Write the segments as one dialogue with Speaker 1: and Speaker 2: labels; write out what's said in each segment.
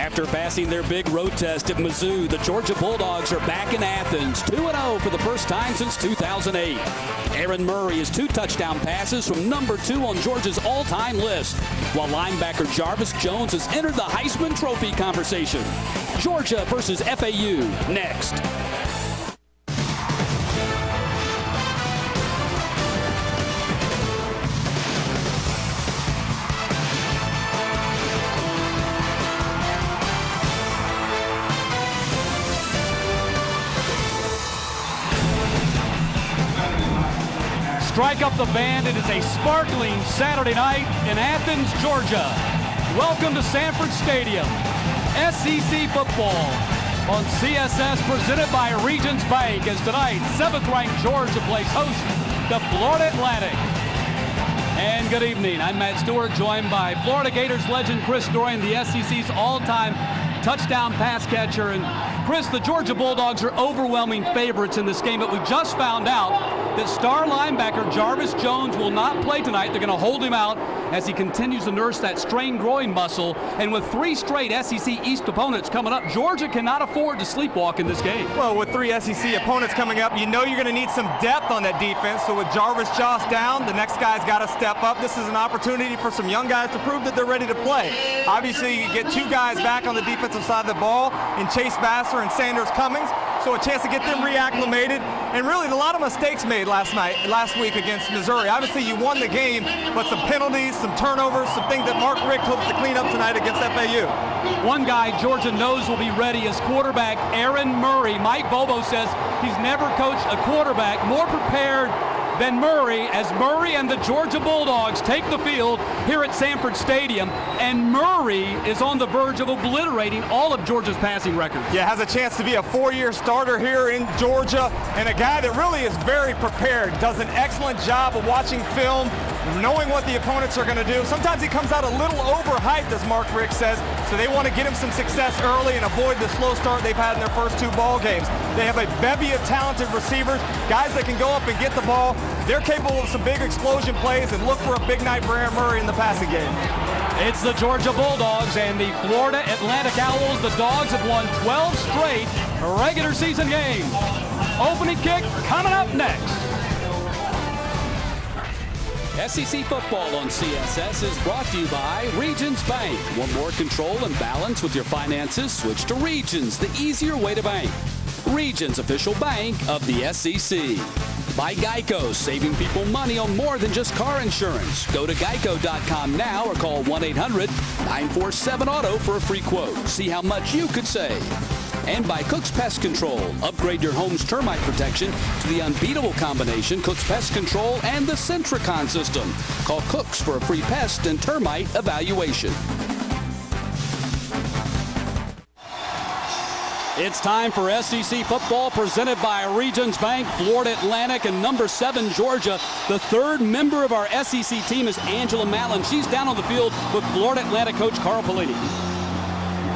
Speaker 1: After passing their big road test at Mizzou, the Georgia Bulldogs are back in Athens, 2-0 for the first time since 2008. Aaron Murray has 2 touchdown passes from number 2 on Georgia's all-time list, while linebacker Jarvis Jones has entered the Heisman Trophy conversation. Georgia versus FAU next.
Speaker 2: Strike up the band. It is a sparkling Saturday night in Athens, Georgia. Welcome to Sanford Stadium. SEC football on CSS presented by Regions Bank as tonight 7th-ranked Georgia plays host to Florida Atlantic. And good evening. I'm Matt Stewart, joined by Florida Gators legend Chris Dorian, the SEC's all-time touchdown pass catcher. And Chris, the Georgia Bulldogs are overwhelming favorites in this game, but we just found out that star linebacker Jarvis Jones will not play tonight. They're going to hold him out as he continues to nurse that strained groin muscle. And with 3 straight SEC East opponents coming up, Georgia cannot afford to sleepwalk in this game.
Speaker 3: Well, with 3 SEC opponents coming up, you know you're going to need some depth on that defense. So with Jarvis Joss down, the next guy's got to step up. This is an opportunity for some young guys to prove that they're ready to play. Obviously, you get 2 guys back on the defensive side of the ball in Chase Vassar and Sanders Cummings. So a chance to get them reacclimated. And really, a lot of mistakes made last week against Missouri. Obviously, you won the game, but some penalties, some turnovers, some things that Mark Richt hopes to clean up tonight against FAU.
Speaker 2: One guy Georgia knows will be ready is quarterback Aaron Murray. Mike Bobo says he's never coached a quarterback more prepared than Murray, as Murray and the Georgia Bulldogs take the field here at Sanford Stadium. And Murray is on the verge of obliterating all of Georgia's passing records.
Speaker 3: Yeah, has a chance to be a 4-year starter here in Georgia, and a guy that really is very prepared, does an excellent job of watching film, knowing what the opponents are going to do. Sometimes he comes out a little overhyped, as Mark Richt says, so they want to get him some success early and avoid the slow start they've had in their first 2 ball games. They have a bevy of talented receivers, guys that can go up and get the ball. They're capable of some big explosion plays, and look for a big night for Aaron Murray in the passing game.
Speaker 2: It's the Georgia Bulldogs and the Florida Atlantic Owls. The Dogs have won 12 straight regular season games. Opening kick coming up next.
Speaker 1: SEC football on CSS is brought to you by Regions Bank. Want more control and balance with your finances? Switch to Regions, the easier way to bank. Regions, official bank of the SEC. By Geico, saving people money on more than just car insurance. Go to geico.com now or call 1-800-947-AUTO for a free quote. See how much you could save. And by Cook's Pest Control. Upgrade your home's termite protection to the unbeatable combination Cook's Pest Control and the Centricon system. Call Cook's for a free pest and termite evaluation.
Speaker 2: It's time for SEC football presented by Regions Bank, Florida Atlantic, and number 7, Georgia. The 3rd member of our SEC team is Angela Matlin. She's down on the field with Florida Atlantic coach Carl Pelini.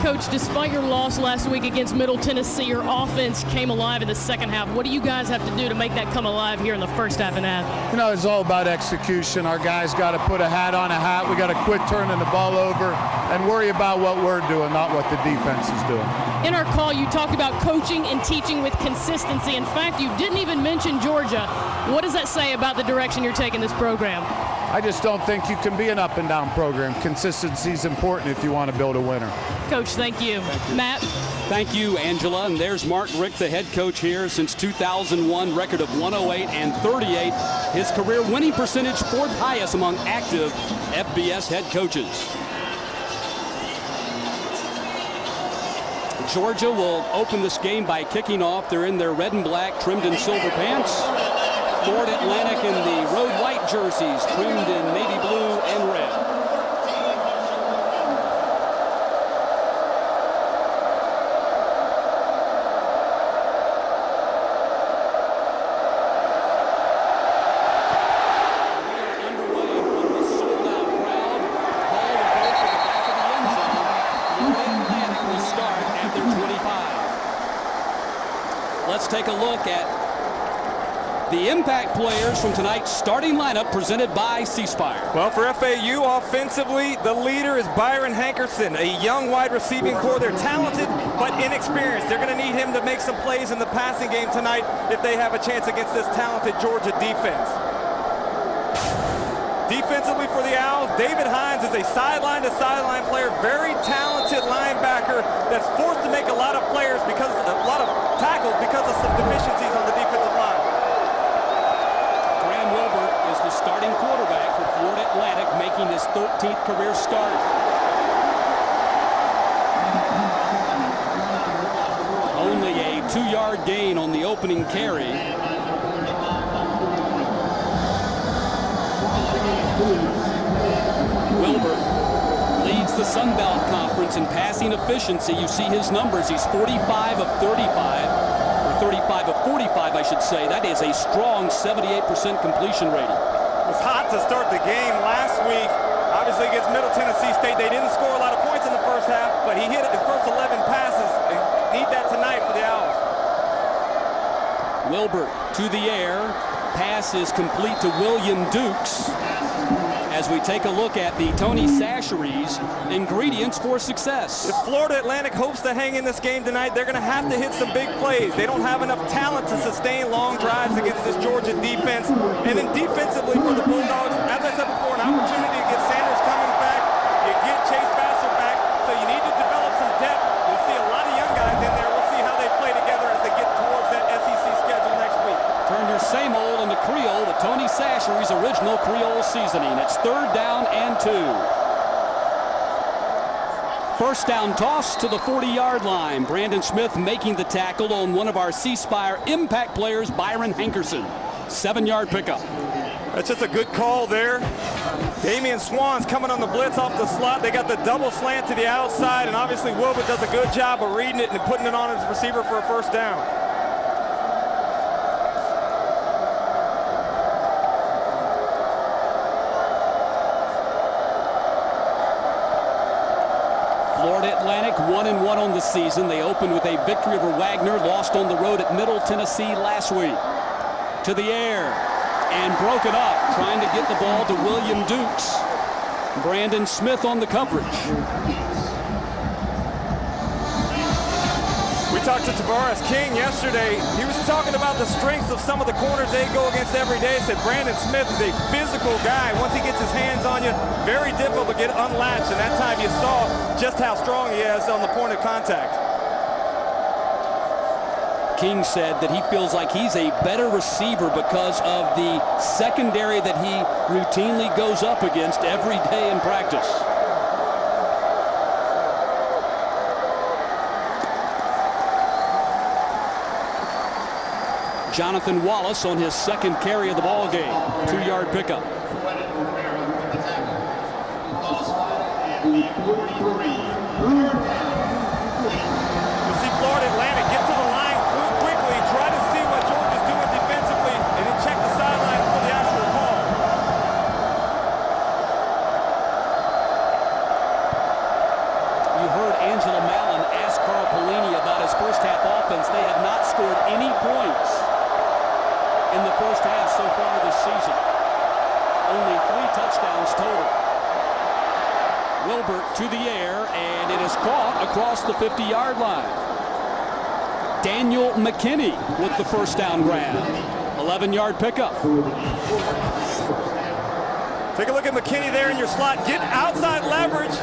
Speaker 4: Coach, despite your loss last week against Middle Tennessee, your offense came alive in the second half. What do you guys have to do to make that come alive here in the first half and half?
Speaker 5: You know, it's all about execution. Our guys got to put a hat on a hat. We got to quit turning the ball over and worry about what we're doing, not what the defense is doing.
Speaker 4: In our call, you talked about coaching and teaching with consistency. In fact, you didn't even mention Georgia. What does that say about the direction you're taking this program?
Speaker 5: I just don't think you can be an up-and-down program. Consistency is important if you want to build a winner.
Speaker 4: Coach, thank you. Matt?
Speaker 1: Thank you, Angela. And there's Mark Richt, the head coach here since 2001, record of 108 and 38. His career winning percentage 4th highest among active FBS head coaches. Georgia will open this game by kicking off. They're in their red and black, trimmed in silver pants. Florida Atlantic in the road white jerseys, trimmed in navy blue and red. Let's take a look at The impact players from tonight's starting lineup presented by C Spire.
Speaker 3: Well, for FAU offensively, the leader is Byron Hankerson, a young wide receiving core. They're talented but inexperienced. They're going to need him to make some plays in the passing game tonight if they have a chance against this talented Georgia defense. Defensively for the Owls, David Hines is a sideline-to-sideline player, very talented linebacker that's forced to make a lot of tackles because of some deficiencies on the defensive line.
Speaker 1: Graham Wilbert is the starting quarterback for Florida Atlantic, making his 13th career start. Only a 2-yard gain on the opening carry. Wilbert leads the Sun Belt Conference in passing efficiency. You see his numbers. He's 45 of 35, or 35 of 45, I should say. That is a strong 78% completion rating.
Speaker 3: It was hot to start the game last week. Obviously against Middle Tennessee State, they didn't score a lot of points in the first half, but he hit his first 11 passes and need that tonight for the Owls.
Speaker 1: Wilbert to the air. Pass is complete to William Dukes. As we take a look at the Tony Chachere's ingredients for success.
Speaker 3: If Florida Atlantic hopes to hang in this game tonight, they're going to have to hit some big plays. They don't have enough talent to sustain long drives against this Georgia defense. And then defensively for the Bulldogs, as I said before, an opportunity to get Sanders Cummings back, you get Chase Vassar back, so you need to develop some depth. You'll see a lot of young guys in there. We'll see how they play together as they get towards that SEC schedule next week.
Speaker 1: Turn your same old into Creole with Tony Chachere's original Creole seasoning. It's 3rd down and 2. First down toss to the 40-yard line. Brandon Smith making the tackle on one of our C Spire impact players, Byron Hankerson. 7-yard pickup.
Speaker 3: That's just a good call there. Damian Swan's coming on the blitz off the slot. They got the double slant to the outside, and obviously Wilbert does a good job of reading it and putting it on his receiver for a first down.
Speaker 1: Florida Atlantic 1-1 on the season. They opened with a victory over Wagner, lost on the road at Middle Tennessee last week. To the air and broken up, trying to get the ball to William Dukes. Brandon Smith on the coverage.
Speaker 3: We talked to Tavares King yesterday. He was talking about the strengths of some of the corners they go against every day. He said Brandon Smith is a physical guy. Once he gets his hands on you, very difficult to get unlatched. And that time you saw just how strong he is on the point of contact.
Speaker 1: King said that he feels like he's a better receiver because of the secondary that he routinely goes up against every day in practice. Jonathan Wallace on his second carry of the ball game. 2-yard pickup.
Speaker 3: You see Florida Atlantic get to the line quickly, try to see what Georgia's doing defensively, and then check the sideline for the actual call.
Speaker 1: You heard Angela Mallon ask Carl Pelini about his first half offense. They have not scored any points in the first half so far this season. Only 3 touchdowns total. Wilbert to the air, and it is caught across the 50-yard line. Daniel McKinney with the first down grab. 11-yard pickup.
Speaker 3: Take a look at McKinney there in your slot. Get outside leverage,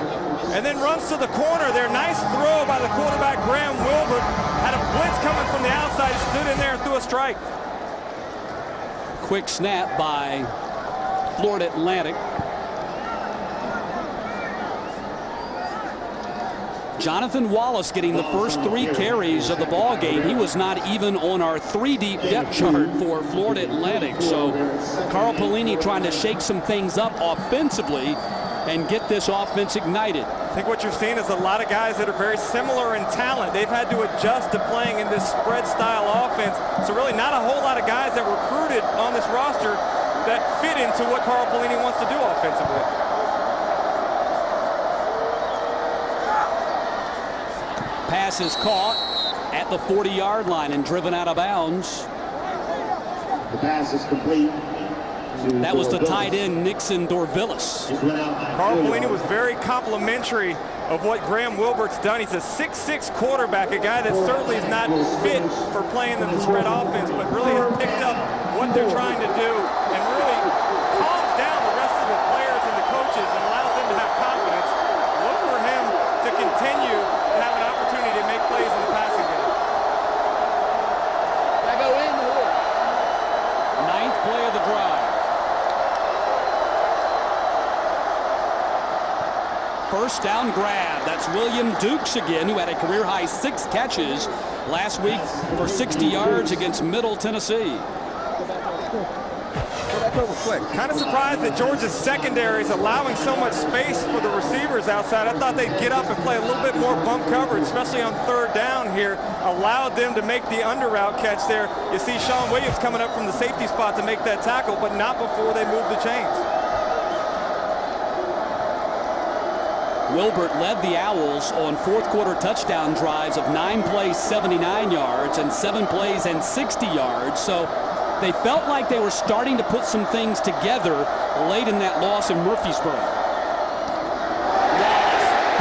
Speaker 3: and then runs to the corner there. Nice throw by the quarterback, Graham Wilbert. Had a blitz coming from the outside, stood in there and threw a strike.
Speaker 1: Quick snap by Florida Atlantic. Jonathan Wallace getting the first 3 carries of the ball game. He was not even on our 3-deep depth chart for Florida Atlantic. So Carl Pelini trying to shake some things up offensively and get this offense ignited.
Speaker 3: I think what you're seeing is a lot of guys that are very similar in talent. They've had to adjust to playing in this spread style offense. So really not a whole lot of guys that recruited on this roster that fit into what Carl Pelini wants to do offensively.
Speaker 1: Pass is caught at the 40-yard line and driven out of bounds.
Speaker 6: The pass is complete.
Speaker 1: That was the tight end, Nixon Dorvillis.
Speaker 3: Carl Pelini was very complimentary of what Graham Wilbert's done. He's a 6'6" quarterback, a guy that certainly is not fit for playing in the spread offense, but really has picked up what they're trying to do and really calms down the rest of the players and the coaches and allows them to have confidence. Look for him to continue to have an opportunity to make plays in the passing game.
Speaker 1: Ninth play of the drive. First down grab. That's William Dukes again, who had a career-high 6 catches last week for 60 yards against Middle Tennessee.
Speaker 3: Kind of surprised that Georgia's secondary is allowing so much space for the receivers outside. I thought they'd get up and play a little bit more bump coverage, especially on third down here. Allowed them to make the under route catch there. You see Sean Williams coming up from the safety spot to make that tackle, but not before they move the chains.
Speaker 1: Wilbert led the Owls on fourth quarter touchdown drives of 9 plays, 79 yards, and 7 plays and 60 yards. So they felt like they were starting to put some things together late in that loss in Murfreesboro. Wallace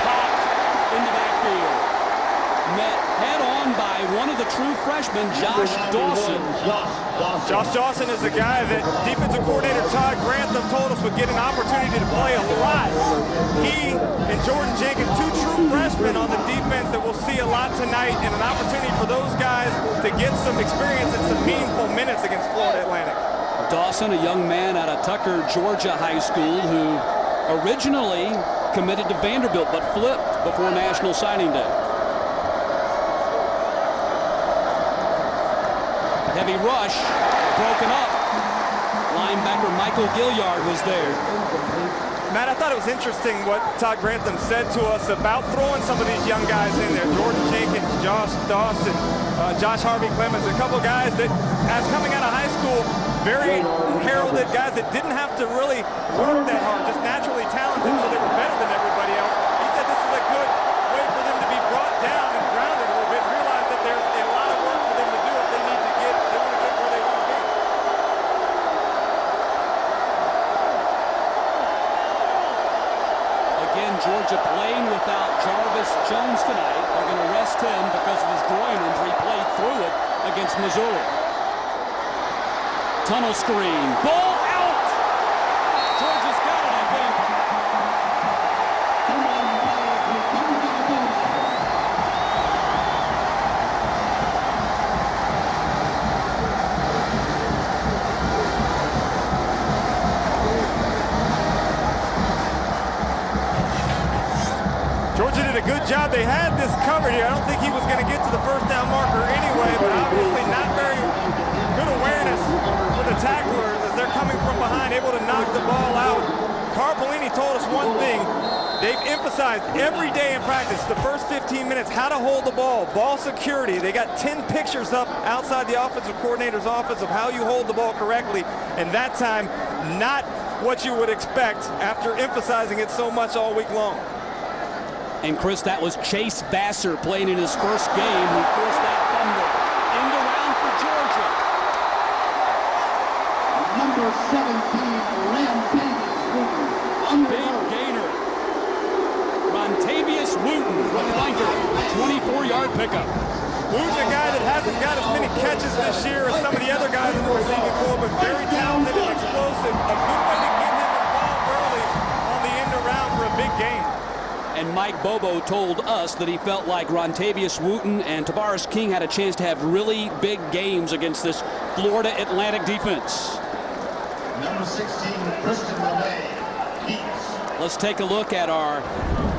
Speaker 1: popped in the backfield. Met head on by one of the true freshmen, Josh Dawson.
Speaker 3: Josh Dawson is the guy that defensive coordinator Todd Grantham told us would get an opportunity to play a lot. He and Jordan Jenkins, 2 true freshmen on the defense that we'll see a lot tonight, and an opportunity for those guys to get some experience and some meaningful minutes against Florida Atlantic.
Speaker 1: Dawson, a young man out of Tucker, Georgia High School, who originally committed to Vanderbilt but flipped before National Signing Day. Heavy rush, broken up. Linebacker Michael Gilliard was there.
Speaker 3: Matt, I thought it was interesting what Todd Grantham said to us about throwing some of these young guys in there. Jordan Jenkins, Josh Dawson, Josh Harvey Clemens, a couple guys that, as coming out of high school, very heralded guys that didn't have to really work that hard, just naturally talented, so they were better than everybody else. He said this is a good way for them to be brought down and grounded a little bit and realize that there's a lot of work for them to do if they need to get, they want to get where they want to be.
Speaker 1: Again, Georgia playing without Jarvis Jones tonight. They're going to rest him because of his groin injury. Played through it against Missouri. Tunnel screen. Ball out! Georgia's got it, I think.
Speaker 3: Georgia did a good job. They had this covered here. I don't think he was going to get to the first down marker anyway, but obviously not very good awareness for the tacklers as they're coming from behind, able to knock the ball out. Carl Pelini told us one thing. They've emphasized every day in practice, the first 15 minutes, how to hold the ball security. They got 10 pictures up outside the offensive coordinator's office of how you hold the ball correctly, and that time, not what you would expect after emphasizing it so much all week long.
Speaker 1: And Chris, that was Chase Vassar playing in his first game who forced that fumble. End around for Georgia.
Speaker 6: Number 17,
Speaker 1: Big gainer. Rontavious Wooten, the flanker, 24-yard pickup.
Speaker 3: Wooten, a guy that hasn't got as many catches this year as some of the other guys in the receiving corps, but very talented and explosive. A good way to get him involved early on the end around for a big game.
Speaker 1: And Mike Bobo told us that he felt like Rontavious Wooten and Tavares King had a chance to have really big games against this Florida Atlantic defense.
Speaker 6: Number 16, Christian Lemay.
Speaker 1: Let's take a look at our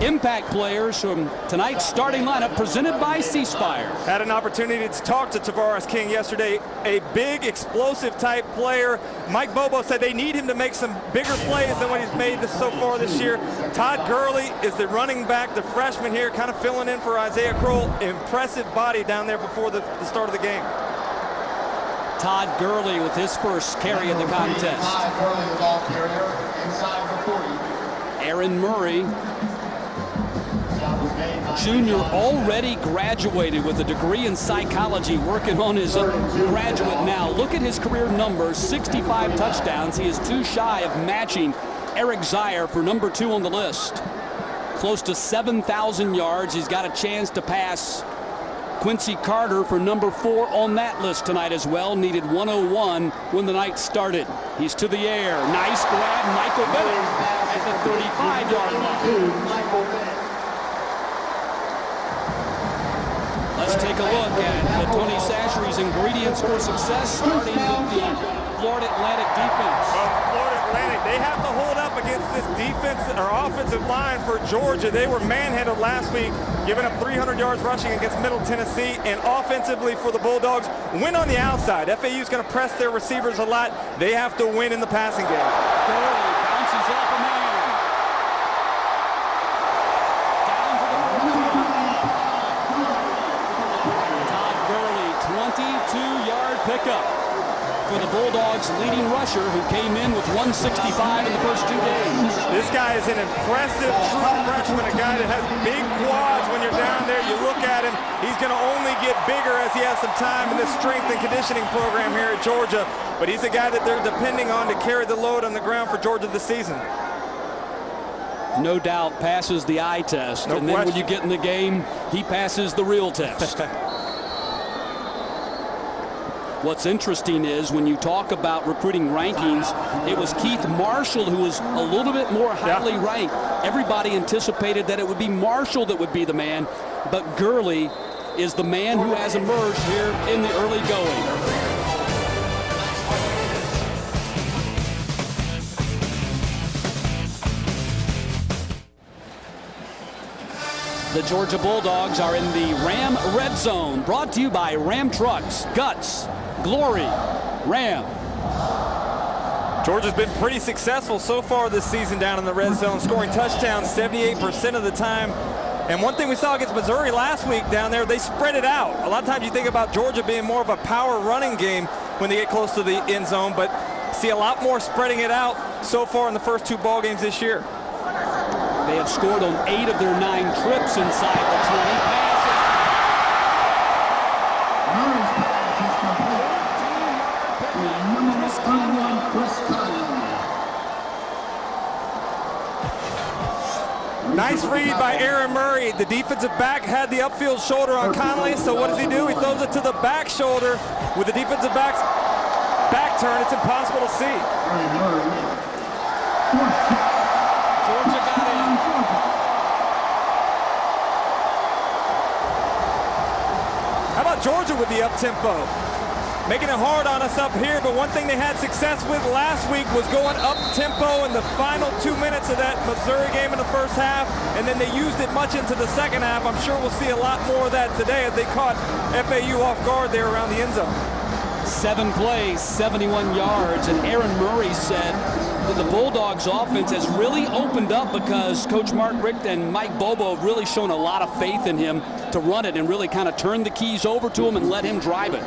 Speaker 1: impact players from tonight's starting lineup presented by C Spire.
Speaker 3: Had an opportunity to talk to Tavares King yesterday, a big explosive type player. Mike Bobo said they need him to make some bigger plays than what he's made so far this year. Todd Gurley is the running back, the freshman here, kind of filling in for Isaiah Crowell. Impressive body down there before the start of the game.
Speaker 1: Todd Gurley with his first carry of the contest.
Speaker 6: Todd Gurley, the ball carrier, inside the 40.
Speaker 1: Aaron Murray junior, already graduated with a degree in psychology, working on his graduate now. Look at his career numbers, 65 touchdowns. He is too shy of matching Eric Zeier for number 2 on the list. Close to 7,000 yards. He's got a chance to pass Quincy Carter for number 4 on that list tonight as well. Needed 101 when the night started. He's to the air. Nice grab, Michael Bennett at the 35-yard line. Let's take a look at Tony Chachere's ingredients for success, starting with the Florida Atlantic defense.
Speaker 3: Well, Florida Atlantic, they have to hold up against this defense or offensive line for Georgia. They were manhandled last week, giving up 300 yards rushing against Middle Tennessee, and offensively for the Bulldogs, win on the outside. FAU is going to press their receivers a lot. They have to win in the passing game.
Speaker 1: Gurley bounces off a man. Down to the 14. Todd Gurley, 22-yard pickup for the Bulldogs' leading rusher, who came in with 165 in the first 2 games.
Speaker 3: This guy is an impressive true freshman, a guy that has big quads. When you're down there, you look at him, he's going to only get bigger as he has some time in this strength and conditioning program here at Georgia. But he's a guy that they're depending on to carry the load on the ground for Georgia this season.
Speaker 1: No doubt passes the eye test.
Speaker 3: No
Speaker 1: and then
Speaker 3: question.
Speaker 1: when you get in the game, he passes the real test. What's interesting is when you talk about recruiting rankings, it was Keith Marshall who was a little bit more highly ranked. Everybody anticipated that it would be Marshall that would be the man, but Gurley is the man who has emerged here in the early going. The Georgia Bulldogs are in the Ram Red Zone, brought to you by Ram Trucks, Guts, Glory, Ram.
Speaker 3: Georgia's been pretty successful so far this season down in the red zone, scoring touchdowns 78% of the time. And one thing we saw against Missouri last week down there, they spread it out. A lot of times you think about Georgia being more of a power running game when they get close to the end zone, but see a lot more spreading it out so far in the first 2 ball games this year.
Speaker 1: They have scored on 8 of their 9 trips inside the 20.
Speaker 3: Nice read by Aaron Murray. The defensive back had the upfield shoulder on Conley, so what does he do? He throws it to the back shoulder. With the defensive back's back turn, it's impossible to see.
Speaker 1: Georgia got in.
Speaker 3: How about Georgia with the up-tempo? Making it hard on us up here, but one thing they had success with last week was going up-tempo in the final 2 minutes of that Missouri game in the first half, and then they used it much into the second half. I'm sure we'll see a lot more of that today as they caught FAU off guard there around the end zone.
Speaker 1: 7 plays, 71 yards, and Aaron Murray said that the Bulldogs offense has really opened up because Coach Mark Richt and Mike Bobo have really shown a lot of faith in him to run it and really kind of turn the keys over to him and let him drive it.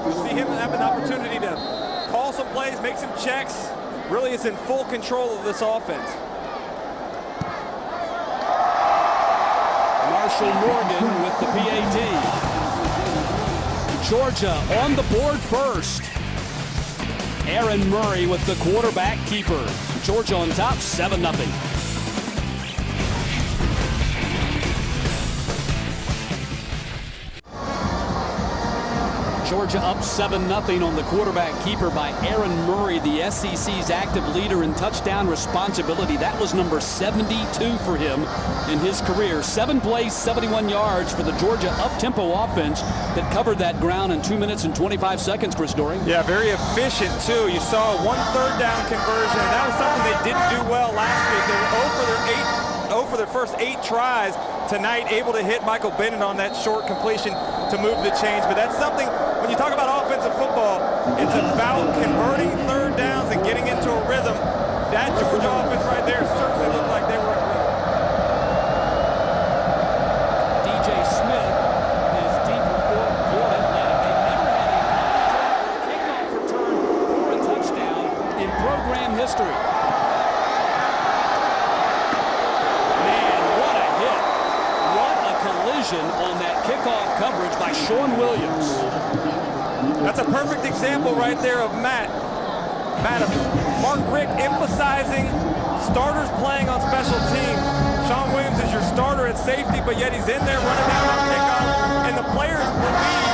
Speaker 3: You'll see him have an opportunity to call some plays, make some checks. Really is in full control of this offense.
Speaker 1: Marshall Morgan with the PAT. Georgia on the board first. Aaron Murray with the quarterback keeper. Georgia on top, 7-0. Georgia up 7-0 on the quarterback keeper by Aaron Murray, the SEC's active leader in touchdown responsibility. That was number 72 for him in his career. 7 plays, 71 yards for the Georgia up-tempo offense that covered that ground in 2 minutes and 25 seconds, Chris Doering.
Speaker 3: Yeah, very efficient, too. You saw 1 third-down conversion, and that was something they didn't do well last week. They were 0 for their first 8 tries. Tonight, able to hit Michael Bennett on that short completion to move the chains. But that's something, when you talk about offensive football, it's about converting third downs and getting into a rhythm. That Georgia offense right there certainly looked like they were in rhythm.
Speaker 1: DJ Smith is deep for Fort Atlantic. They never had a kickoff return for a touchdown in program history. Man, what a hit. vision on that kickoff coverage by Sean Williams.
Speaker 3: That's a perfect example right there of Mark Richt emphasizing starters playing on special teams. Sean Williams is your starter at safety, but yet he's in there running down on kickoff, and the players believe,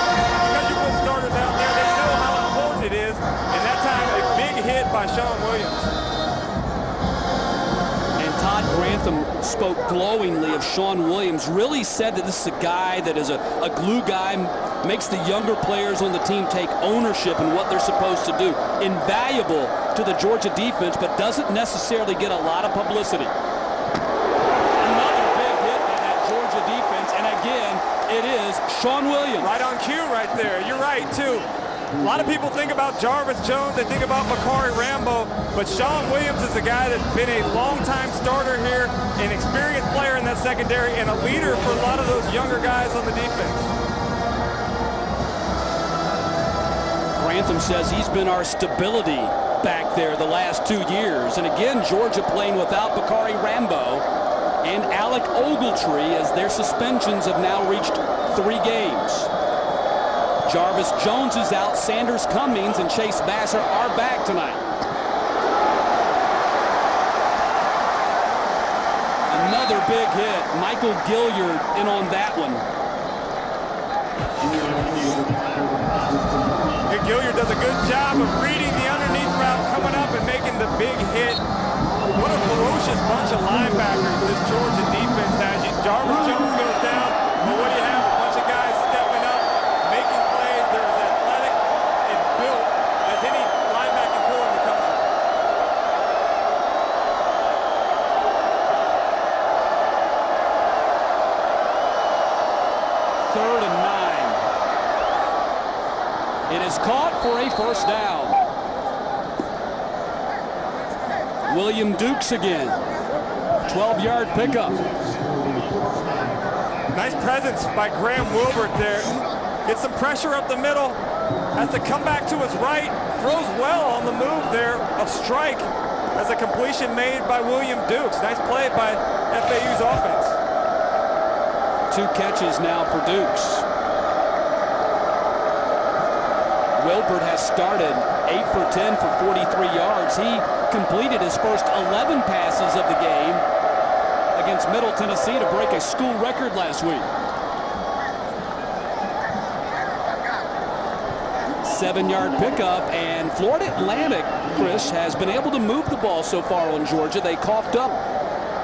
Speaker 3: because you put starters out there, they know how important it is, and that time a big hit by Sean Williams.
Speaker 1: And Todd Grantham spoke glowingly of Sean Williams, really said that this is a guy that is a glue guy, makes the younger players on the team take ownership in what they're supposed to do. Invaluable to the Georgia defense, but doesn't necessarily get a lot of publicity. Another big hit by that Georgia defense, and again, it is Sean Williams.
Speaker 3: Right on cue right there. You're right, too. A lot of people think about Jarvis Jones, they think about Bakari Rambo, but Sean Williams is a guy that's been a long-time starter here, an experienced player in that secondary, and a leader for a lot of those younger guys on the defense.
Speaker 1: Grantham says he's been our stability back there the last 2 years. And again, Georgia playing without Bakari Rambo and Alec Ogletree, as their suspensions have now reached 3 games. Jarvis Jones is out. Sanders Cummings and Chase Vassar are back tonight. Another big hit. Michael Gilliard in on that one.
Speaker 3: Gilliard does a good job of reading the underneath route, coming up and making the big hit. What a ferocious bunch of linebackers this Georgia defense has. Jarvis Jones goes down, but what do you have? A bunch of guys stepping up, making plays. They're as athletic and built as any linebacking core in the country.
Speaker 1: Third and 9. It is caught for a first down. William Dukes again. 12-yard pickup.
Speaker 3: Nice presence by Graham Wilbert there. Gets some pressure up the middle. Has to come back to his right. Throws well on the move there. A strike as a completion made by William Dukes. Nice play by FAU's offense.
Speaker 1: 2 catches now for Dukes. Wilbert has started 8 for 10 for 43 yards. He completed his first 11 passes of the game against Middle Tennessee to break a school record last week. 7-yard pickup, and Florida Atlantic, Chris, has been able to move the ball so far on Georgia. They coughed up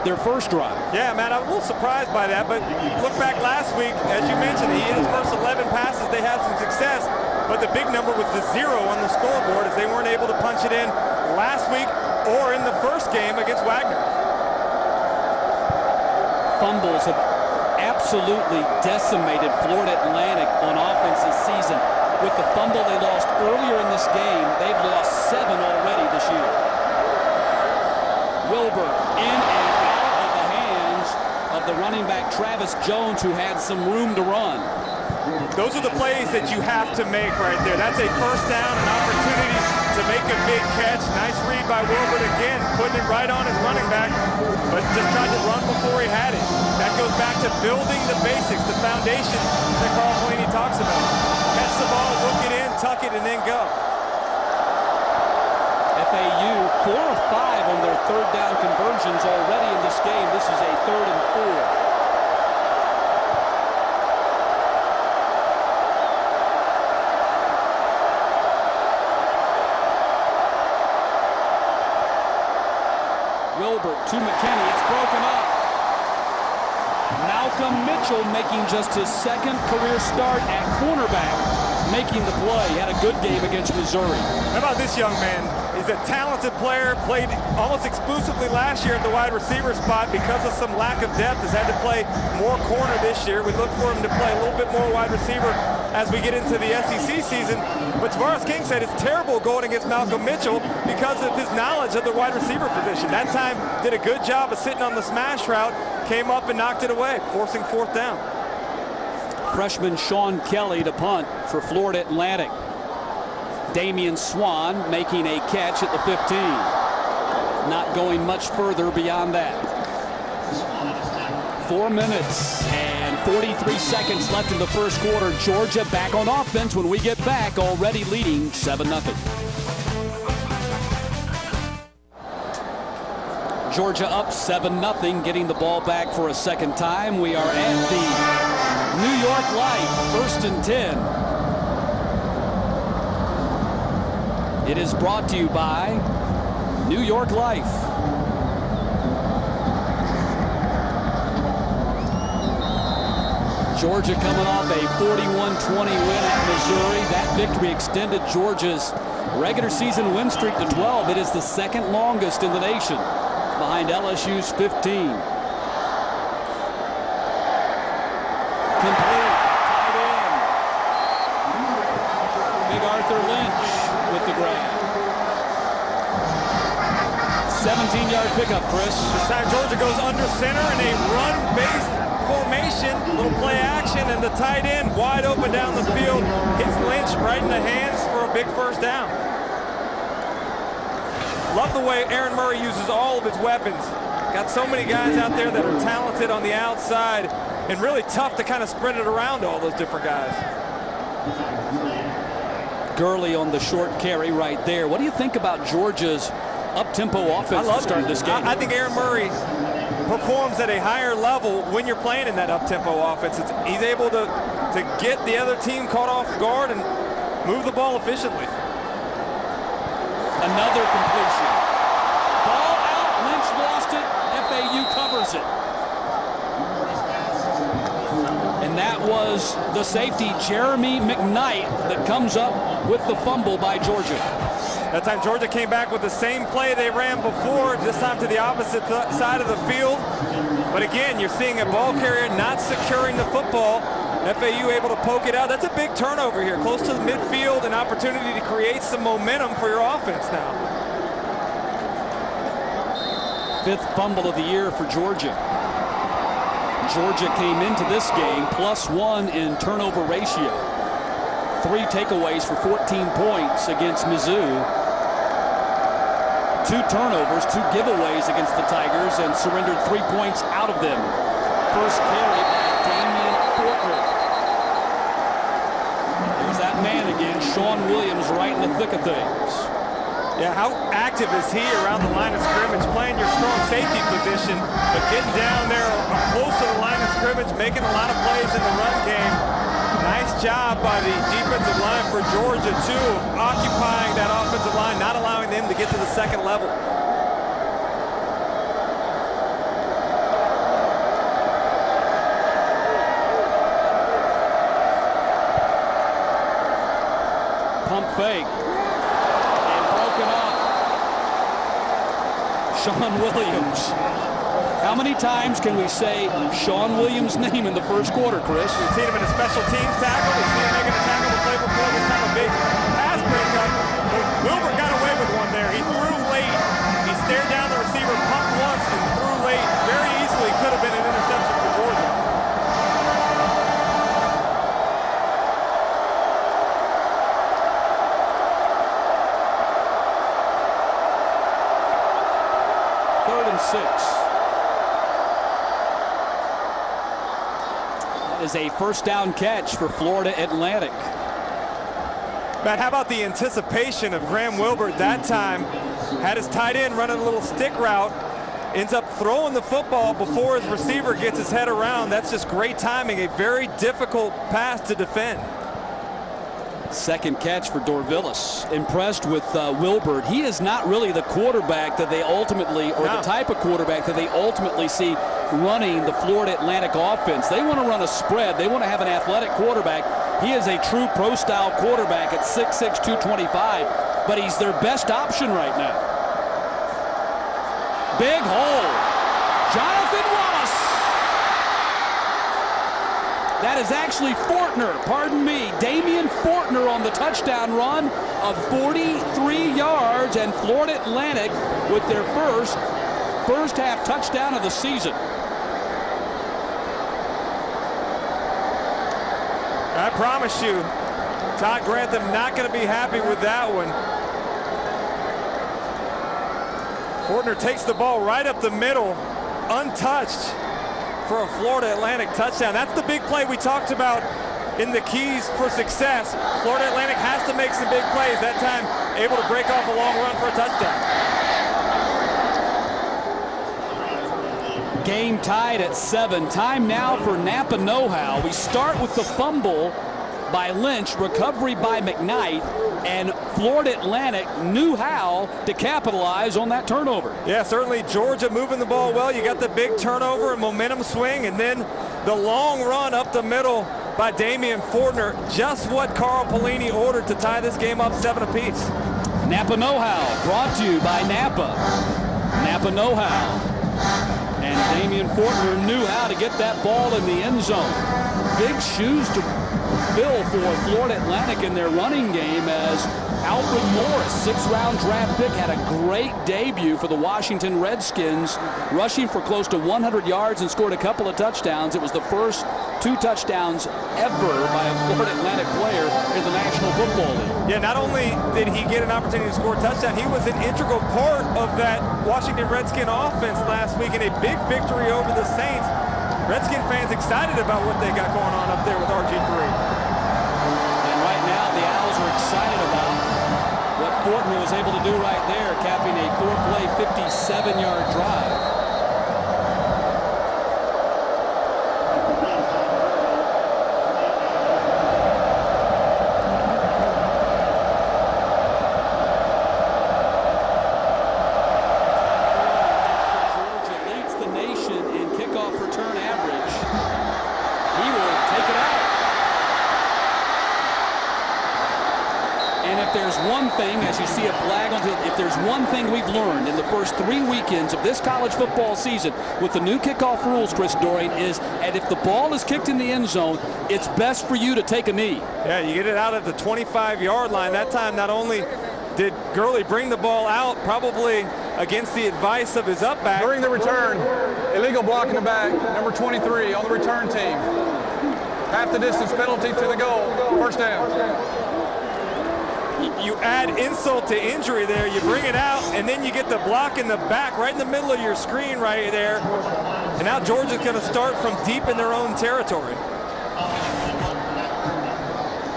Speaker 1: their first drive.
Speaker 3: Yeah, man, I'm a little surprised by that, but look back last week, as you mentioned, he hit his first 11 passes. They had some success. But the big number was the 0 on the scoreboard, as they weren't able to punch it in last week or in the first game against Wagner.
Speaker 1: Fumbles have absolutely decimated Florida Atlantic on offense this season. With the fumble they lost earlier in this game, they've lost 7 already this year. Wilbur in and out of the hands of the running back Travis Jones, who had some room to run.
Speaker 3: Those are the plays that you have to make right there. That's a first down, an opportunity to make a big catch. Nice read by Wilbert again, putting it right on his running back, but just tried to run before he had it. That goes back to building the basics, the foundation that Carl Pelini talks about. Catch the ball, look it in, tuck it, and then go.
Speaker 1: FAU 4 of 5 on their third down conversions already in this game. This is a 3rd and 4. Wilbert to McKinney. It's broken up. Malcolm Mitchell making just his 2nd career start at cornerback, making the play. He had a good game against Missouri.
Speaker 3: How about this young man? He's a talented player, played almost exclusively last year at the wide receiver spot because of some lack of depth. Has had to play more corner this year. We look for him to play a little bit more wide receiver as we get into the SEC season. But Tavares King said it's terrible going against Malcolm Mitchell because of his knowledge of the wide receiver position. That time did a good job of sitting on the smash route, came up and knocked it away, forcing 4th down.
Speaker 1: Freshman Sean Kelly to punt for Florida Atlantic. Damian Swan making a catch at the 15. Not going much further beyond that. 4 minutes and 43 seconds left in the first quarter. Georgia back on offense when we get back, already leading 7-0. Georgia up 7-0, getting the ball back for a second time. We are at the New York Life, 1st and 10. It is brought to you by New York Life. Georgia coming off a 41-20 win at Missouri. That victory extended Georgia's regular season win streak to 12. It is the second longest in the nation, behind LSU's 15. Complete. Tight end. Big Arthur Lynch with the grab. 17-yard pickup, Chris.
Speaker 3: This time Georgia goes under center in a run-based formation. Little play action, and the tight end wide open down the field hits Lynch right in the hands for a big first down. Love the way Aaron Murray uses all of his weapons. Got so many guys out there that are talented on the outside and really tough to kind of spread it around to all those different guys.
Speaker 1: Gurley on the short carry right there. What do you think about Georgia's up-tempo offense to start this game?
Speaker 3: I think Aaron Murray performs at a higher level when you're playing in that up-tempo offense. He's able to get the other team caught off guard and move the ball efficiently.
Speaker 1: Another completion. Ball out. Lynch lost it. FAU covers it. And that was the safety, Jeremy McKnight, that comes up with the fumble by Georgia.
Speaker 3: That time Georgia came back with the same play they ran before, this time to the opposite side of the field. But again, you're seeing a ball carrier not securing the football. FAU able to poke it out. That's a big turnover here, close to the midfield, an opportunity to create some momentum for your offense now.
Speaker 1: 5th fumble of the year for Georgia. Georgia came into this game +1 in turnover ratio. 3 takeaways for 14 points against Mizzou. 2 turnovers, 2 giveaways against the Tigers, and surrendered 3 points out of them. First carry by Damian Fortner. There's that man again, Sean Williams, right in the thick of things.
Speaker 3: Yeah, how active is he around the line of scrimmage, playing your strong safety position, but getting down there close to the line of scrimmage, making a lot of plays in the run game. Nice job by the defensive line for Georgia, too, occupying that offensive line, not allowing them to get to the second level.
Speaker 1: Pump fake. And broken up. Sean Williams. How many times can we say Sean Williams' name in the first quarter, Chris?
Speaker 3: We've seen him in a special teams tackle. We've seen him making a tackle the play before. This time a big pass breakup. Wilbur got away with one there. He threw late. He stared down the receiver, pumped once, and threw late. Very easily could have been an interception for Georgia.
Speaker 1: Third and 6. Is a first down catch for Florida Atlantic.
Speaker 3: Matt, how about the anticipation of Graham Wilbur that time? Had his tight end running a little stick route, ends up throwing the football before his receiver gets his head around. That's just great timing, a very difficult pass to defend.
Speaker 1: Second catch for Dorvillis. Impressed with Wilbur. He is not really the quarterback that they ultimately, or the type of quarterback that they ultimately see running the Florida Atlantic offense. They want to run a spread. They want to have an athletic quarterback. He is a true pro-style quarterback at 6'6", 225, but he's their best option right now. Big hole. Jonathan Wallace. That is actually Fortner, pardon me, Damian Fortner on the touchdown run of 43 yards, and Florida Atlantic with their first half touchdown of the season.
Speaker 3: I promise you, Todd Grantham not going to be happy with that one. Fortner takes the ball right up the middle, untouched. for a Florida Atlantic touchdown. That's the big play we talked about in the keys for success. Florida Atlantic has to make some big plays. That time, able to break off a long run for a touchdown.
Speaker 1: Game tied at 7. Time now for Napa know-how. We start with the fumble by Lynch, recovery by McKnight, and Florida Atlantic knew how to capitalize on that turnover.
Speaker 3: Yeah, certainly Georgia moving the ball well. You got the big turnover and momentum swing, and then the long run up the middle by Damian Fortner. Just what Carl Pelini ordered to tie this game up 7 apiece.
Speaker 1: Napa know-how brought to you by Napa. Napa know-how. And Damian Fortner knew how to get that ball in the end zone. Big shoes to fill for Florida Atlantic in their running game, as Alfred Morris, 6th-round draft pick, had a great debut for the Washington Redskins, rushing for close to 100 yards and scored a couple of touchdowns. It was the first 2 touchdowns ever by a Florida Atlantic player in the National Football League.
Speaker 3: Yeah, not only did he get an opportunity to score a touchdown, he was an integral part of that Washington Redskin offense last week in a big victory over the Saints. Redskin fans excited about what they got going on up there with RG3.
Speaker 1: And right now, the Owls are excited about what Fortner was able to do right there, capping a 4-play, 57-yard drive. As you see a flag on it, if there's one thing we've learned in the first 3 weekends of this college football season with the new kickoff rules, Chris Doering, is that if the ball is kicked in the end zone, it's best for you to take a knee.
Speaker 3: Yeah, you get it out at the 25-yard line. That time, not only did Gurley bring the ball out, probably against the advice of his up back.
Speaker 7: During the return, illegal block in the back, number 23 on the return team. Half the distance penalty to the goal, first down.
Speaker 3: You add insult to injury there. You bring it out, and then you get the block in the back, right in the middle of your screen right there. And now Georgia's going to start from deep in their own territory.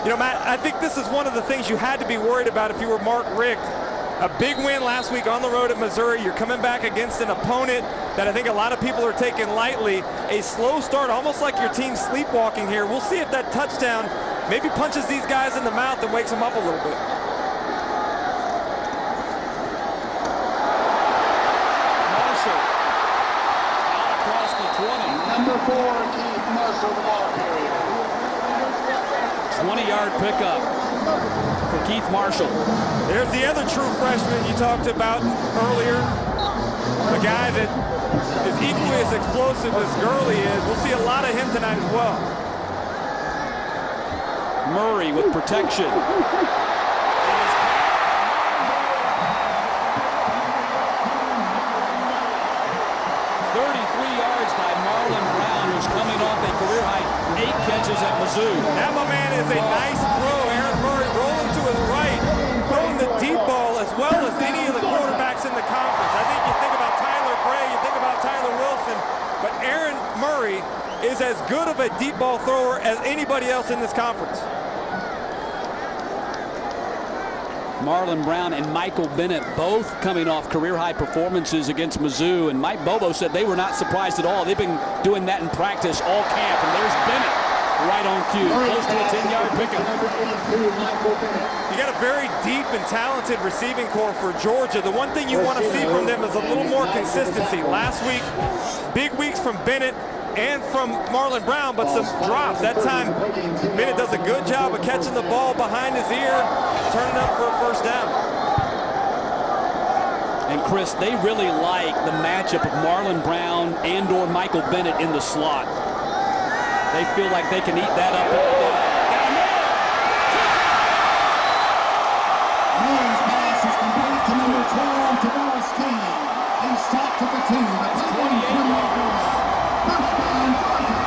Speaker 3: You know, Matt, I think this is one of the things you had to be worried about if you were Mark Richt. A big win last week on the road at Missouri. You're coming back against an opponent that I think a lot of people are taking lightly. A slow start, almost like your team's sleepwalking here. We'll see if that touchdown maybe punches these guys in the mouth and wakes them up a little bit.
Speaker 1: Marshall out across the 20.
Speaker 6: Number 4, Keith Marshall, the ball carrier.
Speaker 1: 20-yard pickup for Keith Marshall.
Speaker 3: There's the other true freshman you talked about earlier. A guy that is equally as explosive as Gurley is. We'll see a lot of him tonight as well.
Speaker 1: Murray with protection. 33 yards by Marlon Brown, who's coming off a career-high 8 catches at Mizzou.
Speaker 3: That, my man, is a nice throw. Aaron Murray rolling to his right, throwing the deep ball as well as any of the quarterbacks in the conference. I think you think about Tyler Bray, you think about Tyler Wilson, but Aaron Murray is as good of a deep ball thrower as anybody else in this conference.
Speaker 1: Marlon Brown and Michael Bennett both coming off career-high performances against Mizzou, and Mike Bobo said they were not surprised at all. They've been doing that in practice all camp, and there's Bennett right on cue, close to a 10-yard pickup.
Speaker 3: You got a very deep and talented receiving core for Georgia. The one thing you want to see from them is a little more consistency. Last week, big weeks from Bennett and from Marlon Brown, but some drops. That time, Bennett does a good job of catching the ball behind his ear, turning up for a first down.
Speaker 1: And Chris, they really like the matchup of Marlon Brown and or Michael Bennett in the slot. They feel like they can eat that up all day.
Speaker 6: Murray's pass is complete to number 12, Tavares King. He stopped at the 2. That's 28 yards. First down, Georgia.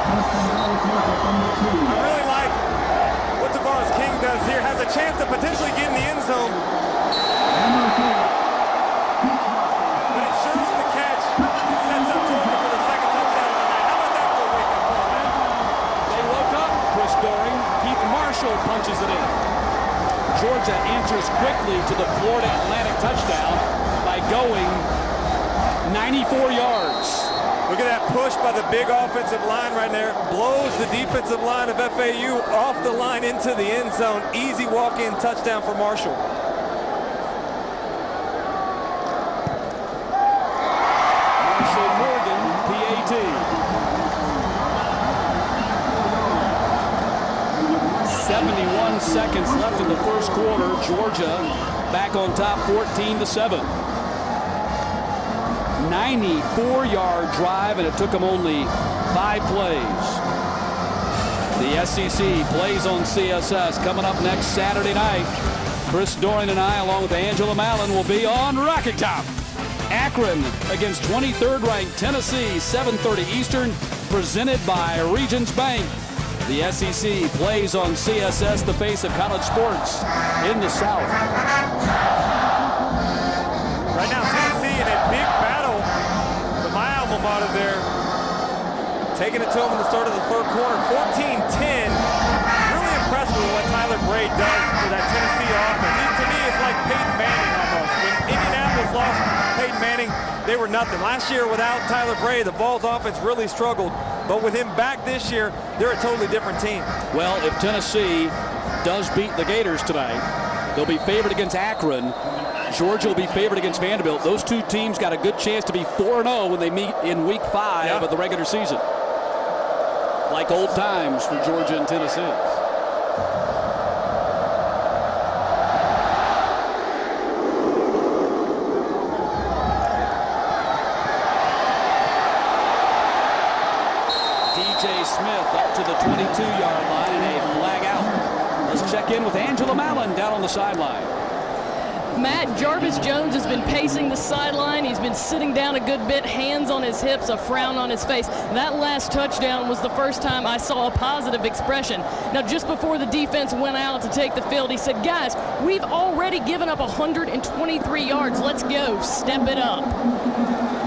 Speaker 6: First down, Georgia from the 2.
Speaker 3: I really like what Tavares King does here. Has a chance to potentially get in the end zone.
Speaker 6: Number 4,
Speaker 2: answers quickly to the Florida Atlantic touchdown by going 94 yards.
Speaker 3: Look at that push by the big offensive line right there. Blows the defensive line of FAU off the line into the end zone. Easy walk-in touchdown for Marshall.
Speaker 2: Marshall Morgan, PAT. 71 seconds left in the first quarter. Georgia back on top 14-7. 94-yard drive, and it took them only 5 plays. The SEC plays on CSS coming up next Saturday night. Chris Doring and I, along with Angela Mallon, will be on Rocket Top. Akron against 23rd ranked Tennessee, 7:30 Eastern, presented by Regions Bank. The SEC plays on CSS, the face of college sports in the South.
Speaker 3: Right now, Tennessee in a big battle. My alma mater there, taking it to him in the start of the third quarter, 14-10. Really impressed with what Tyler Bray does for that Tennessee offense. He, to me, is like Peyton Manning almost. When Indianapolis lost Peyton Manning, they were nothing. Last year, without Tyler Bray, the Vols offense really struggled. But with him back this year, they're a totally different team.
Speaker 2: Well, if Tennessee does beat the Gators tonight, they'll be favored against Akron. Georgia will be favored against Vanderbilt. Those two teams got a good chance to be 4-0 when they meet in week 5 of the regular season. Like old times for Georgia and Tennessee. DJ Smith up to the 22-yard line and a flag out. Let's check in with Angela Mallon down on the sideline.
Speaker 4: Matt, Jarvis Jones has been pacing the sideline. He's been sitting down a good bit, hands on his hips, a frown on his face. That last touchdown was the first time I saw a positive expression. Now, just before the defense went out to take the field, he said, guys, we've already given up 123 yards. Let's go. Step it up.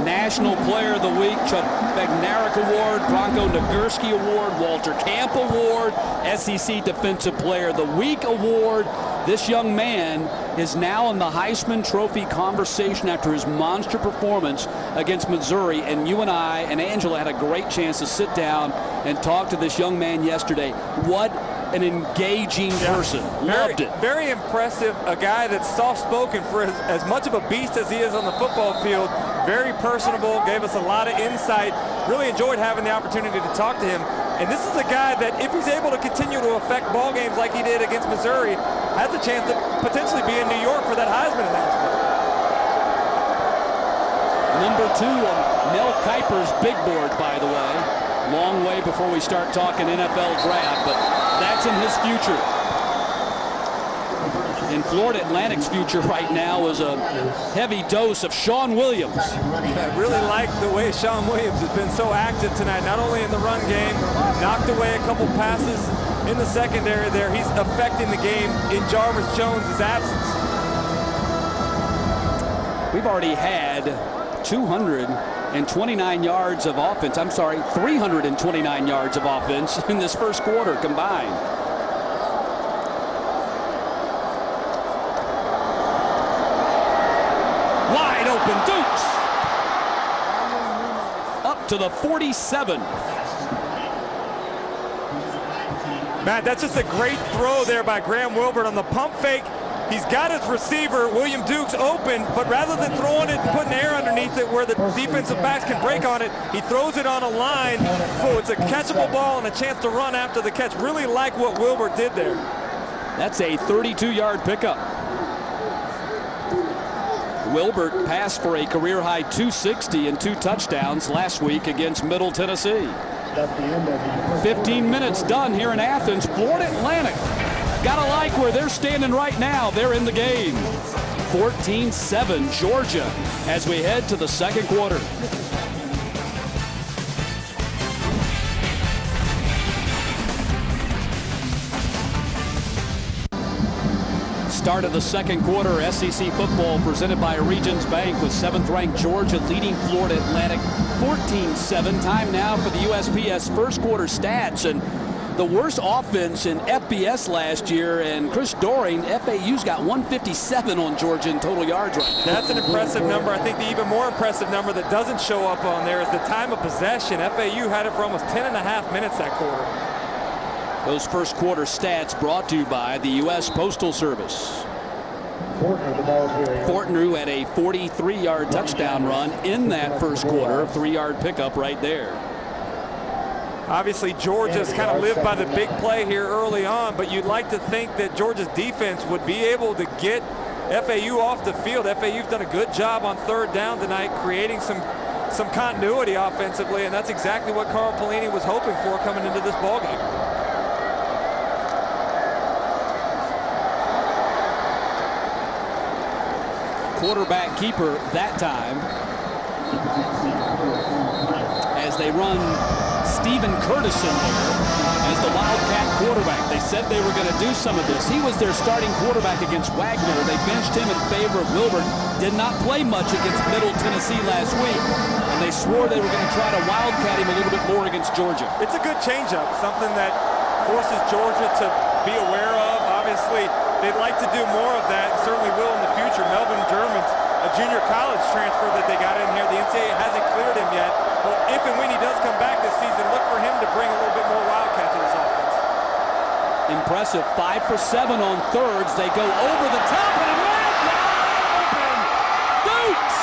Speaker 2: National Player of the Week, Chuck Bednarik Award, Bronco Nagurski Award, Walter Camp Award, SEC Defensive Player of the Week Award. This young man is now in the Heisman Trophy conversation after his monster performance against Missouri. And you and I and Angela had a great chance to sit down and talk to this young man yesterday. What an engaging person. Loved it.
Speaker 3: Very impressive. A guy that's soft-spoken for as much of a beast as he is on the football field. Very personable, gave us a lot of insight. Really enjoyed having the opportunity to talk to him. And this is a guy that, if he's able to continue to affect ball games like he did against Missouri, has a chance to potentially be in New York for that Heisman announcement.
Speaker 2: Number 2 on Mel Kiper's big board, by the way. Long way before we start talking NFL draft, but that's in his future. In Florida Atlantic's future right now is a heavy dose of Sean Williams.
Speaker 3: I really like the way Sean Williams has been so active tonight, not only in the run game, knocked away a couple passes in the secondary there. He's affecting the game in Jarvis Jones' absence.
Speaker 2: We've already had 229 yards of offense. I'm sorry, 329 yards of offense in this first quarter combined. Wide open Dukes. Up to the 47.
Speaker 3: Matt, that's just a great throw there by Graham Wilbert on the pump fake. He's got his receiver, William Dukes, open, but rather than throwing it and putting air underneath it where the defensive backs can break on it, he throws it on a line, so it's a catchable ball and a chance to run after the catch. Really like what Wilbert did there.
Speaker 2: That's a 32-yard pickup. Wilbert passed for a career-high 260 and 2 touchdowns last week against Middle Tennessee. 15 minutes done here in Athens. Florida Atlantic. Gotta like where they're standing right now. They're in the game. 14-7 Georgia as we head to the second quarter. Start of the second quarter, SEC football presented by Regions Bank with 7th-ranked Georgia leading Florida Atlantic 14-7. Time now for the USPS first quarter stats. And
Speaker 1: the worst offense in FBS last year, and Chris Doring, FAU's got 157 on Georgia in total yards right now.
Speaker 3: That's an impressive number. I think the even more impressive number that doesn't show up on there is the time of possession. FAU had it for almost 10.5 minutes that quarter.
Speaker 1: Those first quarter stats brought to you by the U.S. Postal Service. Fortner, who had a 43-yard touchdown run in that first quarter, 3-yard pickup right there.
Speaker 3: Obviously, Georgia's kind of lived by the big play here early on, but you'd like to think that Georgia's defense would be able to get FAU off the field. FAU's done a good job on third down tonight, creating some continuity offensively, and that's exactly what Carl Pelini was hoping for coming into this ballgame.
Speaker 1: Quarterback keeper that time as they run Stephen Curtis in there as the Wildcat quarterback. They said they were going to do some of this. He was their starting quarterback against Wagner. They benched him in favor of Wilbert. Did not play much against Middle Tennessee last week, and they swore they were going to try to Wildcat him a little bit more against Georgia.
Speaker 3: It's a good changeup, something that forces Georgia to be aware of. Obviously, they'd like to do more of that, and certainly will in the future. Melvin German's a junior college transfer that they got in here. The NCAA hasn't cleared him yet. But if and when he does come back this season, look for him to bring a little bit more Wildcat to this offense.
Speaker 1: Impressive. 5 for 7 on thirds. They go over the top and a man open. Dukes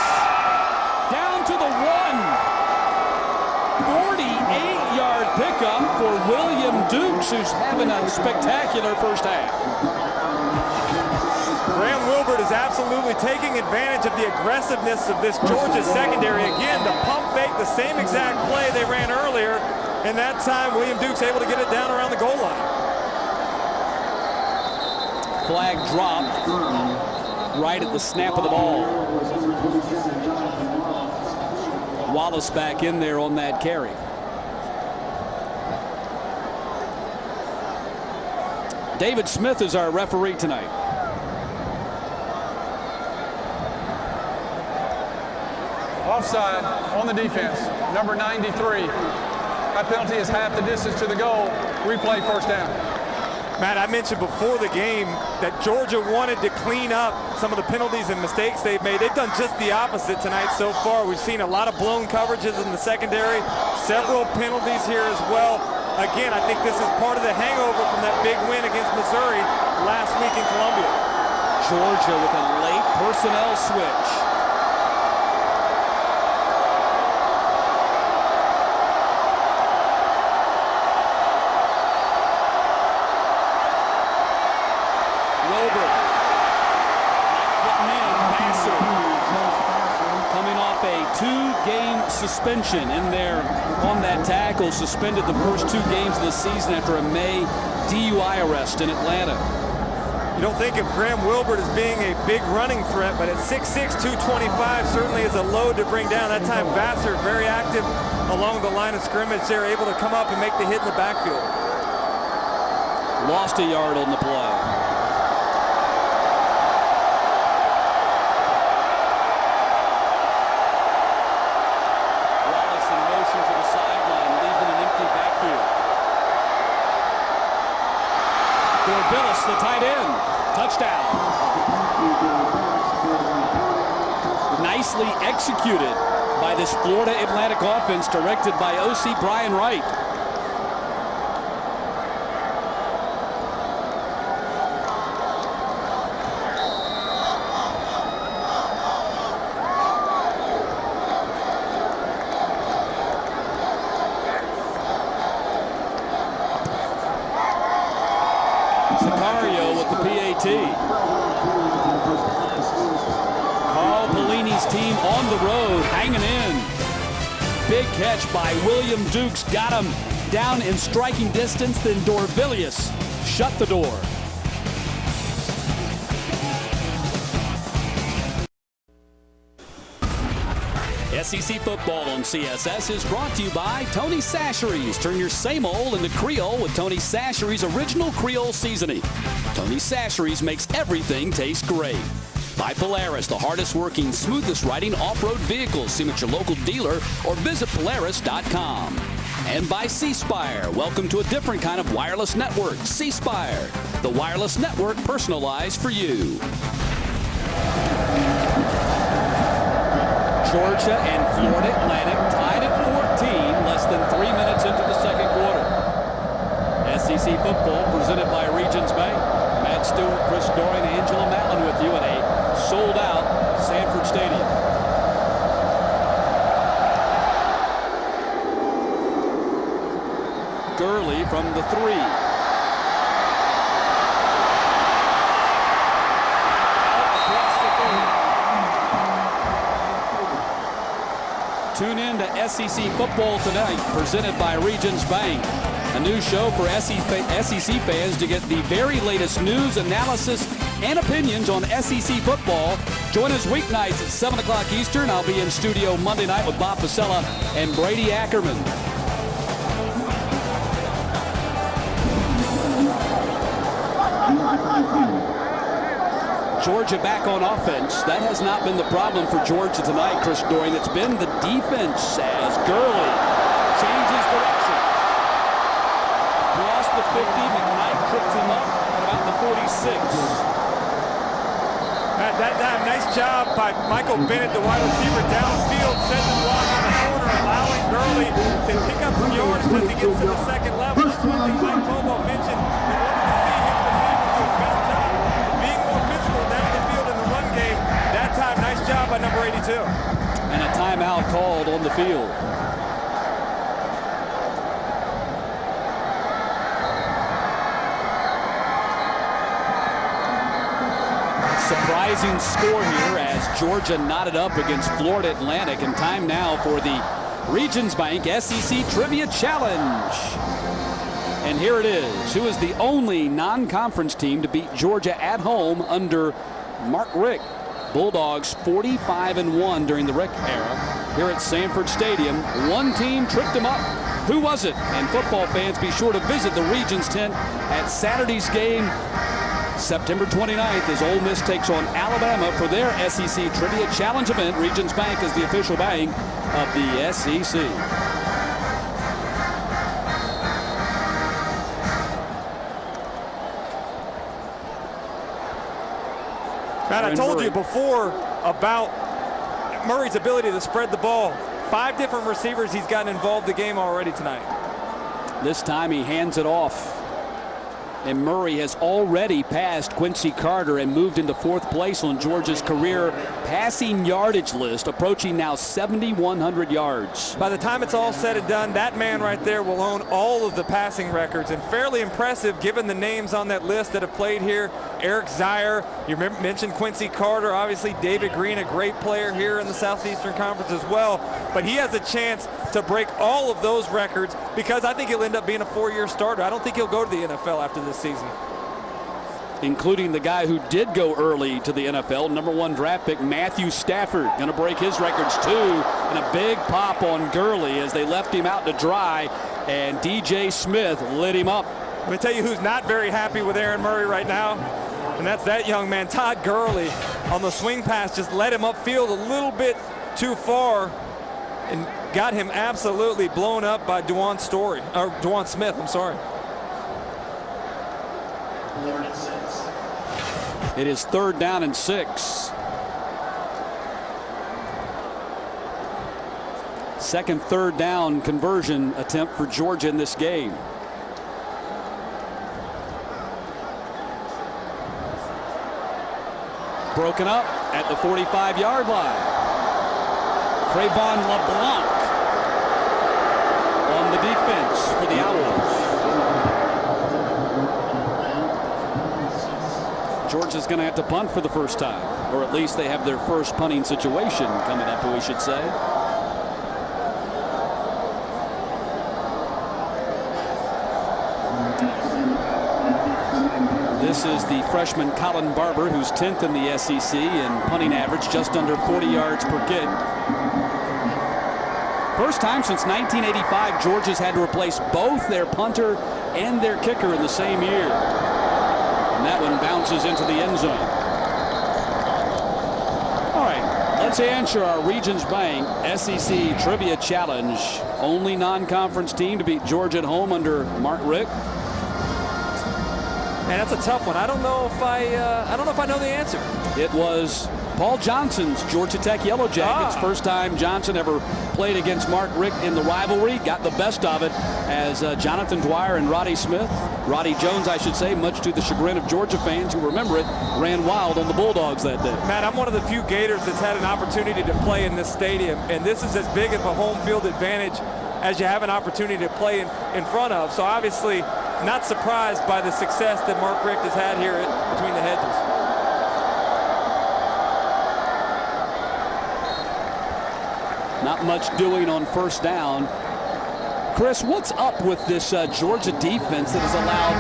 Speaker 1: down to the 1. 48-yard pickup for William Dukes, who's having a spectacular first half.
Speaker 3: Graham Wilbert is absolutely taking advantage of the aggressiveness of this Georgia secondary. Again, the pump fake, the same exact play they ran earlier, and that time William Dukes able to get it down around the goal line.
Speaker 1: Flag dropped right at the snap of the ball. Wallace back in there on that carry. David Smith is our referee tonight.
Speaker 7: Offside on the defense, number 93. That penalty is half the distance to the goal. Replay first down.
Speaker 3: Matt, I mentioned before the game that Georgia wanted to clean up some of the penalties and mistakes they've made. They've done just the opposite tonight so far. We've seen a lot of blown coverages in the secondary, several penalties here as well. Again, I think this is part of the hangover from that big win against Missouri last week in Columbia.
Speaker 1: Georgia with a late personnel switch. Suspension in there on that tackle, suspended the first 2 games of the season after a May DUI arrest in Atlanta.
Speaker 3: You don't think of Graham Wilbert as being a big running threat, but at 6'6", 225 certainly is a load to bring down. That time Vassar very active along the line of scrimmage. They're able to come up and make the hit in the backfield.
Speaker 1: Lost a yard on the play. Billis, the tight end, touchdown. Nicely executed by this Florida Atlantic offense directed by OC Brian Wright. Carl Pelini's team on the road, hanging in. Big catch by William Dukes, got him down in striking distance, then Dorvilius shut the door. SEC football on CSS is brought to you by Tony Chachere's. Turn your same old into Creole with Tony Chachere's original Creole seasoning. Tony Chachere's makes everything taste great. By Polaris, the hardest working, smoothest riding off-road vehicles. See them at your local dealer or visit Polaris.com. And by C Spire. Welcome to a different kind of wireless network. C Spire, the wireless network personalized for you. Georgia and Florida Atlantic tied at 14, less than 3 minutes into the second quarter. SEC football presented by Regions Bank. Matt Stewart, Chris Dorian, Angela Matlin with you at a sold-out Sanford Stadium. Gurley from the 3. Tune in to SEC Football Tonight, presented by Regions Bank. A new show for SEC fans to get the very latest news, analysis, and opinions on SEC football. Join us weeknights at 7 o'clock Eastern. I'll be in studio Monday night with Bob Pasella and Brady Ackerman. Georgia back on offense. That has not been the problem for Georgia tonight, Chris Dorian. It's been the defense as Gurley changes direction. Across the 50, McKnight trips him up at about the 46.
Speaker 3: That nice job by Michael Bennett, the wide receiver, downfield, sends the block in the corner, allowing Gurley to pick up some yards as he gets to the second level. That's one thing Mike Bobo mentioned. We wanted to see his receivers do a better job of being more physical down the field in the run game. That time, nice job by number 82.
Speaker 1: And a timeout called on the field. Surprising score here as Georgia knotted up against Florida Atlantic, and time now for the Regions Bank SEC Trivia Challenge. And here it is. Who is the only non-conference team to beat Georgia at home under Mark Richt? Bulldogs 45-1 during the Richt era here at Sanford Stadium. One team tripped them up. Who was it? And football fans, be sure to visit the Regions tent at Saturday's game, September 29th, as Ole Miss takes on Alabama for their SEC Trivia Challenge event. Regions Bank is the official bank of the SEC.
Speaker 3: Matt, I told you before about Murray's ability to spread the ball. 5 different receivers he's gotten involved in the game already tonight.
Speaker 1: This time he hands it off. And Murray has already passed Quincy Carter and moved into 4th place on Georgia's career passing yardage list, approaching now 7,100 yards.
Speaker 3: By the time it's all said and done, that man right there will own all of the passing records, and fairly impressive given the names on that list that have played here. Eric Zier, you mentioned Quincy Carter, obviously David Green, a great player here in the Southeastern Conference as well, but he has a chance to break all of those records because I think he'll end up being a 4-year starter. I don't think he'll go to the NFL after this season.
Speaker 1: Including the guy who did go early to the NFL, number 1 draft pick Matthew Stafford, going to break his records too, and a big pop on Gurley as they left him out to dry, and DJ Smith lit him up.
Speaker 3: Let me tell you who's not very happy with Aaron Murray right now, and that's that young man, Todd Gurley, on the swing pass, just let him upfield a little bit too far and got him absolutely blown up by Dewan Smith, I'm sorry.
Speaker 1: It is 3rd down and 6. Second 3rd down conversion attempt for Georgia in this game. Broken up at the 45-yard line. Trayvon LeBlanc on the defense for the Owls. Georgia's going to have to punt for the first time, or at least they have their first punting situation coming up, we should say. This is the freshman Colin Barber, who's 10th in the SEC in punting average, just under 40 yards per kick. First time since 1985, Georgia's had to replace both their punter and their kicker in the same year. And that one bounces into the end zone. All right, let's Let's answer our Regions Bank SEC Trivia Challenge. Only non-conference team to beat Georgia at home under Mark Richt.
Speaker 8: And that's a tough one. I don't know if I know the answer.
Speaker 1: It was Paul Johnson's Georgia Tech Yellow Jackets. First time Johnson ever played against Mark Richt in the rivalry. Got the best of it as Jonathan Dwyer and Roddy Jones, I should say, much to the chagrin of Georgia fans who remember it, ran wild on the Bulldogs that day.
Speaker 3: Matt, I'm one of the few Gators that's had an opportunity to play in this stadium, and this is as big of a home field advantage as you have an opportunity to play in front of. So obviously not surprised by the success that Mark Richt has had here between the hedges.
Speaker 1: Not much doing on first down. Chris, what's up with this Georgia defense that has allowed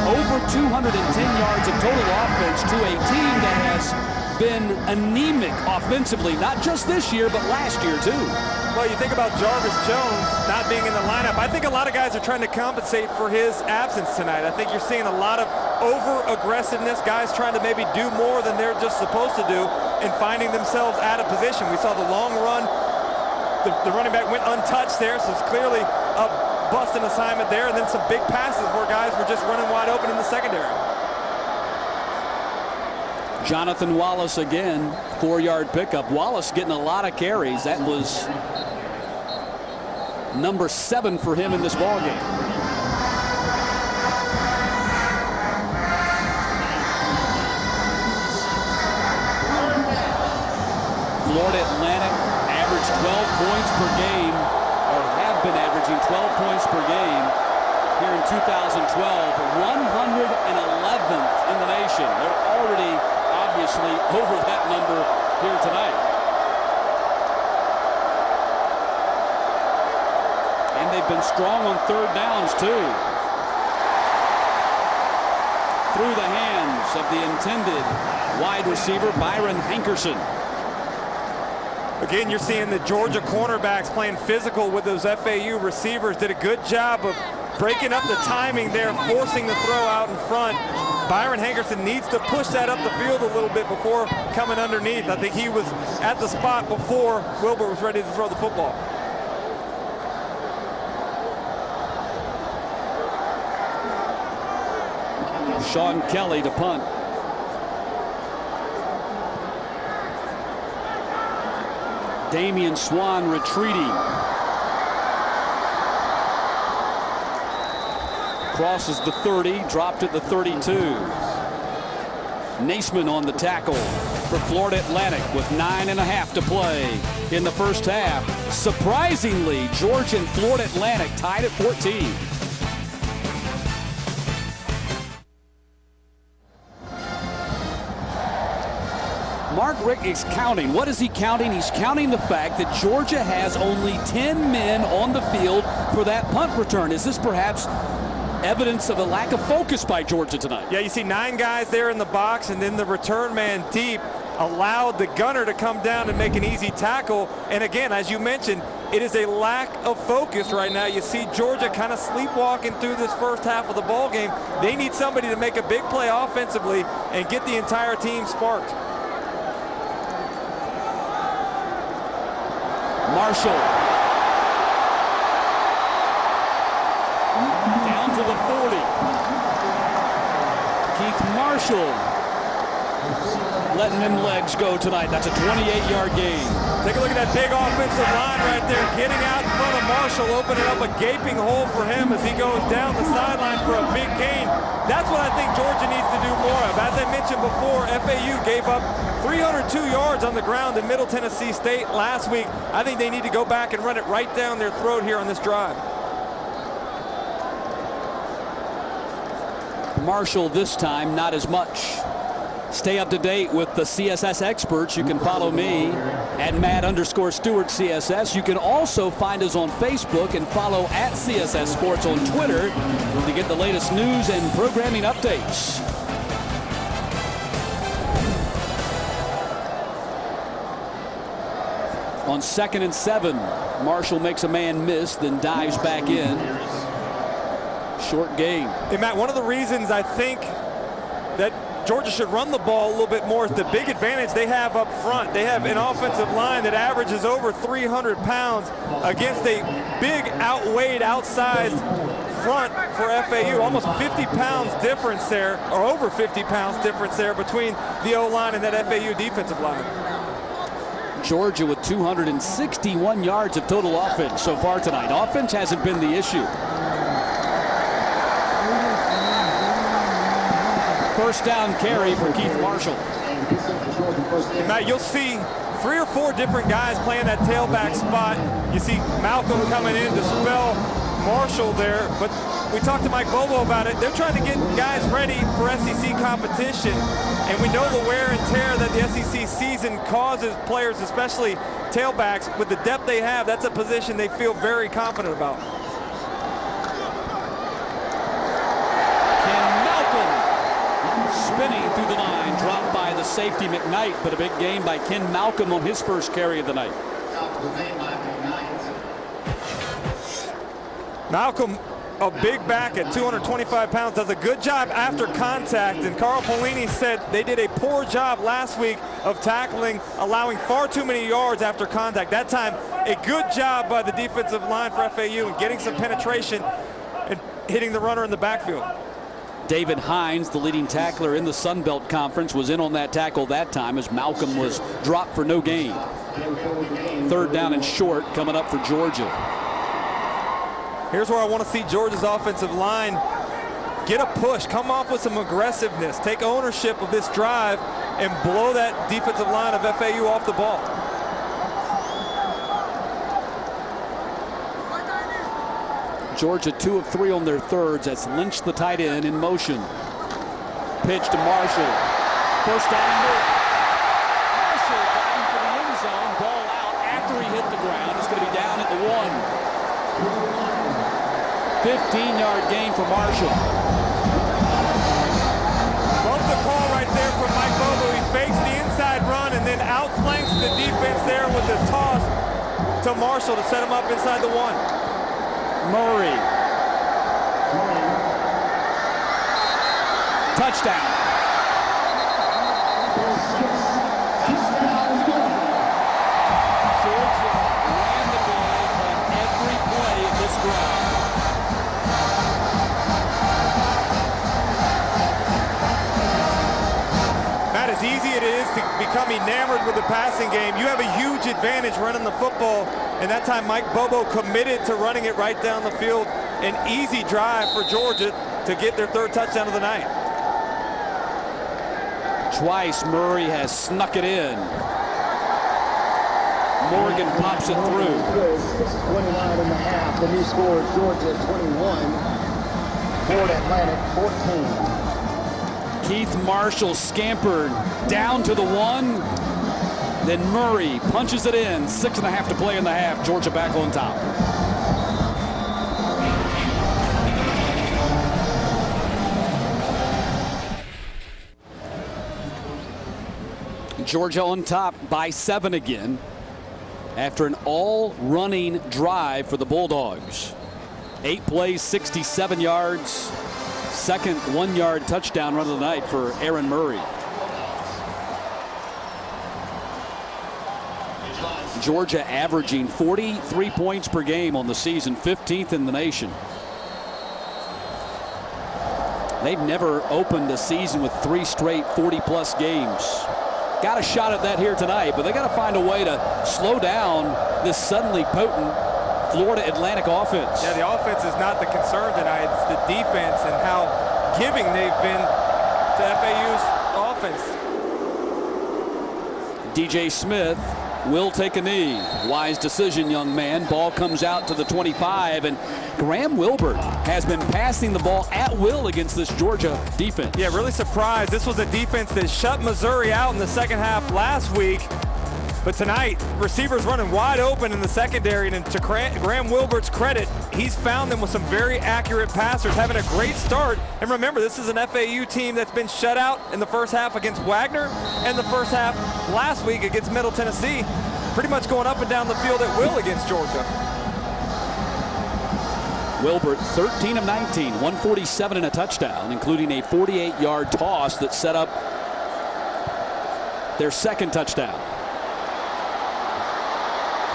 Speaker 1: over 210 yards of total offense to a team that has been anemic offensively, not just this year, but last year too?
Speaker 3: Well, you think about Jarvis Jones not being in the lineup. I think a lot of guys are trying to compensate for his absence tonight. I think you're seeing a lot of over-aggressiveness, guys trying to maybe do more than they're just supposed to do and finding themselves out of position. We saw the long run. The running back went untouched there, so it's clearly a busting assignment there, and then some big passes where guys were just running wide open in the secondary.
Speaker 1: Jonathan Wallace again, 4-yard pickup. Wallace getting a lot of carries. That was number 7 for him in this ballgame. Florida Atlantic averaged 12 points per game, or have been averaging 12 points per game here in 2012, 111th in the nation. They're already obviously over that number here tonight. And they've been strong on third downs too. Through the hands of the intended wide receiver, Byron Hankerson.
Speaker 3: Again, you're seeing the Georgia cornerbacks playing physical with those FAU receivers. Did a good job of breaking up the timing there, forcing the throw out in front. Byron Hankerson needs to push that up the field a little bit before coming underneath. I think he was at the spot before Wilbur was ready to throw the football.
Speaker 1: Sean Kelly to punt. Damian Swan retreating. Crosses the 30, dropped at the 32. Naismith on the tackle for Florida Atlantic with 9.5 to play in the first half. Surprisingly, Georgia and Florida Atlantic tied at 14. Mark Richt is counting. What is he counting? He's counting the fact that Georgia has only 10 men on the field for that punt return. Is this perhaps evidence of a lack of focus by Georgia tonight?
Speaker 3: Yeah, you see 9 guys there in the box, and then the return man deep allowed the gunner to come down and make an easy tackle. And again, as you mentioned, it is a lack of focus right now. You see Georgia kind of sleepwalking through this first half of the ball game. They need somebody to make a big play offensively and get the entire team sparked.
Speaker 1: Marshall. Down to the 40. Keith Marshall letting them legs go tonight. That's a 28-yard gain.
Speaker 3: Take a look at that big offensive line right there, getting out in front of Marshall, opening up a gaping hole for him as he goes down the sideline for a big gain. That's what I think Georgia needs to do more of. As I mentioned before, FAU gave up 302 yards on the ground in Middle Tennessee State last week. I think they need to go back and run it right down their throat here on this drive.
Speaker 1: Marshall this time, not as much. Stay up to date with the CSS experts. You can follow me at Matt_Stewart CSS. You can also find us on Facebook and follow at CSS Sports on Twitter to get the latest news and programming updates. On 2nd and 7, Marshall makes a man miss, then dives back in. Short gain.
Speaker 3: Hey, Matt, one of the reasons I think that Georgia should run the ball a little bit more. The big advantage they have up front. They have an offensive line that averages over 300 pounds against a big, outweighed, outsized front for FAU. Almost 50 pounds difference there, or over 50 pounds difference there between the O-line and that FAU defensive line.
Speaker 1: Georgia with 261 yards of total offense so far tonight. Offense hasn't been the issue. First down carry for Keith Marshall.
Speaker 3: And Matt, you'll see 3 or 4 different guys playing that tailback spot. You see Malcolm coming in to spell Marshall there, but we talked to Mike Bobo about it. They're trying to get guys ready for SEC competition, and we know the wear and tear that the SEC season causes players, especially tailbacks. With the depth they have, that's a position they feel very confident about.
Speaker 1: Spinning through the line, dropped by the safety McKnight, but a big gain by Ken Malcolm on his first carry of the night.
Speaker 3: Malcolm, a big back at 225 pounds, does a good job after contact, and Carl Pelini said they did a poor job last week of tackling, allowing far too many yards after contact. That time, a good job by the defensive line for FAU and getting some penetration and hitting the runner in the backfield.
Speaker 1: David Hines, the leading tackler in the Sun Belt Conference, was in on that tackle that time as Malcolm was dropped for no gain. Third down and short coming up for Georgia.
Speaker 3: Here's where I want to see Georgia's offensive line get a push, come off with some aggressiveness, take ownership of this drive, and blow that defensive line of FAU off the ball.
Speaker 1: Georgia 2 of 3 on their thirds. That's Lynch, the tight end, in motion. Pitch to Marshall. First down and more. Marshall diving for the end zone. Ball out after he hit the ground. It's going to be down at the 1. 15-yard gain for Marshall.
Speaker 3: Love the call right there from Mike Bobo. He fakes the inside run and then outflanks the defense there with the toss to Marshall to set him up inside the 1.
Speaker 1: Murray. Touchdown. Georgia ran the ball on every play of this drive.
Speaker 3: Matt, as easy it is to become enamored with the passing game, you have a huge advantage running the football. And that time, Mike Bobo committed to running it right down the field. An easy drive for Georgia to get their 3rd touchdown of the night.
Speaker 1: Twice Murray has snuck it in. Morgan pops it through.
Speaker 6: 29 and a half. The new score is Georgia 21, Ford Atlantic 14.
Speaker 1: Keith Marshall scampered down to the 1. Then Murray punches it in. 6.5 to play in the half. Georgia back on top. Georgia on top by 7 again after an all-running drive for the Bulldogs. 8 plays, 67 yards. Second 1-yard touchdown run of the night for Aaron Murray. Georgia averaging 43 points per game on the season, 15th in the nation. They've never opened a season with 3 straight 40-plus games. Got a shot at that here tonight, but they got to find a way to slow down this suddenly potent Florida Atlantic offense.
Speaker 3: Yeah, the offense is not the concern tonight. It's the defense and how giving they've been to FAU's offense. DJ Smith will take a knee. Wise decision, young man. Ball comes out to the 25, and Graham Wilbert has been passing the ball at will against this Georgia defense. Yeah, really surprised. This was a defense that shut Missouri out in the second half last week. But tonight, receivers running wide open in the secondary, and to Graham Wilbert's credit, he's found them with some very accurate passers, having a great start. And remember, this is an FAU team that's been shut out in the first half against Wagner and the first half last week against Middle Tennessee, pretty much going up and down the field at will against Georgia.
Speaker 1: Wilbert, 13 of 19, 147 and a touchdown, including a 48-yard toss that set up their second touchdown.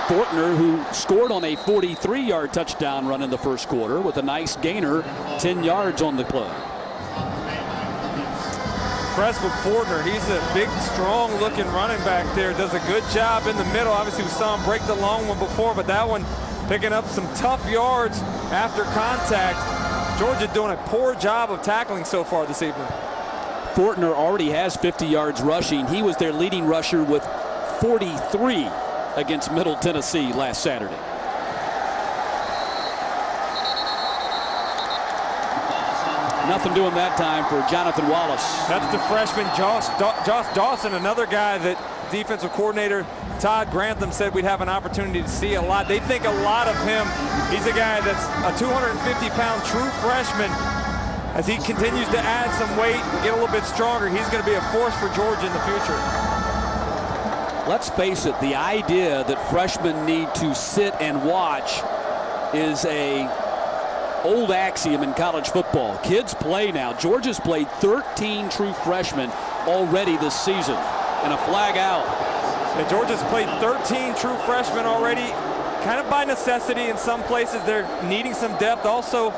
Speaker 1: Fortner, who scored on a 43-yard touchdown run in the first quarter with a nice gainer, 10 yards on the play.
Speaker 3: Impressed with Fortner. He's a big, strong-looking running back there. Does a good job in the middle. Obviously, we saw him break the long one before, but that one picking up some tough yards after contact. Georgia doing a poor job of tackling so far this evening.
Speaker 1: Fortner already has 50 yards rushing. He was their leading rusher with 43 against Middle Tennessee last Saturday. Nothing doing that time for Jonathan Wallace.
Speaker 3: That's the freshman Josh Dawson, another guy that defensive coordinator Todd Grantham said we'd have an opportunity to see a lot. They think a lot of him. He's a guy that's a 250-pound true freshman. As he continues to add some weight and get a little bit stronger, he's going to be a force for Georgia in the future.
Speaker 1: Let's face it, the idea that freshmen need to sit and watch is a old axiom in college football. Kids play now. Georgia's played 13 true freshmen already this season, and a flag out.
Speaker 3: And Georgia's played 13 true freshmen already, kind of by necessity. In some places they're needing some depth. Also,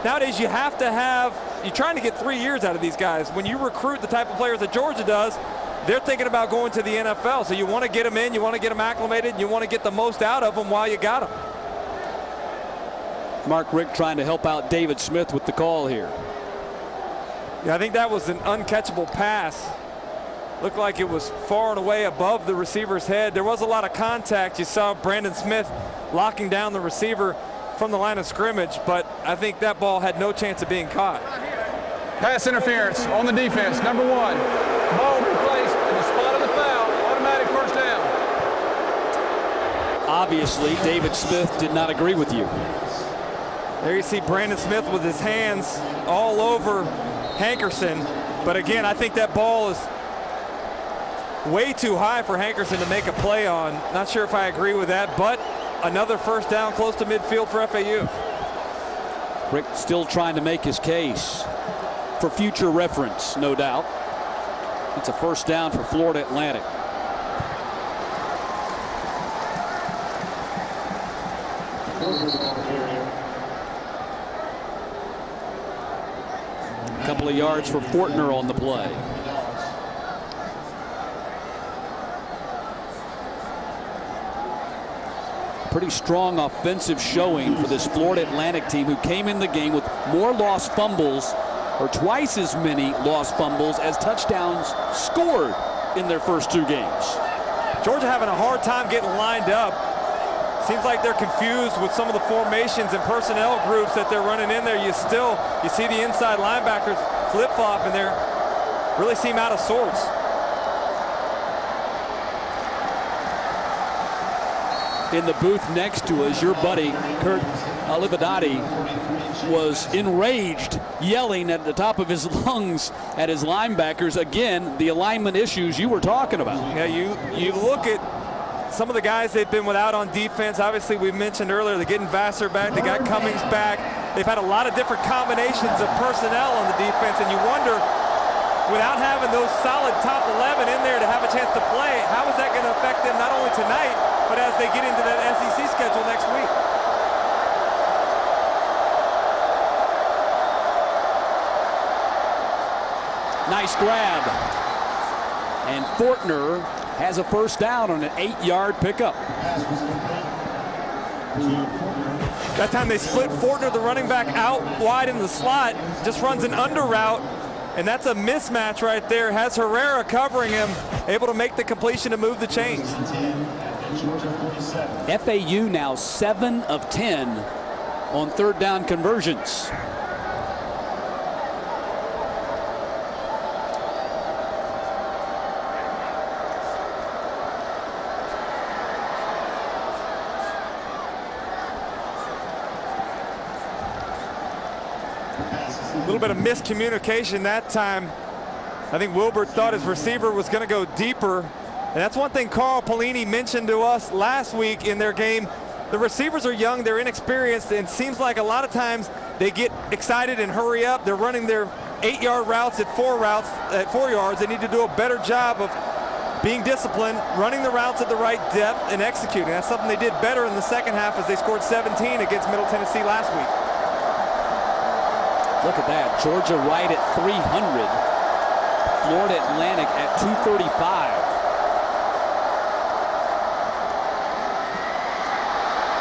Speaker 3: nowadays you're trying to get 3 years out of these guys. When you recruit the type of players that Georgia does, they're thinking about going to the NFL. So you want to get them in, you want to get them acclimated, and you want to get the most out of them while you got them.
Speaker 1: Mark Richt trying to help out David Smith with the call here.
Speaker 3: Yeah, I think that was an uncatchable pass. Looked like it was far and away above the receiver's head. There was a lot of contact. You saw Brandon Smith locking down the receiver from the line of scrimmage, but I think that ball had no chance of being caught.
Speaker 7: Pass interference on the defense, number 1. Ball replaced in the spot of the foul, automatic first down.
Speaker 1: Obviously, David Smith did not agree with you.
Speaker 3: There you see Brandon Smith with his hands all over Hankerson. But again, I think that ball is way too high for Hankerson to make a play on. Not sure if I agree with that, but another first down close to midfield for FAU.
Speaker 1: Rick still trying to make his case for future reference, no doubt. It's a first down for Florida Atlantic. A couple of yards for Fortner on the play. Pretty strong offensive showing for this Florida Atlantic team, who came in the game with more lost fumbles, or twice as many lost fumbles as touchdowns scored in their first 2 games.
Speaker 3: Georgia having a hard time getting lined up. Seems like they're confused with some of the formations and personnel groups that they're running in there. You see the inside linebackers flip-flop, and they really seem out of sorts.
Speaker 1: In the booth next to us, your buddy Kurt Olivadotti was enraged, yelling at the top of his lungs at his linebackers. Again, the alignment issues you were talking about.
Speaker 3: Yeah, you look at some of the guys they've been without on defense. Obviously, we mentioned earlier, they're getting Vassar back, they got Cummings back. They've had a lot of different combinations of personnel on the defense, and you wonder, without having those solid top 11 in there to have a chance to play, how is that going to affect them not only tonight, but as they get into that SEC schedule next week?
Speaker 1: Nice grab. And Fortner has a first down on an 8-yard pickup.
Speaker 3: That time they split Fortner, the running back, out wide in the slot, just runs an under route, and that's a mismatch right there. Has Herrera covering him, able to make the completion to move the chains.
Speaker 1: FAU now 7 of 10 on third down conversions.
Speaker 3: A little bit of miscommunication that time. I think Wilbert thought his receiver was going to go deeper. And that's one thing Carl Pelini mentioned to us last week in their game The receivers are young, they're inexperienced, and it seems like a lot of times they get excited and hurry up. They're running their 8-yard routes at 4 yards. They need to do a better job of being disciplined, running the routes at the right depth, and executing. That's something they did better in the second half as they scored 17 against Middle Tennessee last week.
Speaker 1: Look at that. Georgia right at 300. Florida Atlantic at 235.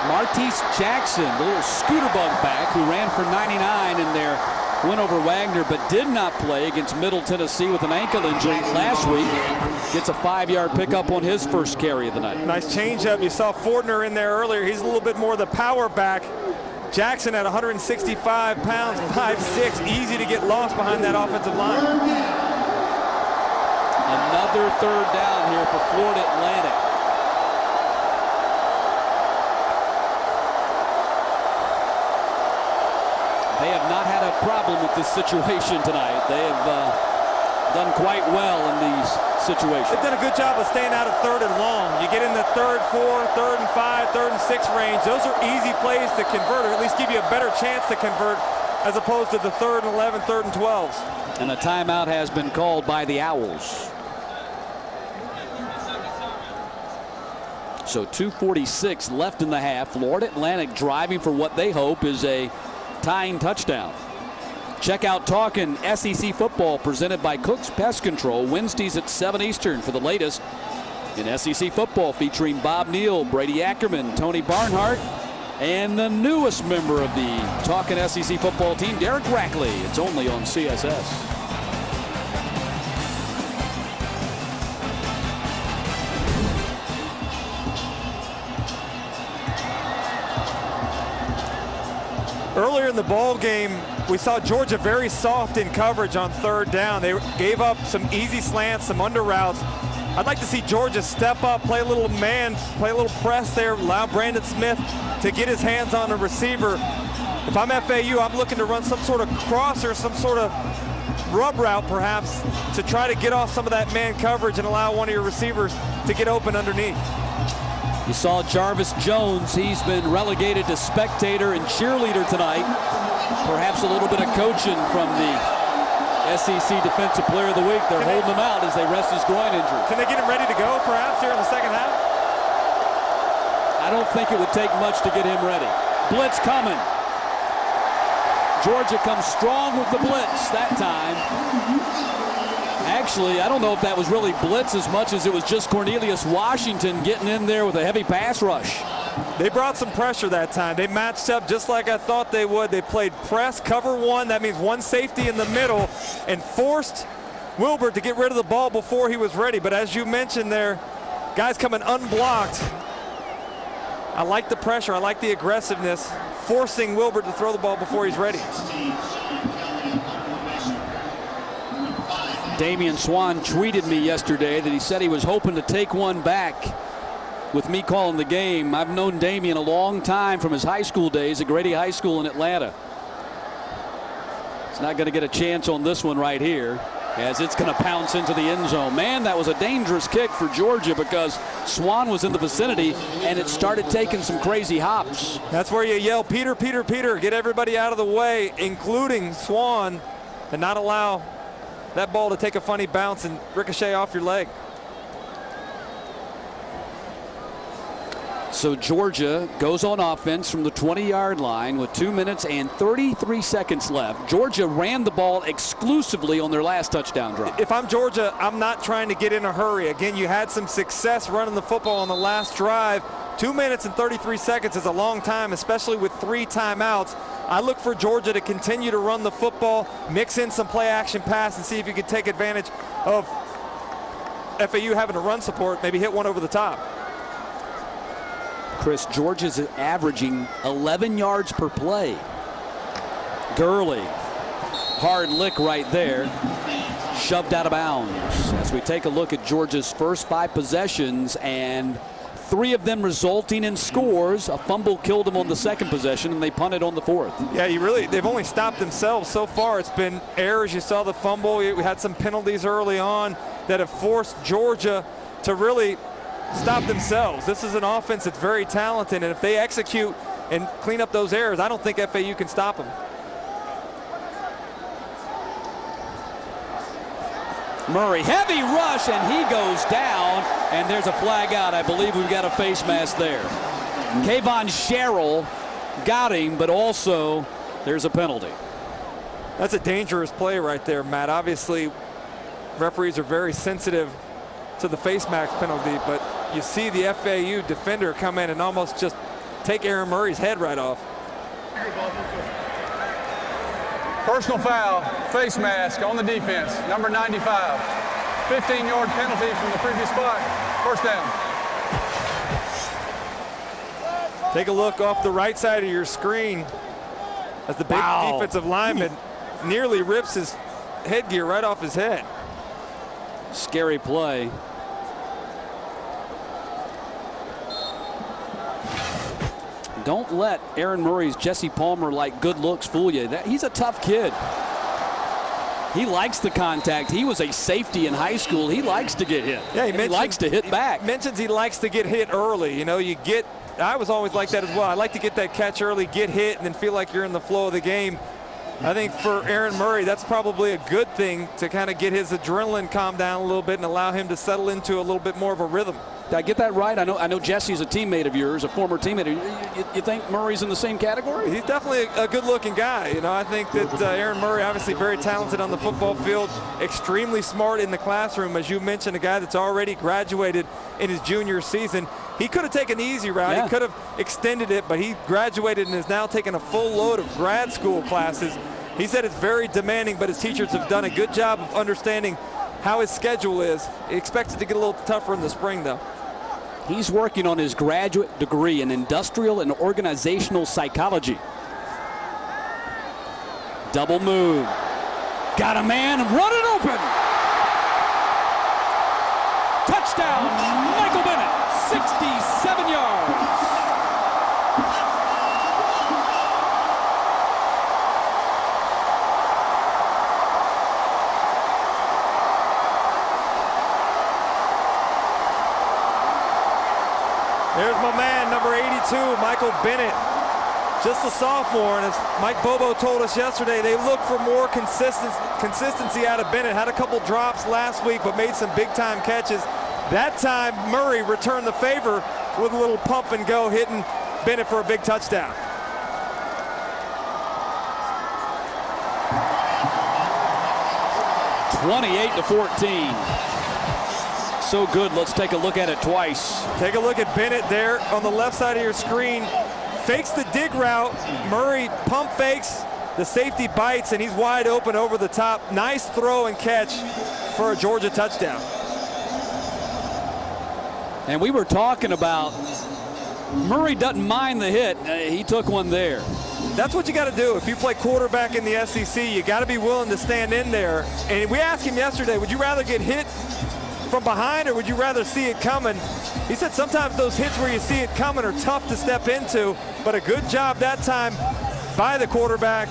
Speaker 1: Martese Jackson, the little scooter bug back who ran for 99 in their win over Wagner, but did not play against Middle Tennessee with an ankle injury last week. Gets a 5-yard pickup on his first carry of the night.
Speaker 3: Nice changeup. You saw Fordner in there earlier. He's a little bit more the power back. Jackson at 165 pounds, 5'6", easy to get lost behind that offensive line.
Speaker 1: Another third down here for Florida Atlantic. They have not had a problem with this situation tonight. They have done quite well in these situations.
Speaker 3: They've done a good job of staying out of 3rd and long. You get in the 3rd, 4, 3rd and 5, 3rd and 6 range. Those are easy plays to convert, or at least give you a better chance to convert as opposed to the 3rd and 11, 3rd and 12s.
Speaker 1: And a timeout has been called by the Owls. So 2:46 left in the half. Florida Atlantic driving for what they hope is a tying touchdown. Check out Talkin' SEC Football presented by Cook's Pest Control Wednesdays at 7 Eastern for the latest in SEC football, featuring Bob Neal, Brady Ackerman, Tony Barnhart, and the newest member of the Talkin' SEC Football team, Derek Rackley. It's only on CSS.
Speaker 3: Earlier in the ball game, we saw Georgia very soft in coverage on 3rd down. They gave up some easy slants, some under routes. I'd like to see Georgia step up, play a little man, play a little press there, allow Brandon Smith to get his hands on a receiver. If I'm FAU, I'm looking to run some sort of cross or some sort of rub route perhaps to try to get off some of that man coverage and allow one of your receivers to get open underneath.
Speaker 1: You saw Jarvis Jones. He's been relegated to spectator and cheerleader tonight. Perhaps a little bit of coaching from the SEC Defensive Player of the Week. They're holding him out as they rest his groin injury.
Speaker 3: Can they get him ready to go perhaps here in the second half?
Speaker 1: I don't think it would take much to get him ready. Blitz coming. Georgia comes strong with the blitz that time. Actually, I don't know if that was really blitz as much as it was just Cornelius Washington getting in there with a heavy pass rush.
Speaker 3: They brought some pressure that time. They matched up just like I thought they would. They played press, cover one. That means one safety in the middle, and forced Wilbert to get rid of the ball before he was ready. But as you mentioned there, guys coming unblocked. I like the pressure. I like the aggressiveness, forcing Wilbert to throw the ball before he's ready.
Speaker 1: Damian Swan tweeted me yesterday that he said he was hoping to take one back with me calling the game. I've known Damian a long time from his high school days at Grady High School in Atlanta. He's not going to get a chance on this one right here, as it's going to pounce into the end zone. Man, that was a dangerous kick for Georgia because Swan was in the vicinity and it started taking some crazy hops.
Speaker 3: That's where you yell, Peter, Peter, Peter, get everybody out of the way, including Swan, and not allow that ball to take a funny bounce and ricochet off your leg.
Speaker 1: So Georgia goes on offense from the 20-yard line with 2 minutes and 33 seconds left. Georgia ran the ball exclusively on their last touchdown drive.
Speaker 3: If I'm Georgia, I'm not trying to get in a hurry. Again, you had some success running the football on the last drive. 2 minutes and 33 seconds is a long time, especially with 3 timeouts. I look for Georgia to continue to run the football, mix in some play action pass, and see if you can take advantage of FAU having to run support, maybe hit one over the top.
Speaker 1: Chris, Georgia's averaging 11 yards per play. Gurley, hard lick right there, shoved out of bounds. As we take a look at Georgia's first 5 possessions, and 3 of them resulting in scores. A fumble killed them on the second possession, and they punted on the 4th.
Speaker 3: Yeah, they've only stopped themselves so far. It's been errors. You saw the fumble. We had some penalties early on that have forced Georgia to really stop themselves. This is an offense that's very talented, and if they execute and clean up those errors, I don't think FAU can stop them.
Speaker 1: Murray, heavy rush, and he goes down, and there's a flag out. I believe we've got a face mask there. Kayvon Sherrill got him, but also there's a penalty.
Speaker 3: That's a dangerous play right there, Matt. Obviously, referees are very sensitive to the face mask penalty, but you see the FAU defender come in and almost just take Aaron Murray's head right off.
Speaker 7: Personal foul, face mask on the defense, number 95. 15-yard penalty from the previous spot. First down.
Speaker 3: Take a look off the right side of your screen as the big defensive lineman nearly rips his headgear right off his head.
Speaker 1: Scary play. Don't let Aaron Murray's Jesse Palmer-like good looks fool you. He's a tough kid. He likes the contact. He was a safety in high school. He likes to get hit.
Speaker 3: Yeah,
Speaker 1: he likes to hit back.
Speaker 3: He mentions he likes to get hit early. You know, I was always like that as well. I like to get that catch early, get hit, and then feel like you're in the flow of the game. I think for Aaron Murray, that's probably a good thing to kind of get his adrenaline calm down a little bit and allow him to settle into a little bit more of a rhythm.
Speaker 1: Did I get that right? I know Jesse's a teammate of yours, a former teammate. You think Murray's in the same category?
Speaker 3: He's definitely a good-looking guy. You know, I think that Aaron Murray, obviously very talented on the football field, extremely smart in the classroom. As you mentioned, a guy that's already graduated in his junior season. He could have taken the easy route.
Speaker 1: Yeah.
Speaker 3: He could have extended it, but he graduated and is now taking a full load of grad school classes. He said it's very demanding, but his teachers have done a good job of understanding how his schedule is. He expects it to get a little tougher in the spring, though.
Speaker 1: He's working on his graduate degree in industrial and organizational psychology. Double move. Got a man running open. Touchdown, Michael Bennett, 67 yards.
Speaker 3: There's my man, number 82, Michael Bennett. Just a sophomore, and as Mike Bobo told us yesterday, they look for more consistency out of Bennett. Had a couple drops last week, but made some big-time catches. That time, Murray returned the favor with a little pump and go, hitting Bennett for a big touchdown.
Speaker 1: (28-14). So good, let's take a look at it twice.
Speaker 3: Take a look at Bennett there on the left side of your screen. Fakes the dig route. Murray pump fakes. The safety bites, and he's wide open over the top. Nice throw and catch for a Georgia touchdown.
Speaker 1: And we were talking about Murray doesn't mind the hit. He took one there.
Speaker 3: That's what you got to do. If you play quarterback in the SEC, you got to be willing to stand in there. And we asked him yesterday, would you rather get hit from behind or would you rather see it coming? He said sometimes those hits where you see it coming are tough to step into, but a good job that time by the quarterback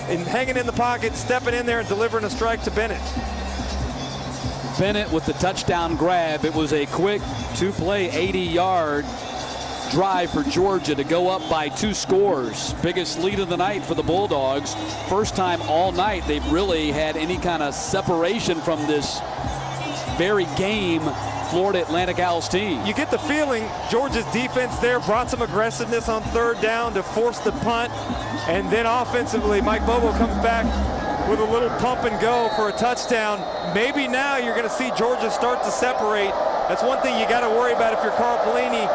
Speaker 3: in hanging in the pocket, stepping in there and delivering a strike to Bennett.
Speaker 1: Bennett with the touchdown grab. It was a quick two-play 80-yard drive for Georgia to go up by 2 scores. Biggest lead of the night for the Bulldogs. First time all night they've really had any kind of separation from this very game Florida Atlantic Owls team.
Speaker 3: You get the feeling Georgia's defense there brought some aggressiveness on third down to force the punt, and then offensively Mike Bobo comes back with a little pump and go for a touchdown. Maybe now you're going to see Georgia start to separate. That's one thing you got to worry about if you're Carl Pelini.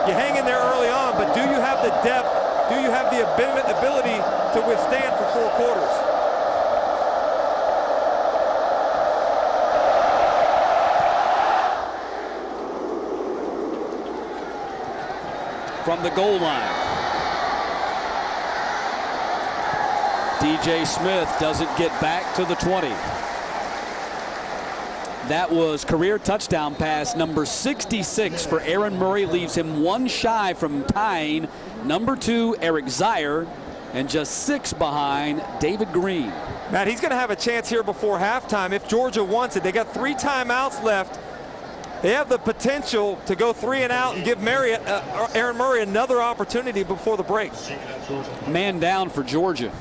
Speaker 3: You hang in there early on, but do you have the depth? Do you have the ability to withstand for 4 quarters?
Speaker 1: From the goal line, DJ Smith doesn't get back to the 20. That was career touchdown pass number 66 for Aaron Murray. Leaves him 1 shy from tying number 2 Eric Zier, and just 6 behind David Green.
Speaker 3: Matt, he's going to have a chance here before halftime if Georgia wants it. They got 3 timeouts left. They have the potential to go 3 and out and give Aaron Murray another opportunity before the break.
Speaker 2: Man down for Georgia.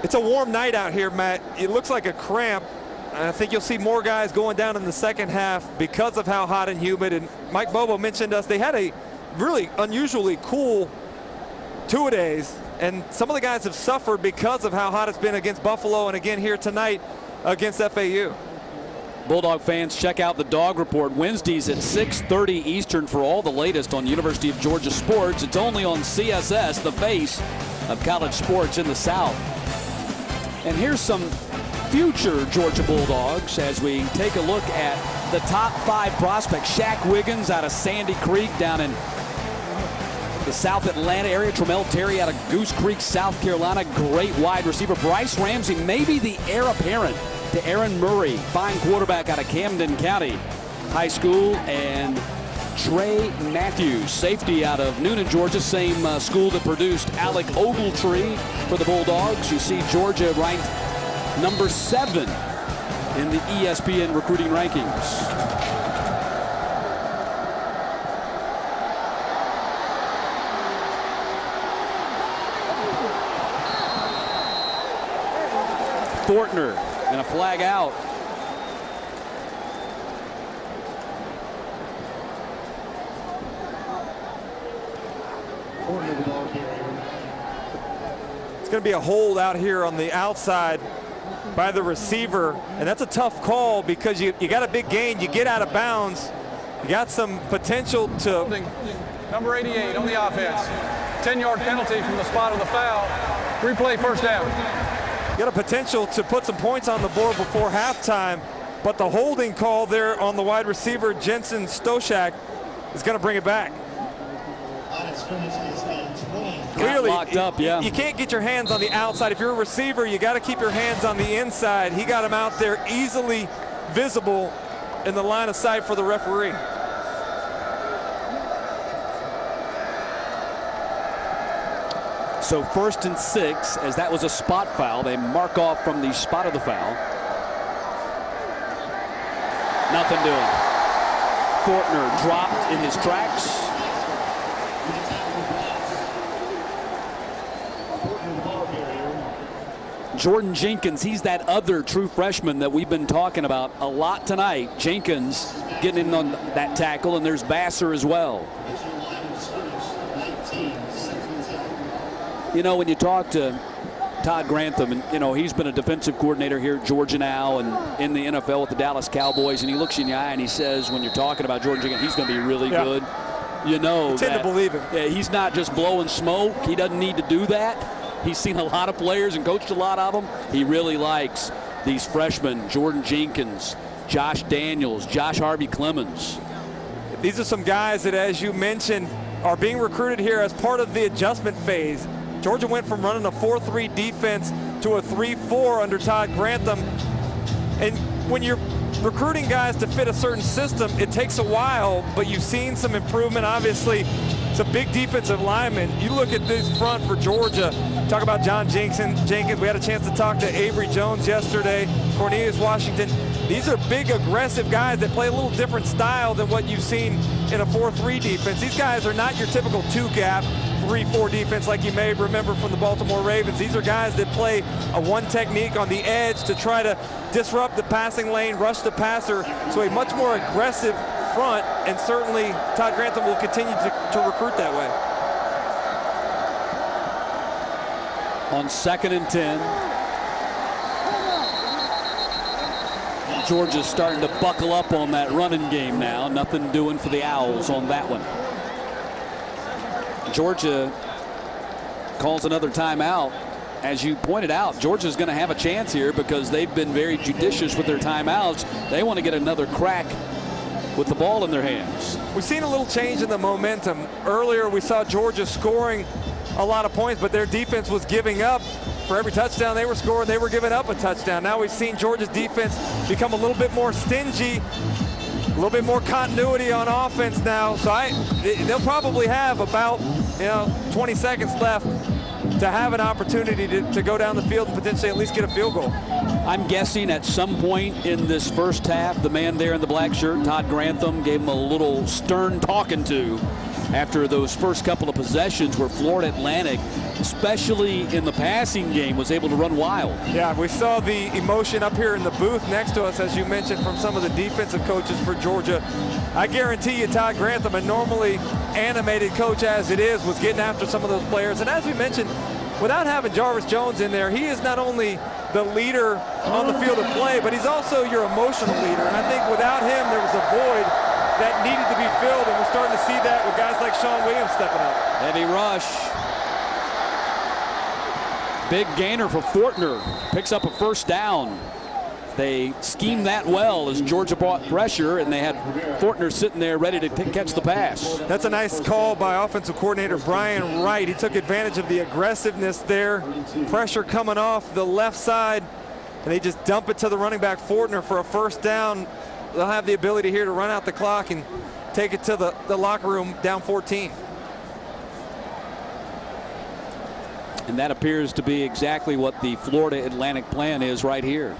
Speaker 3: It's a warm night out here, Matt. It looks like a cramp. And I think you'll see more guys going down in the second half because of how hot and humid. And Mike Bobo mentioned us. They had a really unusually cool two-a-days. And some of the guys have suffered because of how hot it's been against Buffalo and again here tonight against FAU.
Speaker 2: Bulldog fans, check out the Dog Report Wednesdays at 6:30 Eastern for all the latest on University of Georgia sports. It's only on CSS, the face of college sports in the South. And here's some future Georgia Bulldogs as we take a look at the top 5 prospects. Shaq Wiggins out of Sandy Creek down in the South Atlanta area. Tramel Terry out of Goose Creek, South Carolina. Great wide receiver. Bryce Ramsey, maybe the heir apparent to Aaron Murray. Fine quarterback out of Camden County High School. And Trey Matthews, safety out of Noonan, Georgia, same school that produced Alec Ogletree for the Bulldogs. You see Georgia ranked number 7 in the ESPN recruiting rankings. Fortner and a flag out.
Speaker 3: It's going to be a hold out here on the outside by the receiver, and that's a tough call because you got a big gain, you get out of bounds, you got some potential to.
Speaker 7: Number 88 on the offense. 10-yard penalty from the spot of the foul. Replay first down.
Speaker 3: You got a potential to put some points on the board before halftime, but the holding call there on the wide receiver, Jensen Stoshak, is going to bring it back. Clearly,
Speaker 2: locked up, yeah.
Speaker 3: You can't get your hands on the outside. If you're a receiver, you got to keep your hands on the inside. He got him out there easily visible in the line of sight for the referee.
Speaker 2: So 1st and 6, as that was a spot foul. They mark off from the spot of the foul. Nothing doing. Fortner dropped in his tracks. Jordan Jenkins, he's that other true freshman that we've been talking about a lot tonight. Jenkins getting in on that tackle, and there's Vassar as well. You know, when you talk to Todd Grantham, and you know he's been a defensive coordinator here at Georgia now and in the NFL with the Dallas Cowboys, and he looks you in the eye and he says, when you're talking about Jordan Jenkins, he's going to be really good. You know,
Speaker 3: I tend to believe him.
Speaker 2: Yeah, he's not just blowing smoke. He doesn't need to do that. He's seen a lot of players and coached a lot of them. He really likes these freshmen, Jordan Jenkins, Josh Daniels, Josh Harvey Clemens.
Speaker 3: These are some guys that, as you mentioned, are being recruited here as part of the adjustment phase. Georgia went from running a 4-3 defense to a 3-4 under Todd Grantham. And when you're recruiting guys to fit a certain system, it takes a while, but you've seen some improvement. Obviously, it's a big defensive lineman. You look at this front for Georgia, talk about John Jenkins. We had a chance to talk to Avery Jones yesterday, Cornelius Washington. These are big, aggressive guys that play a little different style than what you've seen in a 4-3 defense. These guys are not your typical 2-gap, 3-4 defense like you may remember from the Baltimore Ravens. These are guys that play a one technique on the edge to try to disrupt the passing lane, rush the passer, so a much more aggressive front, and certainly Todd Grantham will continue to recruit that way.
Speaker 2: On 2nd and 10. Georgia's starting to buckle up on that running game now. Nothing doing for the Owls on that one. Georgia calls another timeout. As you pointed out, Georgia's going to have a chance here because they've been very judicious with their timeouts. They want to get another crack with the ball in their hands.
Speaker 3: We've seen a little change in the momentum. Earlier we saw Georgia scoring a lot of points, but their defense was giving up. For every touchdown they were scoring, they were giving up a touchdown. Now we've seen Georgia's defense become a little bit more stingy, a little bit more continuity on offense now. So they'll probably have about 20 seconds left
Speaker 8: to have an opportunity to go down the field and potentially at least get a field goal.
Speaker 1: I'm guessing at some point in this first half, the man there in the black shirt, Todd Grantham, gave him a little stern talking to after those first couple of possessions where Florida Atlantic, especially in the passing game, was able to run wild.
Speaker 8: Yeah, we saw the emotion up here in the booth next to us, as you mentioned, from some of the defensive coaches for Georgia. I guarantee you Todd Grantham, a normally animated coach as it is, was getting after some of those players. And as we mentioned, without having Jarvis Jones in there, he is not only the leader on the field of play, but he's also your emotional leader. And I think without him, there was a void that needed to be filled, and we're starting to see that with guys like Sean Williams stepping up.
Speaker 1: Heavy rush. Big gainer for Fortner. Picks up a first down. They schemed that well as Georgia brought pressure, and they had Fortner sitting there ready to catch the pass.
Speaker 8: That's a nice call by offensive coordinator Brian Wright. He took advantage of the aggressiveness there. Pressure coming off the left side, and they just dump it to the running back Fortner for a first down. They'll have the ability here to run out the clock and take it to the locker room down 14.
Speaker 1: And that appears to be exactly what the Florida Atlantic plan is right here.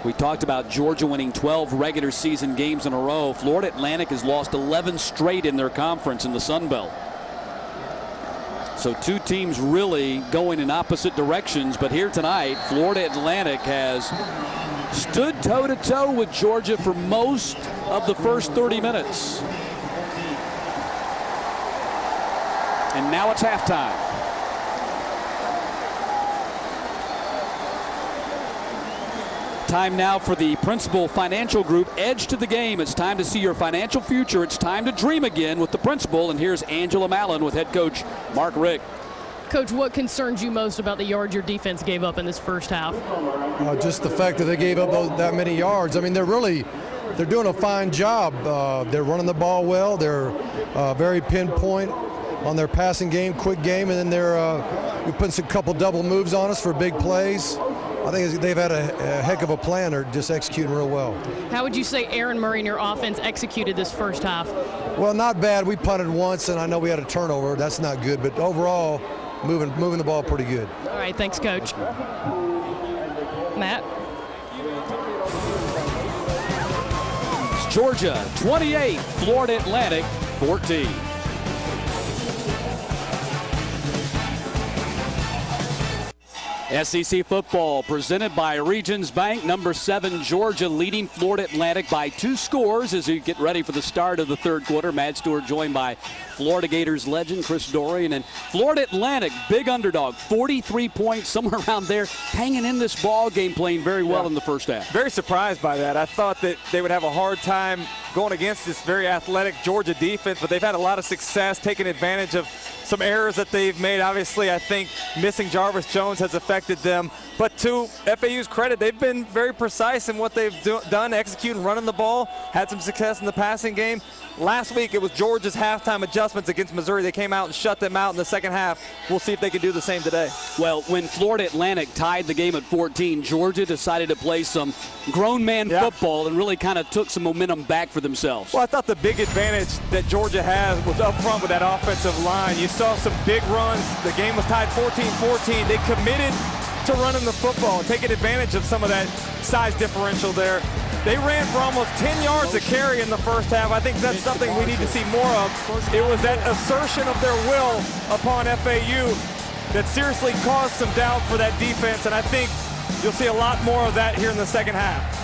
Speaker 1: We talked about Georgia winning 12 regular season games in a row. Florida Atlantic has lost 11 straight in their conference in the Sun Belt. So two teams really going in opposite directions. But here tonight, Florida Atlantic has stood toe-to-toe with Georgia for most of the first 30 minutes. And now it's halftime. Time now for the Principal Financial Group Edge to the Game. It's time to see your financial future. It's time to dream again with the Principal. And here's Angela Mallon with head coach Mark Richt.
Speaker 4: Coach, what concerns you most about the yards your defense gave up in this first half?
Speaker 9: Just the fact that they gave up that many yards. I mean, they're doing a fine job. They're running the ball well. They're very pinpoint on their passing game, quick game, and then we put a couple double moves on us for big plays. I think they've had a heck of a plan. They're just executing real well.
Speaker 4: How would you say Aaron Murray and your offense executed this first half?
Speaker 9: Well, not bad. We punted once, and I know we had a turnover. That's not good, but overall, moving the ball pretty good.
Speaker 4: All right, thanks, Coach. Matt?
Speaker 1: It's Georgia 28, Florida Atlantic 14. SEC football presented by Regions Bank. Number 7 Georgia leading Florida Atlantic by 2 scores as we get ready for the start of the third quarter. Matt Stewart joined by Florida Gators legend Chris Dorian, and Florida Atlantic, big underdog, 43 points, somewhere around there, hanging in this ball game, playing very well in the first half.
Speaker 8: Very surprised by that. I thought that they would have a hard time going against this very athletic Georgia defense, but they've had a lot of success taking advantage of some errors that they've made. Obviously, I think missing Jarvis Jones has affected them. But to FAU's credit, they've been very precise in what they've done, executing, running the ball, had some success in the passing game. Last week, it was Georgia's halftime adjustments against Missouri. They came out and shut them out in the second half. We'll see if they can do the same today.
Speaker 1: Well, when Florida Atlantic tied the game at 14, Georgia decided to play some grown man football and really kind of took some momentum back for themselves.
Speaker 8: Well, I thought the big advantage that Georgia has was up front with that offensive line. You saw some big runs. The game was tied 14-14. They committed to running the football and taking advantage of some of that size differential there. They ran for almost 10 yards a carry in the first half. I think that's something we need to see more of. It was that assertion of their will upon FAU that seriously caused some doubt for that defense, and I think you'll see a lot more of that here in the second half.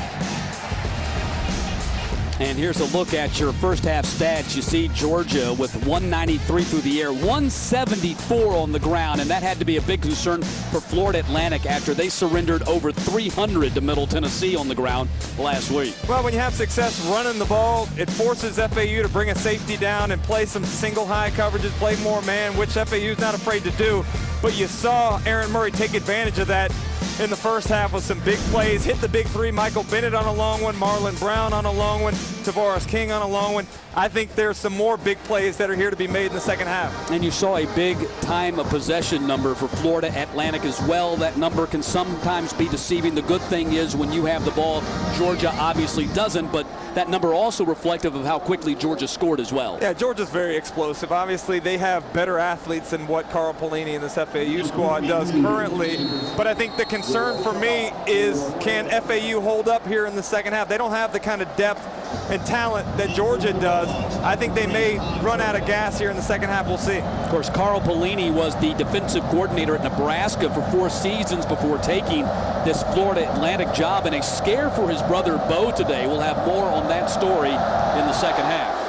Speaker 1: And here's a look at your first half stats. You see Georgia with 193 through the air, 174 on the ground, and that had to be a big concern for Florida Atlantic after they surrendered over 300 to Middle Tennessee on the ground last week.
Speaker 8: Well, when you have success running the ball, it forces FAU to bring a safety down and play some single high coverages, play more man, which FAU is not afraid to do. But you saw Aaron Murray take advantage of that in the first half with some big plays. Hit the big three. Michael Bennett on a long one. Marlon Brown on a long one. Tavares King on a long one. I think there's some more big plays that are here to be made in the second half.
Speaker 1: And you saw a big time of possession number for Florida Atlantic as well. That number can sometimes be deceiving. The good thing is when you have the ball, Georgia obviously doesn't, but that number also reflective of how quickly Georgia scored as well.
Speaker 8: Yeah, Georgia's very explosive. Obviously, they have better athletes than what Carl Pelini and this FAU squad does currently. But I think the concern for me is, can FAU hold up here in the second half? They don't have the kind of depth and talent that Georgia does. I think they may run out of gas here in the second half. We'll see.
Speaker 1: Of course, Carl Pelini was the defensive coordinator at Nebraska for 4 seasons before taking this Florida Atlantic job, and a scare for his brother Bo today. We'll have more on that story in the second half.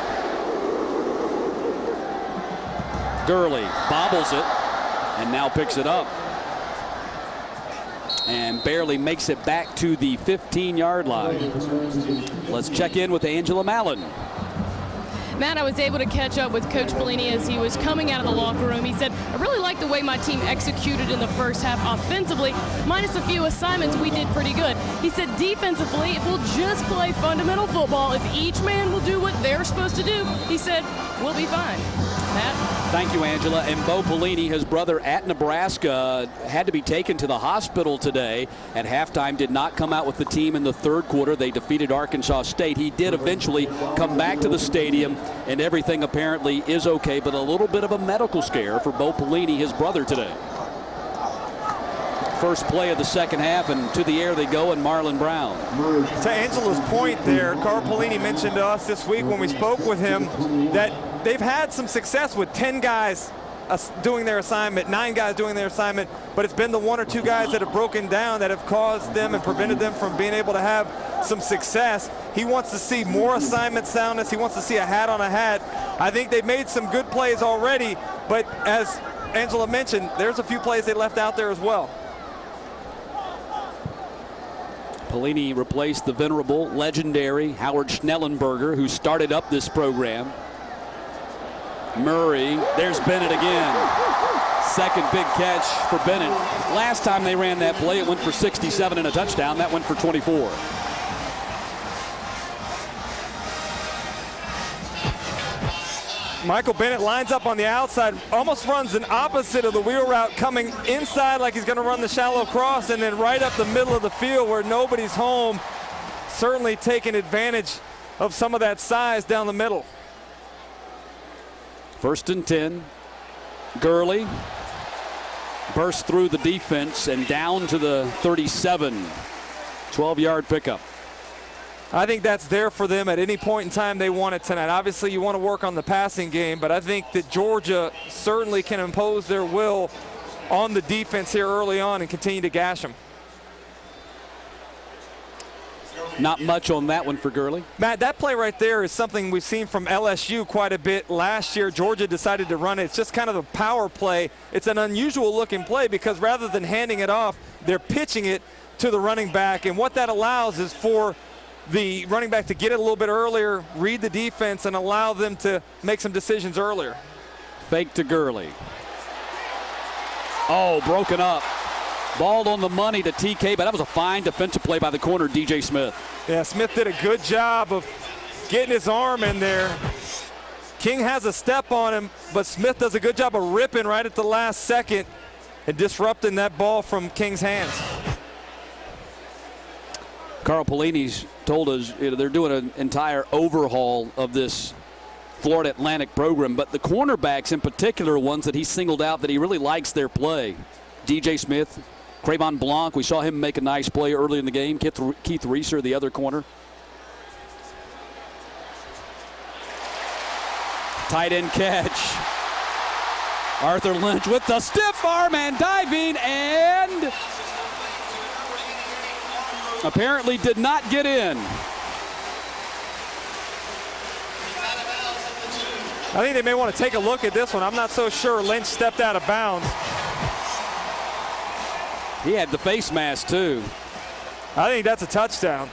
Speaker 1: Gurley bobbles it and now picks it up and barely makes it back to the 15-yard line. Let's check in with Angela Mallon.
Speaker 4: Matt, I was able to catch up with Coach Pelini as he was coming out of the locker room. He said, I really like the way my team executed in the first half offensively. Minus a few assignments, we did pretty good. He said defensively, if we'll just play fundamental football, if each man will do what they're supposed to do, he said, we'll be fine. Matt?
Speaker 1: Thank you, Angela. And Bo Pelini, his brother at Nebraska, had to be taken to the hospital today. At halftime, did not come out with the team in the third quarter. They defeated Arkansas State. He did eventually come back to the stadium, and everything apparently is okay, but a little bit of a medical scare for Bo Pelini, his brother, today. First play of the second half, and to the air they go, and Marlon Brown.
Speaker 8: To Angela's point there, Carl Pelini mentioned to us this week when we spoke with him that they've had some success with 10 guys doing their assignment, 9 guys doing their assignment, but it's been the 1 or 2 guys that have broken down that have caused them and prevented them from being able to have some success. He wants to see more assignment soundness. He wants to see a hat on a hat. I think they've made some good plays already, but as Angela mentioned, there's a few plays they left out there as well.
Speaker 1: Pelini replaced the venerable, legendary Howard Schnellenberger, who started up this program. Murray, there's Bennett again. Second big catch for Bennett. Last time they ran that play, it went for 67 and a touchdown. That went for 24.
Speaker 8: Michael Bennett lines up on the outside, almost runs an opposite of the wheel route, coming inside like he's going to run the shallow cross, and then right up the middle of the field where nobody's home, certainly taking advantage of some of that size down the middle.
Speaker 1: First and 10. Gurley bursts through the defense and down to the 37. 12-yard pickup.
Speaker 8: I think that's there for them at any point in time they want it tonight. Obviously, you want to work on the passing game, but I think that Georgia certainly can impose their will on the defense here early on and continue to gash them.
Speaker 1: Not much on that one for Gurley.
Speaker 8: Matt, that play right there is something we've seen from LSU quite a bit last year. Georgia decided to run it. It's just kind of a power play. It's an unusual looking play because rather than handing it off, they're pitching it to the running back, and what that allows is for the running back to get it a little bit earlier, read the defense, and allow them to make some decisions earlier.
Speaker 1: Fake to Gurley. Oh, broken up. Ball on the money to TK, but that was a fine defensive play by the corner, DJ Smith.
Speaker 8: Yeah, Smith did a good job of getting his arm in there. King has a step on him, but Smith does a good job of ripping right at the last second and disrupting that ball from King's hands.
Speaker 1: Carl Pelini's told us they're doing an entire overhaul of this Florida Atlantic program, but the cornerbacks in particular are ones that he singled out that he really likes their play. DJ Smith, Cravon Blanc, we saw him make a nice play early in the game. Keith Reeser, the other corner. Tight end catch. Arthur Lynch with the stiff arm and diving, and apparently did not get in.
Speaker 8: I think they may want to take a look at this one. I'm not so sure Lynch stepped out of bounds.
Speaker 1: He had the face mask too.
Speaker 8: I think that's a touchdown.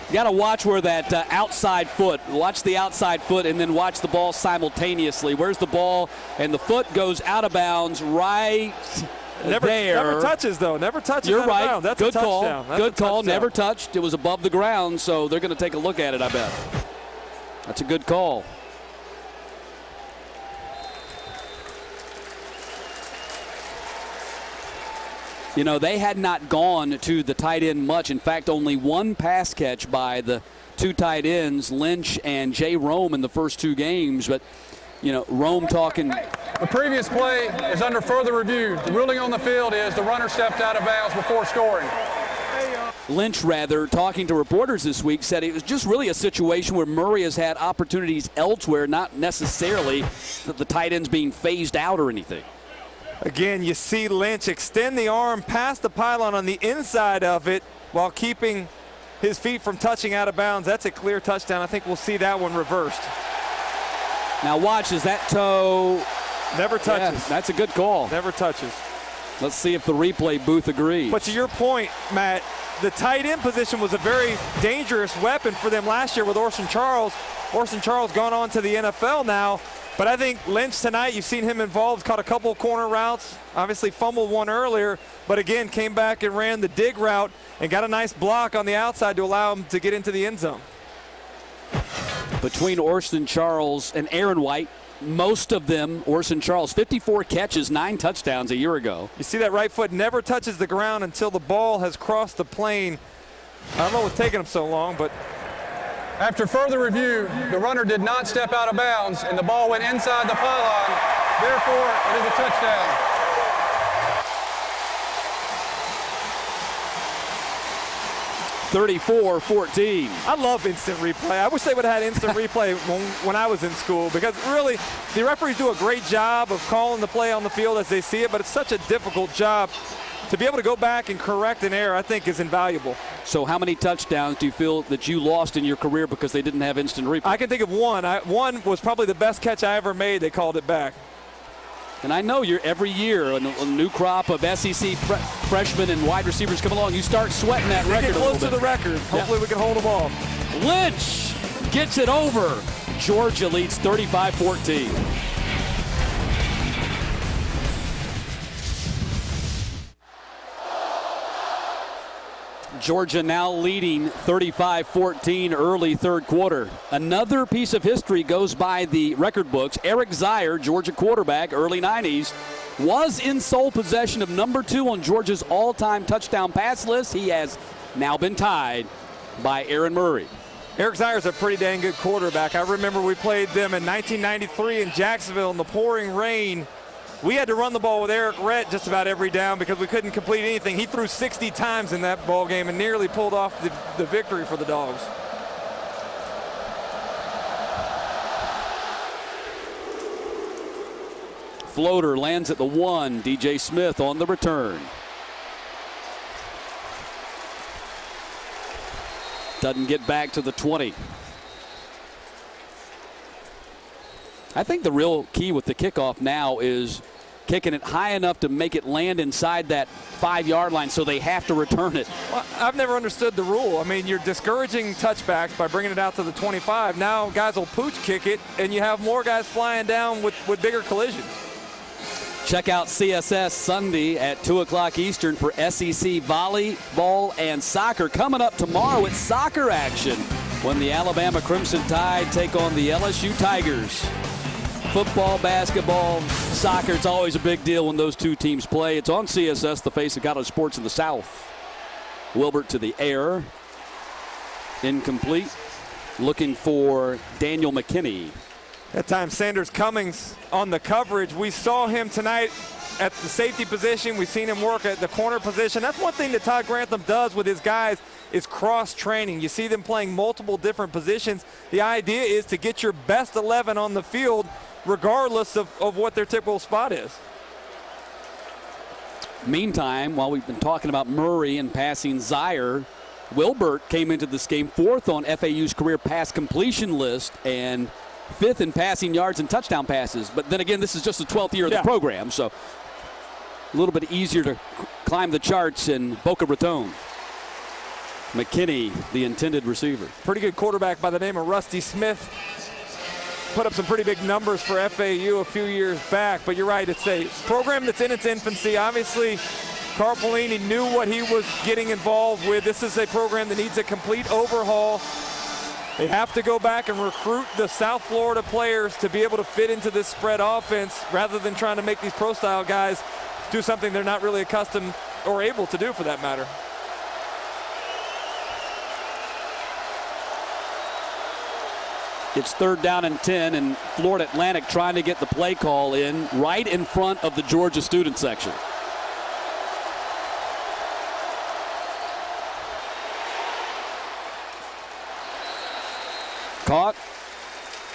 Speaker 1: You got to watch where that outside foot, watch the outside foot and then watch the ball simultaneously. Where's the ball? And the foot goes out of bounds right
Speaker 8: Never touches, though. Never touches.
Speaker 1: You're right.
Speaker 8: Bounds. That's
Speaker 1: good
Speaker 8: a
Speaker 1: call.
Speaker 8: touchdown. That's
Speaker 1: good
Speaker 8: a
Speaker 1: call.
Speaker 8: touchdown.
Speaker 1: Never touched. It was above the ground, so they're going to take a look at it, I bet. That's a good call. You know, they had not gone to the tight end much. In fact, only one pass catch by the two tight ends, Lynch and Jay Rome, in the first two games. But, you know, Rome talking.
Speaker 7: The previous play is under further review. The ruling on the field is the runner stepped out of bounds before scoring.
Speaker 1: Lynch, rather, talking to reporters this week, said it was just really a situation where Murray has had opportunities elsewhere, not necessarily the tight ends being phased out or anything.
Speaker 8: Again, you see Lynch extend the arm past the pylon on the inside of it while keeping his feet from touching out of bounds. That's a clear touchdown. I think we'll see that one reversed.
Speaker 1: Now watch as that toe.
Speaker 8: Never touches.
Speaker 1: Yeah, that's a good call.
Speaker 8: Never touches.
Speaker 1: Let's see if the replay booth agrees.
Speaker 8: But to your point, Matt, the tight end position was a very dangerous weapon for them last year with Orson Charles. Orson Charles gone on to the NFL now. But I think Lynch tonight, you've seen him involved, caught a couple of corner routes, obviously fumbled one earlier, but again came back and ran the dig route and got a nice block on the outside to allow him to get into the end zone.
Speaker 1: Between Orson Charles and Aaron White, most of them, Orson Charles, 54 catches, 9 touchdowns a year ago.
Speaker 8: You see that right foot never touches the ground until the ball has crossed the plane. I don't know what's taking him so long, but
Speaker 7: After further review, the runner did not step out of bounds, and the ball went inside the pylon. Therefore, it is a touchdown.
Speaker 1: (34-14).
Speaker 8: I love instant replay. I wish they would have had instant replay when I was in school, because really the referees do a great job of calling the play on the field as they see it, but it's such a difficult job. To be able to go back and correct an error, I think, is invaluable.
Speaker 1: So how many touchdowns do you feel that you lost in your career because they didn't have instant replay?
Speaker 8: I can think of one. One was probably the best catch I ever made. They called it back.
Speaker 1: And I know you're every year a new crop of SEC freshmen and wide receivers come along. You start sweating that record.
Speaker 8: Get close to the record. Hopefully we can hold them off.
Speaker 1: Lynch gets it over. Georgia leads 35-14. Georgia now leading 35-14 early third quarter. Another piece of history goes by the record books. Eric Zeier, Georgia quarterback, early 90s, was in sole possession of number 2 on Georgia's all-time touchdown pass list. He has now been tied by Aaron Murray.
Speaker 8: Eric Zeier's a pretty dang good quarterback. I remember we played them in 1993 in Jacksonville in the pouring rain. We had to run the ball with Eric Rett just about every down because we couldn't complete anything. He threw 60 times in that ball game and nearly pulled off the victory for the Dogs.
Speaker 1: Floater lands at the 1. DJ Smith on the return. Doesn't get back to the 20. I think the real key with the kickoff now is kicking it high enough to make it land inside that 5-yard line so they have to return it.
Speaker 8: Well, I've never understood the rule. I mean, you're discouraging touchbacks by bringing it out to the 25. Now guys will pooch kick it, and you have more guys flying down with bigger collisions.
Speaker 1: Check out CSS Sunday at 2 o'clock Eastern for SEC volleyball and soccer. Coming up tomorrow, it's soccer action when the Alabama Crimson Tide take on the LSU Tigers. Football, basketball, soccer, it's always a big deal when those two teams play. It's on CSS, the face of college sports in the South. Wilbert to the air. Incomplete. Looking for Daniel McKinney.
Speaker 8: That time Sanders Cummings on the coverage. We saw him tonight at the safety position. We've seen him work at the corner position. That's one thing that Todd Grantham does with his guys is cross-training. You see them playing multiple different positions. The idea is to get your best 11 on the field regardless of what their typical spot is.
Speaker 1: Meantime, while we've been talking about Murray and passing Zeier, Wilbert came into this game 4th on FAU's career pass completion list and 5th in passing yards and touchdown passes. But then again, this is just the 12th year of the program, so a little bit easier to climb the charts in Boca Raton. McKinney, the intended receiver.
Speaker 8: Pretty good quarterback by the name of Rusty Smith. put up some pretty big numbers for FAU a few years back. But you're right, it's a program that's in its infancy. Obviously, Carl Pelini knew what he was getting involved with. This is a program that needs a complete overhaul. They have to go back and recruit the South Florida players to be able to fit into this spread offense rather than trying to make these pro-style guys do something they're not really accustomed or able to do, for that matter.
Speaker 1: It's 3rd down and 10, and Florida Atlantic trying to get the play call in right in front of the Georgia student section. Caught.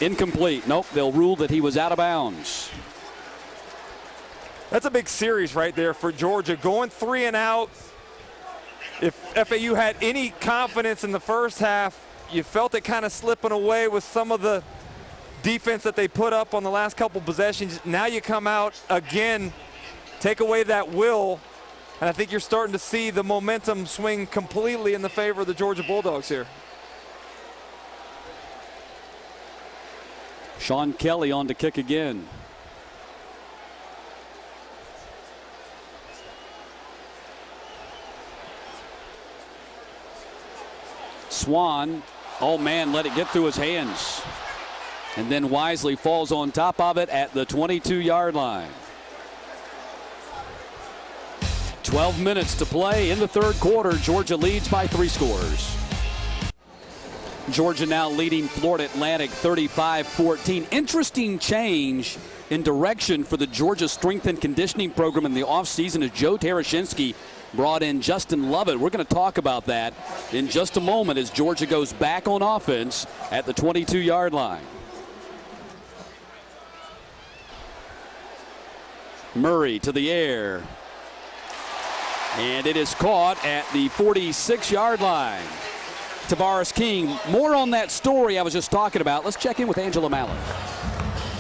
Speaker 1: Incomplete. Nope, they'll rule that he was out of bounds.
Speaker 8: That's a big series right there for Georgia. Going 3 and out. If FAU had any confidence in the first half, you felt it kind of slipping away with some of the defense that they put up on the last couple possessions. Now you come out again, take away that will, and I think you're starting to see the momentum swing completely in the favor of the Georgia Bulldogs here.
Speaker 1: Sean Kelly on to kick again. Swan, oh man, let it get through his hands. And then wisely falls on top of it at the 22-yard line. 12 minutes to play in the 3rd quarter. Georgia leads by 3 scores. Georgia now leading Florida Atlantic 35-14. Interesting change in direction for the Georgia Strength and Conditioning Program in the offseason as Joe Tereshinski brought in Justin Lovett. We're going to talk about that in just a moment as Georgia goes back on offense at the 22-yard line. Murray to the air. And it is caught at the 46-yard line. Tavares King, more on that story I was just talking about. Let's check in with Angela Mallett.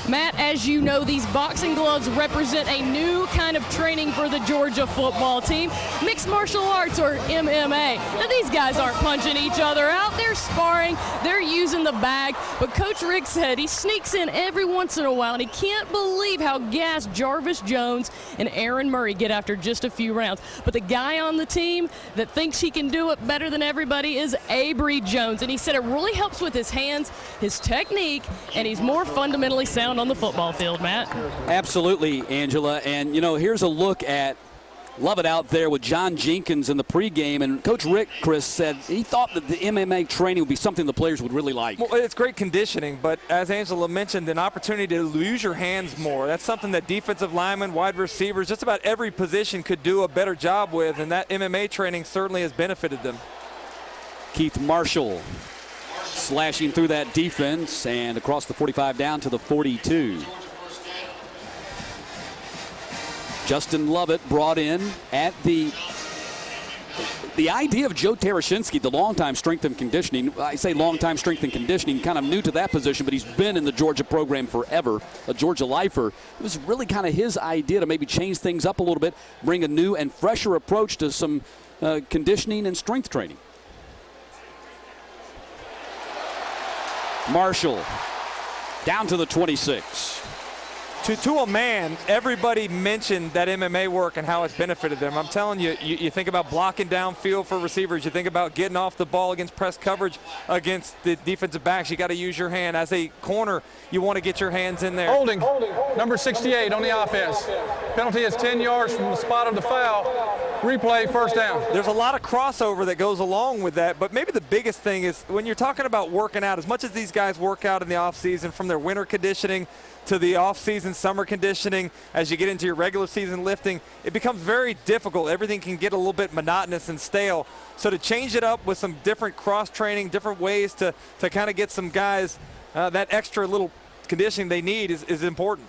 Speaker 4: Matt, as you know, these boxing gloves represent a new kind of training for the Georgia football team. Mixed martial arts, or MMA. Now, these guys aren't punching each other out. They're sparring. They're using the bag. But Coach Rick said he sneaks in every once in a while, and he can't believe how gassed Jarvis Jones and Aaron Murray get after just a few rounds. But the guy on the team that thinks he can do it better than everybody is Avery Jones. And he said it really helps with his hands, his technique, and he's more fundamentally sound on the football field, Matt.
Speaker 1: Absolutely, Angela. And, you know, here's a look at Lovett out there with John Jenkins in the pregame. And Coach Rick, Chris, said he thought that the MMA training would be something the players would really like.
Speaker 8: Well, it's great conditioning, but as Angela mentioned, an opportunity to use your hands more. That's something that defensive linemen, wide receivers, just about every position could do a better job with, and that MMA training certainly has benefited them.
Speaker 1: Keith Marshall slashing through that defense and across the 45 down to the 42. Justin Lovett brought in at the idea of Joe Tereshinski, the longtime strength and conditioning. I say longtime strength and conditioning, kind of new to that position, but he's been in the Georgia program forever, a Georgia lifer. It was really kind of his idea to maybe change things up a little bit, bring a new and fresher approach to some conditioning and strength training. Marshall down to the 26.
Speaker 8: To a man, everybody mentioned that MMA work and how it's benefited them. I'm telling you, you think about blocking downfield for receivers. You think about getting off the ball against press coverage against the defensive backs. You got to use your hand. As a corner, you want to get your hands in there.
Speaker 7: Holding, number 68 on the offense. Penalty is 10 yards from the spot of the foul. Replay, first down.
Speaker 8: There's a lot of crossover that goes along with that, but maybe the biggest thing is when you're talking about working out, as much as these guys work out in the offseason, from their winter conditioning to the off-season summer conditioning, as you get into your regular season lifting, it becomes very difficult. Everything can get a little bit monotonous and stale. So to change it up with some different cross-training, different ways to kind of get some guys that extra little conditioning they need is important.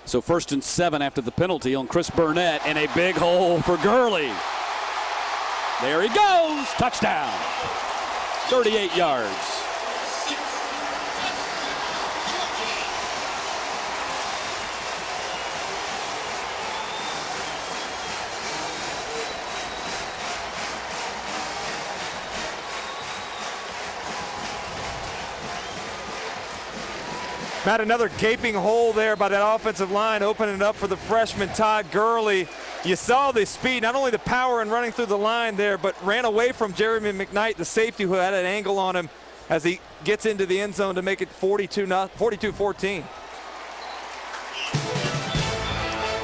Speaker 1: So 1st and 7 after the penalty on Chris Burnett, and a big hole for Gurley. There he goes, touchdown, 38 yards.
Speaker 8: Matt, another gaping hole there by that offensive line, opening it up for the freshman Todd Gurley. You saw the speed, not only the power in running through the line there, but ran away from Jeremy McKnight, the safety, who had an angle on him as he gets into the end zone to make it 42-14.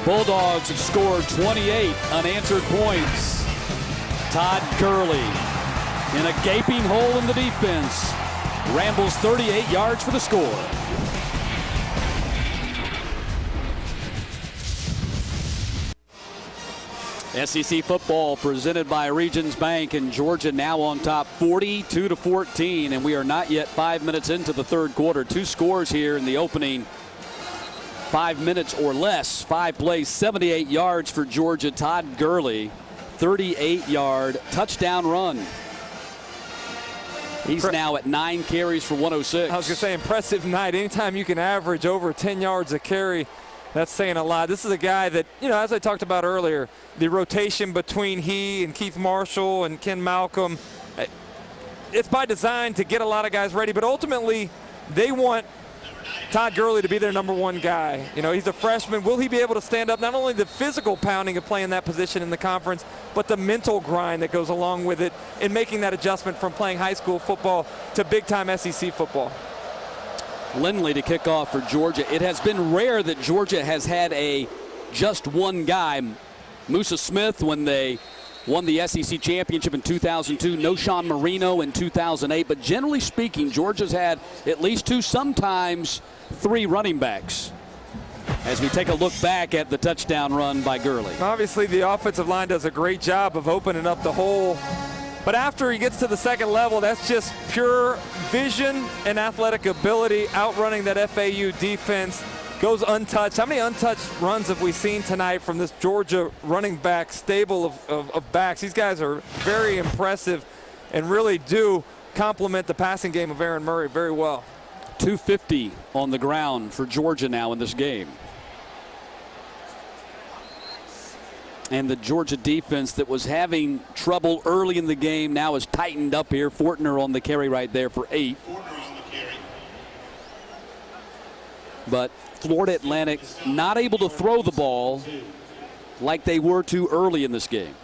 Speaker 2: Bulldogs have scored 28 unanswered points. Todd Gurley in a gaping hole in the defense. Rambles 38 yards for the score. SEC football presented by Regions Bank, and Georgia now on top 42-14, and we are not yet 5 minutes into the third quarter. Two scores here in the opening 5 minutes or less. 5 plays, 78 yards for Georgia. Todd Gurley, 38-yard touchdown run. He's now at 9 carries for 106.
Speaker 8: I was going to say, impressive night. Anytime you can average over 10 yards a carry, that's saying a lot. This is a guy that, as I talked about earlier, the rotation between he and Keith Marshall and Ken Malcolm, it's by design to get a lot of guys ready, but ultimately they want Todd Gurley to be their number one guy. He's a freshman. Will he be able to stand up not only the physical pounding of playing that position in the conference, but the mental grind that goes along with it in making that adjustment from playing high school football to big-time SEC football?
Speaker 2: Lindley to kick off for Georgia. It has been rare that Georgia has had just one guy. Musa Smith when they won the SEC championship in 2002. Noshawn Marino in 2008. But generally speaking, Georgia's had at least 2, sometimes 3 running backs. As we take a look back at the touchdown run by Gurley.
Speaker 8: Obviously, the offensive line does a great job of opening up the hole. But after he gets to the second level, that's just pure vision and athletic ability, outrunning that FAU defense. Goes untouched. How many untouched runs have we seen tonight from this Georgia running back stable of backs? These guys are very impressive and really do complement the passing game of Aaron Murray very well.
Speaker 2: 250 on the ground for Georgia now in this game. And the Georgia defense that was having trouble early in the game now is tightened up here. Fortner on the carry right there for 8. But Florida Atlantic not able to throw the ball like they were too early in this game.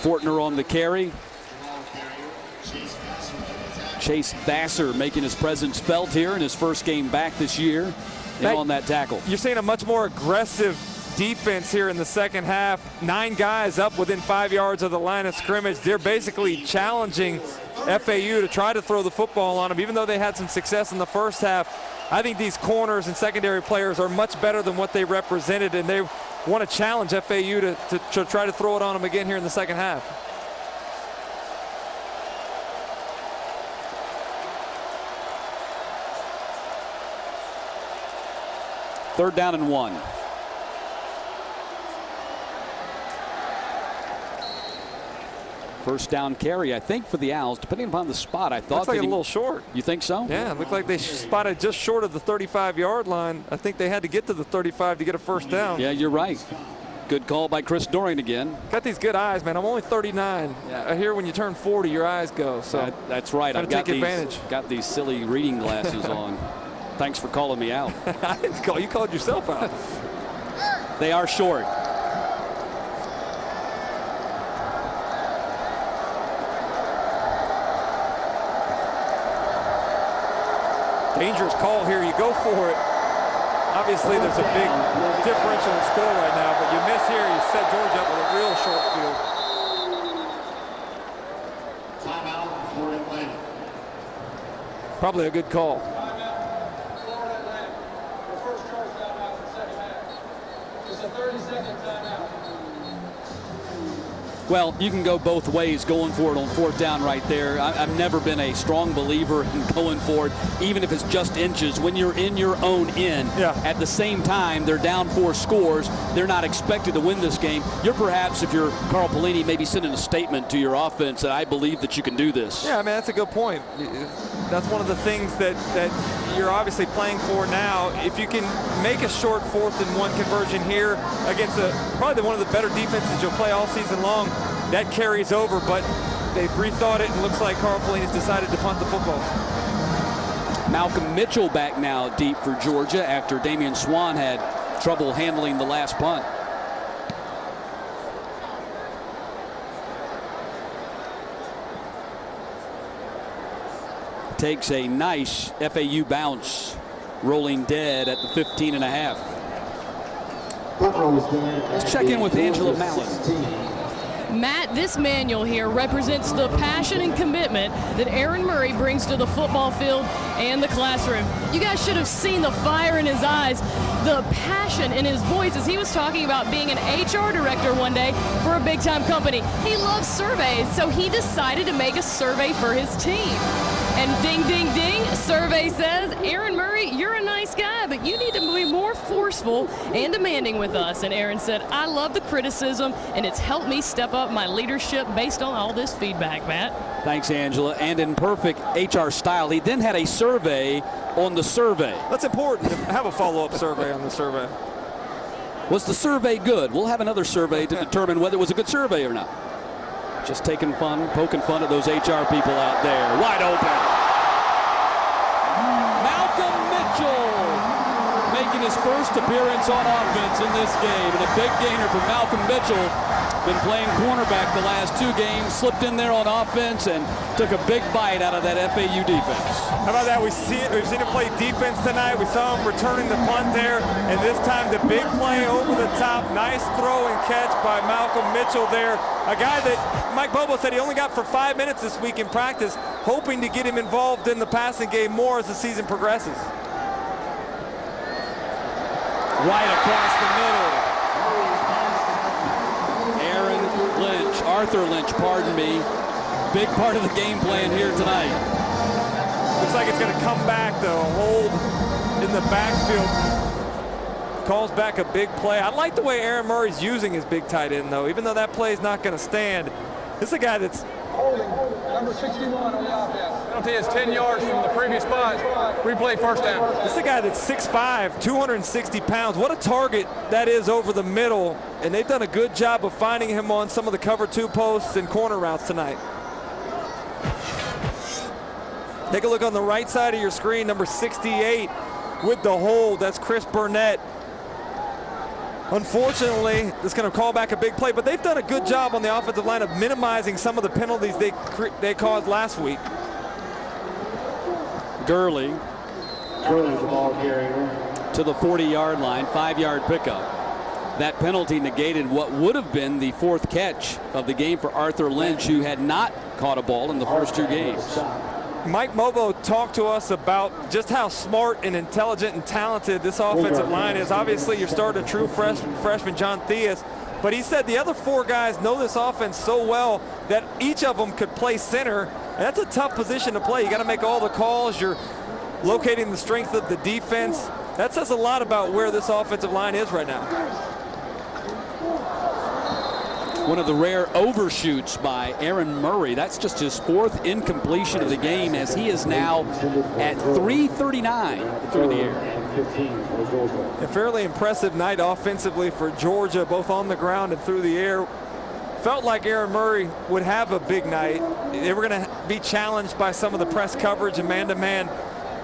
Speaker 2: Fortner on the carry. Chase Vassar making his presence felt here in his first game back this year on that tackle.
Speaker 8: You're seeing a much more aggressive defense here in the second half. 9 guys up within 5 yards of the line of scrimmage. They're basically challenging FAU to try to throw the football on them, even though they had some success in the first half. I think these corners and secondary players are much better than what they represented, and they want to challenge FAU to try to throw it on them again here in the second half.
Speaker 2: Third down and 1. First down carry, I think, for the Owls, depending upon the spot. I thought
Speaker 8: looks like a little short.
Speaker 2: You think so?
Speaker 8: Yeah, it looked like they spotted just short of the 35-yard line. I think they had to get to the 35 to get a first down.
Speaker 2: Yeah, you're right. Good call by Chris Doring again.
Speaker 8: Got these good eyes, man. I'm only 39. Yeah. I hear when you turn 40, your eyes go. So
Speaker 2: that's right.
Speaker 8: I've
Speaker 2: got these silly reading glasses on. Thanks for calling me out.
Speaker 8: I didn't call you. Called yourself out.
Speaker 2: They are short.
Speaker 8: Dangerous call here. You go for it. Obviously, there's a big differential in score right now, but you miss here. You set Georgia up with a real short field.
Speaker 6: Timeout for Atlanta.
Speaker 8: Probably a good call.
Speaker 1: Well, you can go both ways going for it on fourth down right there. I've never been a strong believer in going for it, even if it's just inches. When you're in your own end, at the same time, they're down 4 scores. They're not expected to win this game. You're perhaps, if you're Carl Pelini, maybe sending a statement to your offense that I believe that you can do this.
Speaker 3: Yeah, I mean, that's a good point. That's one of the things that you're obviously playing for now. If you can make a short 4th and 1 conversion here against probably one of the better defenses you'll play all season long, that carries over, but they've rethought it and looks like Carl Pelini's decided to punt the football.
Speaker 1: Malcolm Mitchell back now deep for Georgia after Damian Swan had trouble handling the last punt. Takes a nice FAU bounce, rolling dead at the 15.5. Let's check in with Angela Mallon.
Speaker 4: Matt, this manual here represents the passion and commitment that Aaron Murray brings to the football field and the classroom. You guys should have seen the fire in his eyes, the passion in his voice as he was talking about being an HR director one day for a big-time company. He loves surveys, so he decided to make a survey for his team. And ding, ding, ding, survey says, Aaron Murray, you're a nice guy, but you need to be more forceful and demanding with us. And Aaron said, I love the criticism, and it's helped me step up my leadership based on all this feedback, Matt.
Speaker 1: Thanks, Angela. And in perfect HR style, he then had a survey on the survey.
Speaker 3: That's important to have a follow-up survey on the survey.
Speaker 1: Was the survey good? We'll have another survey to determine whether it was a good survey or not. Just taking fun, poking fun at those HR people out there. Wide open. Malcolm Mitchell making his first appearance on offense in this game. And a big gainer for Malcolm Mitchell. Been playing cornerback the last 2 games, slipped in there on offense and took a big bite out of that FAU defense.
Speaker 3: How about that? We've seen him play defense tonight. We saw him returning the punt there, and this time the big play over the top. Nice throw and catch by Malcolm Mitchell there. A guy that Mike Bobo said he only got for 5 minutes this week in practice, hoping to get him involved in the passing game more as the season progresses. Right across the middle.
Speaker 1: Arthur Lynch, pardon me. Big part of the game plan here tonight.
Speaker 3: Looks like it's going to come back, though. Hold in the backfield. Calls back a big play. I like the way Aaron Murray's using his big tight end, though. Even though that play is not going to stand, this is a guy that's
Speaker 7: holding number 61 on the offense. Penalty is 10 yards from the previous spot. Replay first down.
Speaker 3: This is a guy that's 6'5", 260 pounds. What a target that is over the middle. And they've done a good job of finding him on some of the cover 2 posts and corner routes tonight. Take a look on the right side of your screen, number 68 with the hold. That's Chris Burnett. Unfortunately, it's going to call back a big play, but they've done a good job on the offensive line of minimizing some of the penalties they caused last week.
Speaker 1: Gurley
Speaker 6: the ball carrier
Speaker 1: to the 40-yard line, 5-yard pickup. That penalty negated what would have been the 4th catch of the game for Arthur Lynch, who had not caught a ball in the first 2 games.
Speaker 3: Mike Mobo talked to us about just how smart and intelligent and talented this offensive line is. Obviously, you're starting a true freshman, John Theus, but he said the other 4 guys know this offense so well that each of them could play center, and that's a tough position to play. You got to make all the calls. You're locating the strength of the defense. That says a lot about where this offensive line is right now.
Speaker 1: One of the rare overshoots by Aaron Murray. That's just his 4th incompletion of the game, as he is now at 339 through the air.
Speaker 3: A fairly impressive night offensively for Georgia, both on the ground and through the air. Felt like Aaron Murray would have a big night. They were going to be challenged by some of the press coverage and man-to-man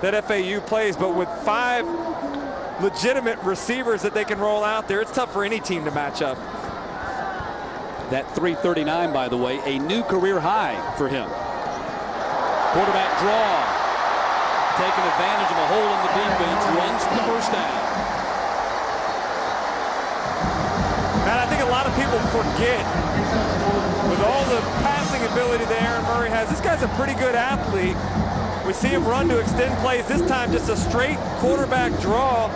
Speaker 3: that FAU plays, but with 5 legitimate receivers that they can roll out there, it's tough for any team to match up.
Speaker 1: That 339, by the way, a new career high for him. Quarterback draw. Taking advantage of a hole in the defense, runs for the first down.
Speaker 3: And I think a lot of people forget, with all the passing ability that Aaron Murray has, this guy's a pretty good athlete. We see him run to extend plays. This time just a straight quarterback draw,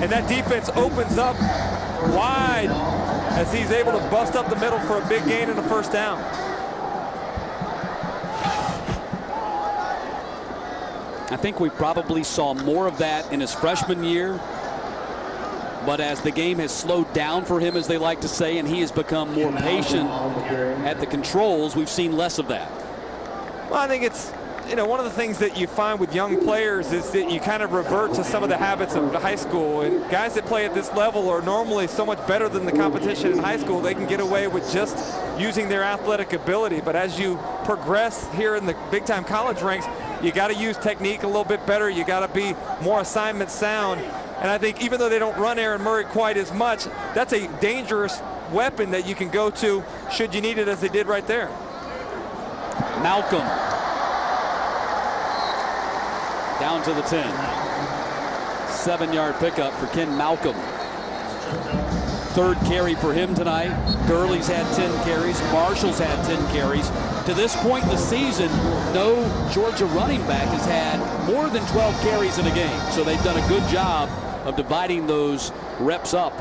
Speaker 3: and that defense opens up wide
Speaker 8: as he's able to bust up the middle for a big gain and a first down.
Speaker 1: I think we probably saw more of that in his freshman year. But as the game has slowed down for him, as they like to say, and he has become more patient at the controls, we've seen less of that.
Speaker 8: Well, I think it's, one of the things that you find with young players is that you kind of revert to some of the habits of high school. And guys that play at this level are normally so much better than the competition in high school. They can get away with just using their athletic ability. But as you progress here in the big-time college ranks, you got to use technique a little bit better. You got to be more assignment sound. And I think even though they don't run Aaron Murray quite as much, that's a dangerous weapon that you can go to should you need it, as they did right there.
Speaker 1: Malcolm down to the 10. 7-yard pickup for Ken Malcolm. 3rd carry for him tonight. Gurley's had 10 carries. Marshall's had 10 carries. To this point in the season, no Georgia running back has had more than 12 carries in a game. So they've done a good job of dividing those reps up.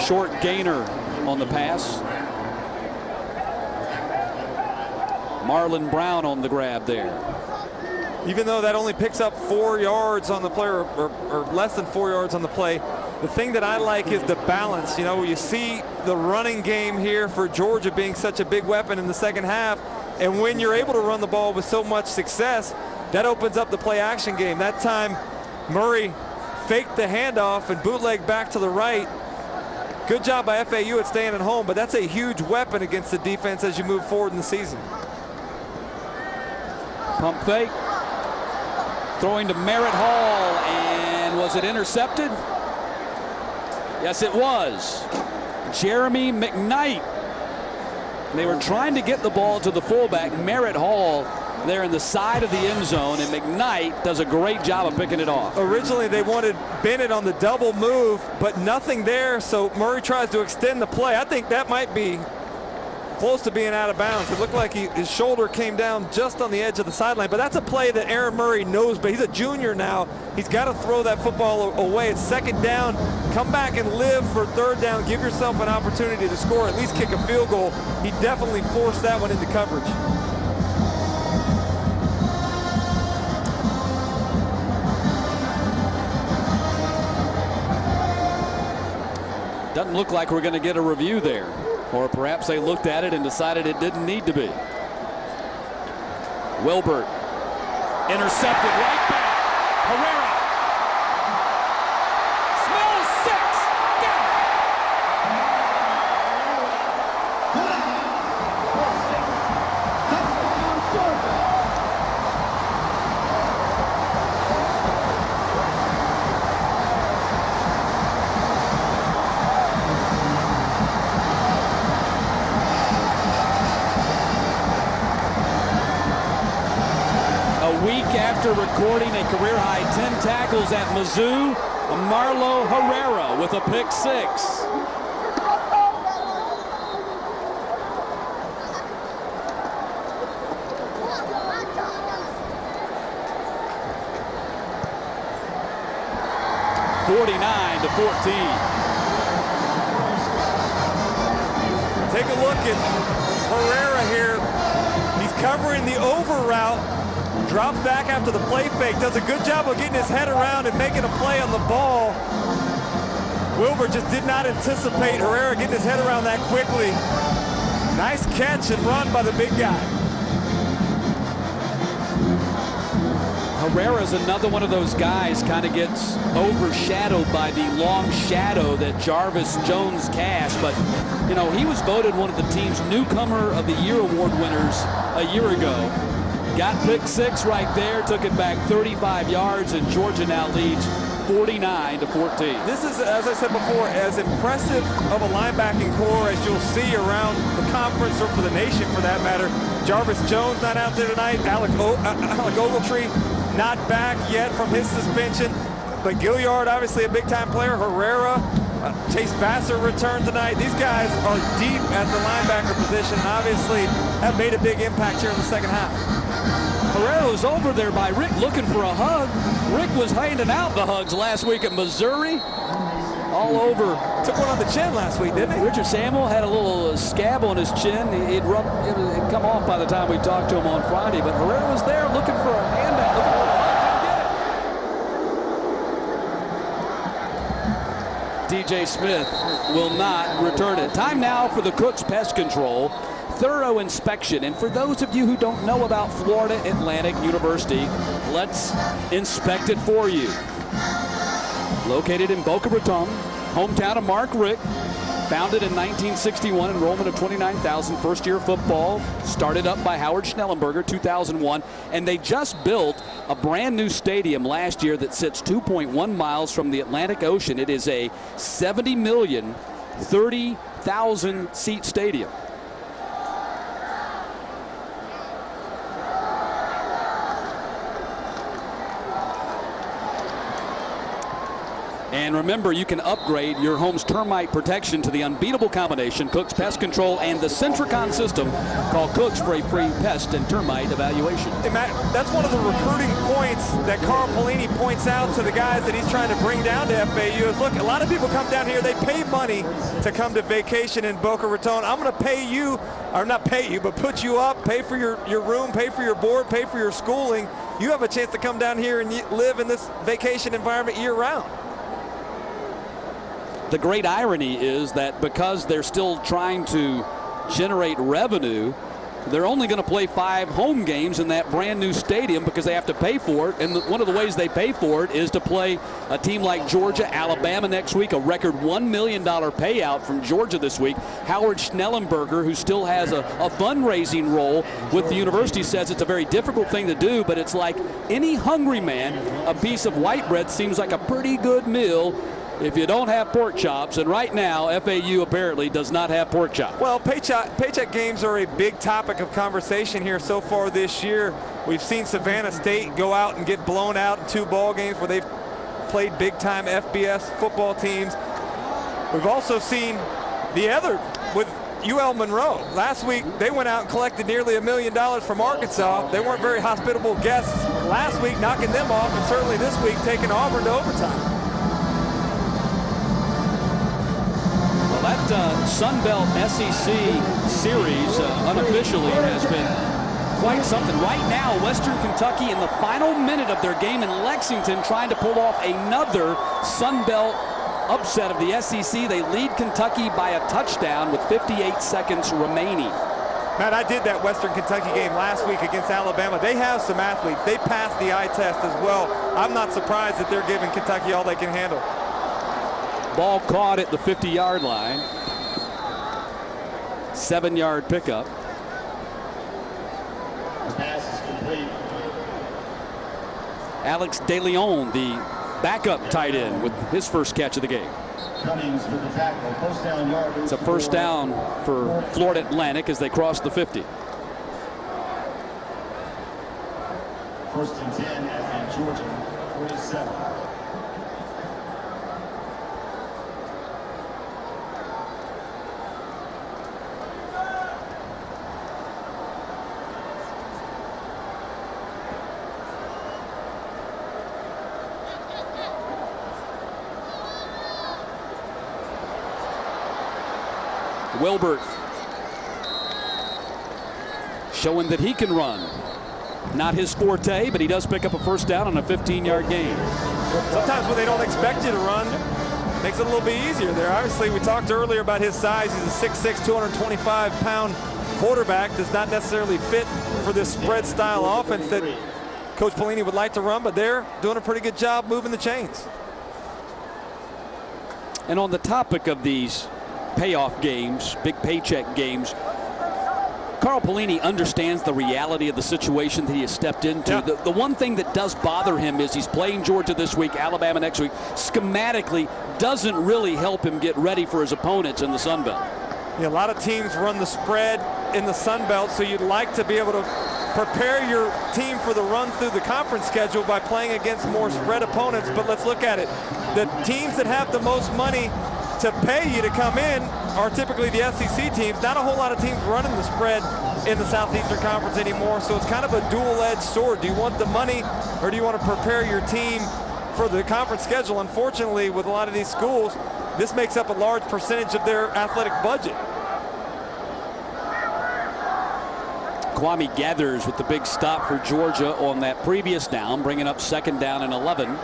Speaker 1: Short gainer on the pass. Marlon Brown on the grab there.
Speaker 8: Even though that only picks up 4 yards on the play, or less than 4 yards on the play, the thing that I like is the balance. You see the running game here for Georgia being such a big weapon in the second half. And when you're able to run the ball with so much success, that opens up the play action game. That time, Murray faked the handoff and bootleg back to the right. Good job by FAU at staying at home, but that's a huge weapon against the defense as you move forward in the season.
Speaker 1: Pump fake. Throwing to Merritt Hall, and was it intercepted? Yes, it was. Jeremy McKnight. They were trying to get the ball to the fullback, Merritt Hall, there in the side of the end zone, and McKnight does a great job of picking it off.
Speaker 8: Originally, they wanted Bennett on the double move, but nothing there, so Murray tries to extend the play. I think that might be close to being out of bounds. It looked like his shoulder came down just on the edge of the sideline, but that's a play that Aaron Murray knows, but he's a junior now. He's got to throw that football away. It's 2nd down. Come back and live for 3rd down. Give yourself an opportunity to score, at least kick a field goal. He definitely forced that one into coverage.
Speaker 1: Doesn't look like we're going to get a review there. Or perhaps they looked at it and decided it didn't need to be. Wilbert intercepted right back. Herrera. Smells 6. Get him. After recording a career-high 10 tackles at Mizzou, Marlo Herrera with a pick 6. (49-14).
Speaker 8: Take a look at Herrera here. He's covering the over route. Drops back after the play fake, does a good job of getting his head around and making a play on the ball. Wilbur just did not anticipate Herrera getting his head around that quickly. Nice catch and run by the big guy.
Speaker 1: Herrera's another one of those guys, kind of gets overshadowed by the long shadow that Jarvis Jones cast. But, he was voted one of the team's Newcomer of the Year award winners a year ago. Got pick 6 right there, took it back 35 yards, and Georgia now leads 49-14.
Speaker 8: This is, as I said before, as impressive of a linebacking core as you'll see around the conference, or for the nation for that matter. Jarvis Jones not out there tonight. Alec Ogletree not back yet from his suspension. But Gilliard, obviously a big-time player. Herrera, Chase Vassar returned tonight. These guys are deep at the linebacker position and obviously have made a big impact here in the second half.
Speaker 2: Herrera's over there by Rick looking for a hug. Rick was handing out the hugs last week at Missouri. All over.
Speaker 8: Took one on the chin last week, didn't he?
Speaker 2: Richard Samuel had a little scab on his chin. It'd come off by the time we talked to him on Friday, but Herrera was there looking for a handout. Looking for a hug. DJ Smith will not return it. Time now for the Cooks Pest Control thorough inspection. And for those of you who don't know about Florida Atlantic University, let's inspect it for you. Located in Boca Raton, hometown of Mark Richt. Founded in 1961, enrollment of 29,000, first year football. Started up by Howard Schnellenberger, 2001. And they just built a brand new stadium last year that sits 2.1 miles from the Atlantic Ocean. It is a 70 million, 30,000 seat stadium. And remember, you can upgrade your home's termite protection to the unbeatable combination, Cooks Pest Control and the Centricon system. Call Cooks for a free pest and termite evaluation.
Speaker 8: Hey, Matt, that's one of the recruiting points that Carl Pelini points out to the guys that he's trying to bring down to FAU is, look, a lot of people come down here, they pay money to come to vacation in Boca Raton. I'm going to pay you, or not pay you, but put you up, pay for your room, pay for your board, pay for your schooling. You have a chance to come down here and live in this vacation environment year-round.
Speaker 2: The great irony is that because they're still trying to generate revenue, they're only going to play 5 home games in that brand new stadium because they have to pay for it. And one of the ways they pay for it is to play a team like Georgia, Alabama next week, a record $1 million payout from Georgia this week. Howard Schnellenberger, who still has a fundraising role with the university, says it's a very difficult thing to do, but it's like any hungry man, a piece of white bread seems like a pretty good meal if you don't have pork chops, and right now FAU apparently does not have pork chops.
Speaker 8: Well, paycheck games are a big topic of conversation here so far this year. We've seen Savannah State go out and get blown out in 2 ball games where they've played big-time FBS football teams. We've also seen the other with UL Monroe. Last week, they went out and collected nearly $1 million from Arkansas. They weren't very hospitable guests last week, knocking them off, and certainly this week taking Auburn to overtime.
Speaker 2: That Sun Belt SEC series unofficially has been quite something. Right now, Western Kentucky in the final minute of their game in Lexington trying to pull off another Sun Belt upset of the SEC. They lead Kentucky by a touchdown with 58 seconds remaining.
Speaker 8: Matt, I did that Western Kentucky game last week against Alabama. They have some athletes. They passed the eye test as well. I'm not surprised that they're giving Kentucky all they can handle.
Speaker 2: Ball caught at the 50-yard line. 7-yard pickup.
Speaker 6: The pass is complete.
Speaker 2: Alex DeLeon, the backup tight end, with his first catch of the game.
Speaker 6: Cummings with the tackle. First down yardage.
Speaker 2: It's a first down for Florida Atlantic as they cross the 50.
Speaker 6: First and 10 at the Georgia 47.
Speaker 2: Wilbert showing that he can run. Not his forte, but he does pick up a first down on a 15-yard gain.
Speaker 8: Sometimes when they don't expect you to run, makes it a little bit easier there. Obviously, we talked earlier about his size. He's a 6'6", 225-pound quarterback. Does not necessarily fit for this spread style offense that Coach Pelini would like to run, but they're doing a pretty good job moving the chains.
Speaker 2: And on the topic of these payoff games, big paycheck games, Carl Pelini understands the reality of the situation that he has stepped into.
Speaker 8: Yeah.
Speaker 2: The one thing that does bother him is he's playing Georgia this week, Alabama next week. Schematically doesn't really help him get ready for his opponents in the Sun Belt.
Speaker 8: Yeah, a lot of teams run the spread in the Sun Belt, so you'd like to be able to prepare your team for the run through the conference schedule by playing against more spread opponents. But let's look at it. The teams that have the most money to pay you to come in are typically the SEC teams. Not a whole lot of teams running the spread in the Southeastern Conference anymore, so it's kind of a dual-edged sword. Do you want the money, or do you want to prepare your team for the conference schedule? Unfortunately, with a lot of these schools, this makes up a large percentage of their athletic budget.
Speaker 1: Kwame Gathers with the big stop for Georgia on that previous down, bringing up 2nd down and 11.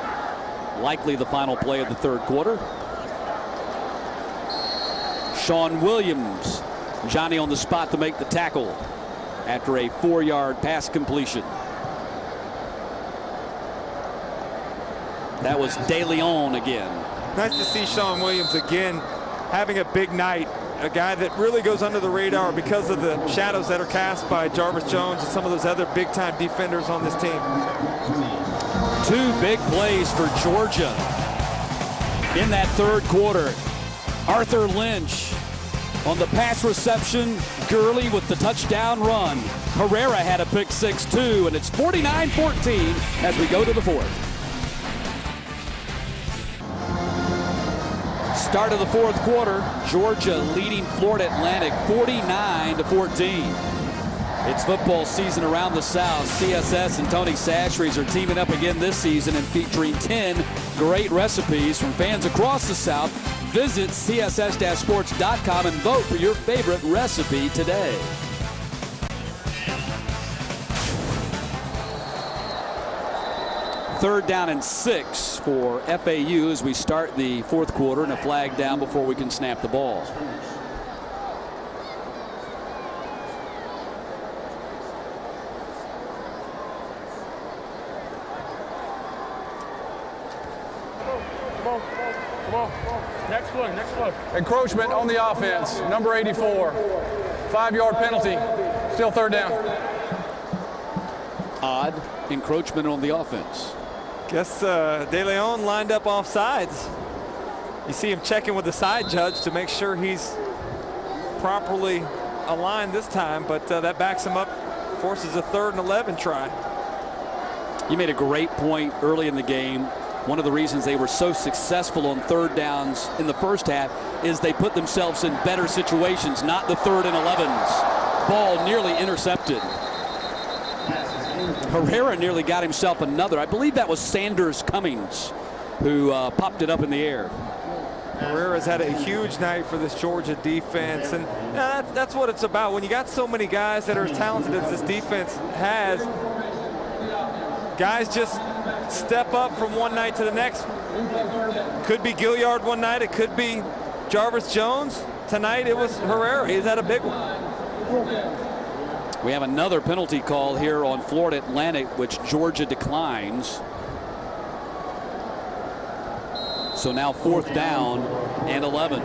Speaker 1: Likely the final play of the 3rd quarter. Sean Williams, Johnny on the spot to make the tackle after a 4-yard pass completion. That was De Leon again.
Speaker 8: Nice to see Sean Williams again having a big night. A guy that really goes under the radar because of the shadows that are cast by Jarvis Jones and some of those other big-time defenders on this team.
Speaker 1: 2 big plays for Georgia in that 3rd quarter. Arthur Lynch on the pass reception, Gurley with the touchdown run. Herrera had a pick 6 too, and it's 49-14 as we go to the 4th. Start of the 4th quarter, Georgia leading Florida Atlantic 49-14. It's football season around the South. CSS and Tony Sashries are teaming up again this season and featuring 10 great recipes from fans across the South. Visit css-sports.com and vote for your favorite recipe today. Third down and 6 for FAU as we start the 4th quarter, and a flag down before we can snap the ball.
Speaker 7: Come on. Next one. Encroachment on the offense, number 84. 5-yard penalty, still 3rd down.
Speaker 1: Odd encroachment on the offense.
Speaker 8: Guess De Leon lined up off sides. You see him checking with the side judge to make sure he's properly aligned this time, but that backs him up, forces a 3rd and 11 try.
Speaker 1: You made a great point early in the game. One of the reasons they were so successful on 3rd downs in the first half is they put themselves in better situations, not the 3rd and 11s. Ball nearly intercepted. Herrera nearly got himself another. I believe that was Sanders Cummings who popped it up in the air.
Speaker 8: Herrera's had a huge night for this Georgia defense, and that's what it's about. When you got so many guys that are as talented as this defense has, guys just step up from one night to the next. Could be Gilliard one night, it could be Jarvis Jones. Tonight it was Herrera. He's had a big one.
Speaker 1: We have another penalty call here on Florida Atlantic, which Georgia declines. So now 4th down and 11.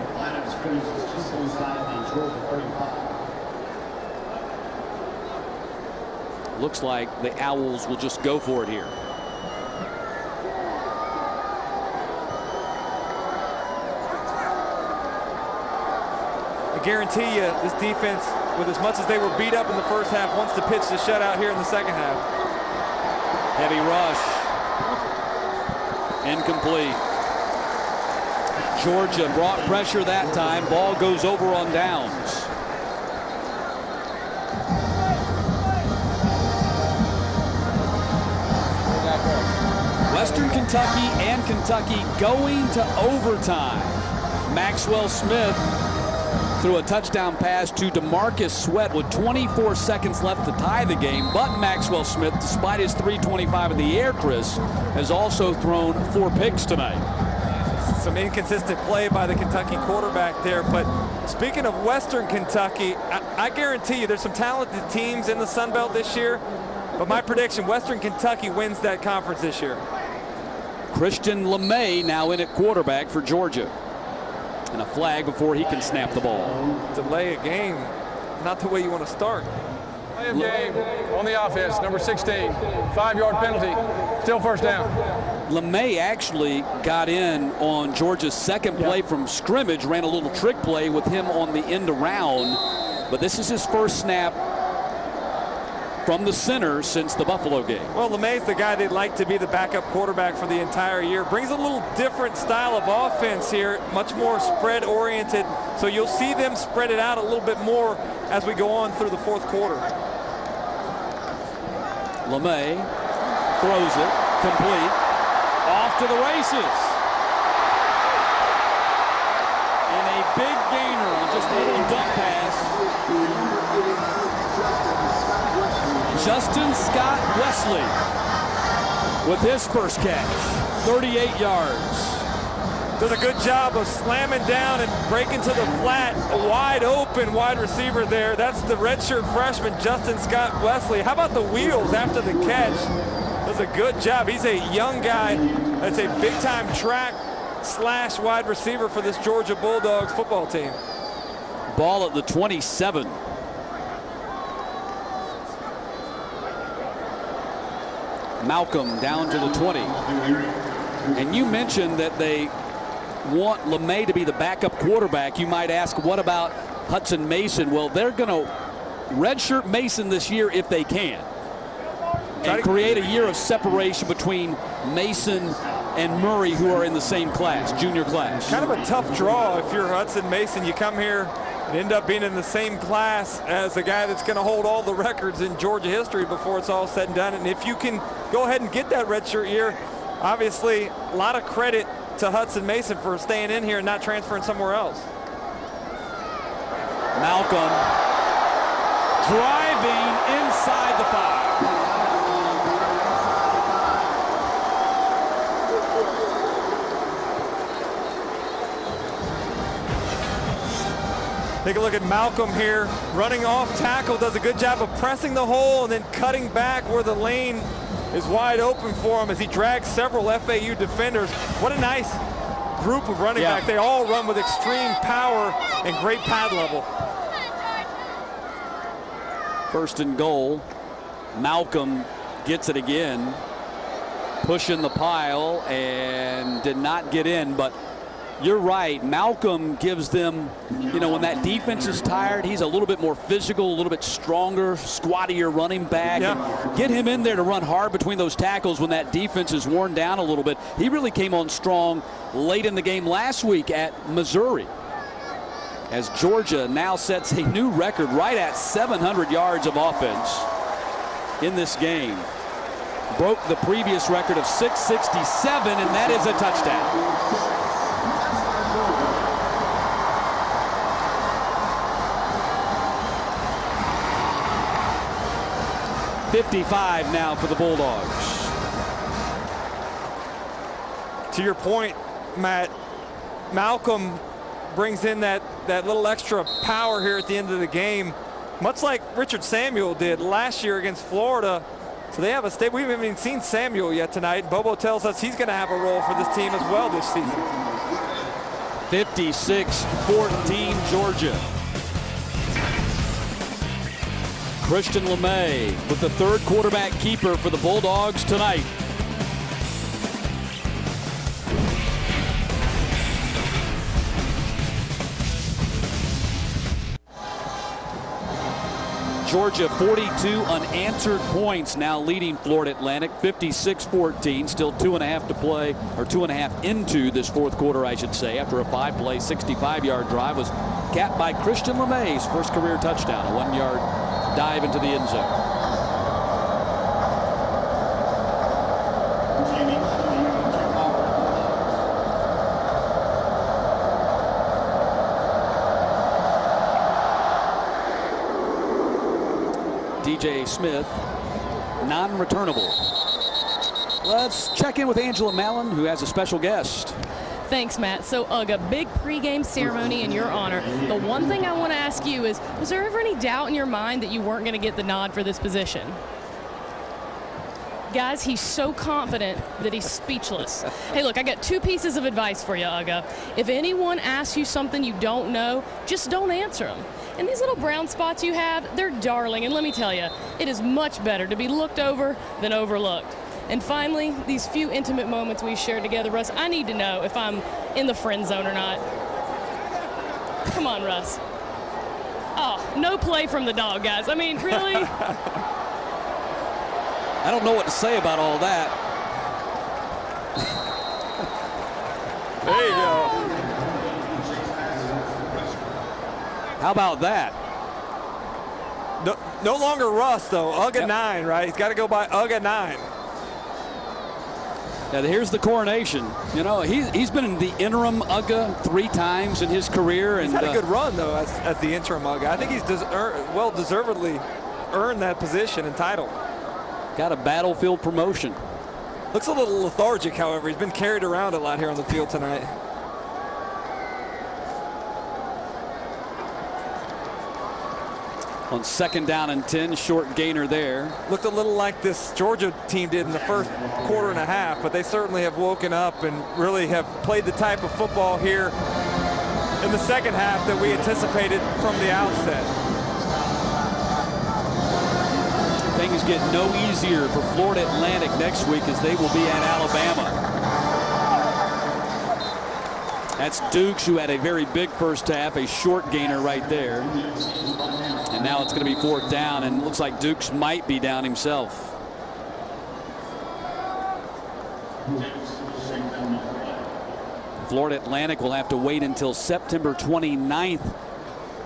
Speaker 1: Looks like the Owls will just go for it here.
Speaker 8: I guarantee you this defense, with as much as they were beat up in the first half, wants to pitch the shutout here in the second half.
Speaker 1: Heavy rush. Incomplete. Georgia brought pressure that time. Ball goes over on downs. Western Kentucky and Kentucky going to overtime. Maxwell Smith threw a touchdown pass to DeMarcus Sweat with 24 seconds left to tie the game. But Maxwell Smith, despite his 325 in the air, Chris, has also thrown 4 picks tonight.
Speaker 8: Some inconsistent play by the Kentucky quarterback there. But speaking of Western Kentucky, I guarantee you there's some talented teams in the Sun Belt this year. But my prediction, Western Kentucky wins that conference this year.
Speaker 1: Christian LeMay now in at quarterback for Georgia. And a flag before he can snap the ball.
Speaker 8: Delay a game, not the way you want to start.
Speaker 7: Play of game on the offense, number 16. 5-yard penalty, still 1st down.
Speaker 1: LeMay actually got in on Georgia's second play from scrimmage, ran a little trick play with him on the end around. But this is his first snap from the center since the Buffalo game.
Speaker 8: Well, LeMay's the guy they'd like to be the backup quarterback for the entire year. Brings a little different style of offense here, much more spread-oriented. So you'll see them spread it out a little bit more as we go on through the fourth quarter.
Speaker 1: LeMay throws it, complete, off to the races. And a big gainer on just a little dump pass. Justin Scott Wesley with his first catch, 38 yards.
Speaker 8: Does a good job of slamming down and breaking to the flat. A wide open wide receiver there. That's the redshirt freshman, Justin Scott Wesley. How about the wheels after the catch? Does a good job. He's a young guy. That's a big-time track / wide receiver for this Georgia Bulldogs football team.
Speaker 1: Ball at the 27. Malcolm down to the 20. And you mentioned that they want LeMay to be the backup quarterback. You might ask, what about Hudson Mason? Well, they're going to redshirt Mason this year if they can, and create a year of separation between Mason and Murray, who are in the same class, junior class.
Speaker 8: Kind of a tough draw if you're Hudson Mason. You come here and end up being in the same class as a guy that's going to hold all the records in Georgia history before it's all said and done. And if you can go ahead and get that redshirt year, obviously a lot of credit to Hudson Mason for staying in here and not transferring somewhere else.
Speaker 1: Malcolm driving inside the 5.
Speaker 8: Take a look at Malcolm here, running off tackle, does a good job of pressing the hole and then cutting back where the lane is wide open for him as he drags several FAU defenders. What a nice group of running back. They all run with extreme power and great pad level.
Speaker 1: First and goal. Malcolm gets it again, pushing the pile, and did not get in, but you're right. Malcolm gives them, you know, when that defense is tired, he's a little bit more physical, a little bit stronger, squattier running back.
Speaker 8: Yeah.
Speaker 1: And get him in there to run hard between those tackles when that defense is worn down a little bit. He really came on strong late in the game last week at Missouri, as Georgia now sets a new record right at 700 yards of offense in this game. Broke the previous record of 667, and that is a touchdown. 55 now for the Bulldogs.
Speaker 8: To your point, Matt, Malcolm brings in that little extra power here at the end of the game, much like Richard Samuel did last year against Florida. So they have a stable. We haven't even seen Samuel yet tonight. Bobo tells us he's going to have a role for this team as well this season.
Speaker 1: 56-14 Georgia. Christian LeMay with the third quarterback keeper for the Bulldogs tonight. Georgia 42 unanswered points, now leading Florida Atlantic 56-14. Still 2.5 to play, or 2.5 into this fourth quarter, I should say, after a 5-play 65-yard drive was capped by Christian LeMay's first career touchdown, a 1-yard dive into the end zone. DJ Smith, non-returnable. Let's check in with Angela Mallon, who has a special guest.
Speaker 4: Thanks, Matt. So, Ugg, a big pregame ceremony in your honor. The one thing I want to ask you is, was there ever any doubt in your mind that you weren't going to get the nod for this position? Guys, he's so confident that he's speechless. Hey, look, I got 2 pieces of advice for you, Ugga. If anyone asks you something you don't know, just don't answer them. And these little brown spots you have, they're darling. And let me tell you, it is much better to be looked over than overlooked. And finally, these few intimate moments we shared together, Russ, I need to know if I'm in the friend zone or not. Come on, Russ. Oh, no play from the dog, guys. I mean, really?
Speaker 1: I don't know what to say about all that.
Speaker 8: There you go.
Speaker 1: How about that?
Speaker 8: No longer Russ, though. UGA 9, right? He's got to go by UGA 9.
Speaker 1: Now here's the coronation. You know, he's been in the interim UGA 3 times in his career.
Speaker 8: He's
Speaker 1: and
Speaker 8: had a good run, though, as the interim UGA. I think he's well-deservedly earned that position and title.
Speaker 1: Got a battlefield promotion.
Speaker 8: Looks a little lethargic, however. He's been carried around a lot here on the field tonight.
Speaker 1: On 2nd down and 10, short gainer there.
Speaker 8: Looked a little like this Georgia team did in the first quarter and a half, but they certainly have woken up and really have played the type of football here in the second half that we anticipated from the outset.
Speaker 1: Things get no easier for Florida Atlantic next week as they will be at Alabama. That's Dukes, who had a very big first half, a short gainer right there. And now it's going to be 4th down, and it looks like Dukes might be down himself. Florida Atlantic will have to wait until September 29th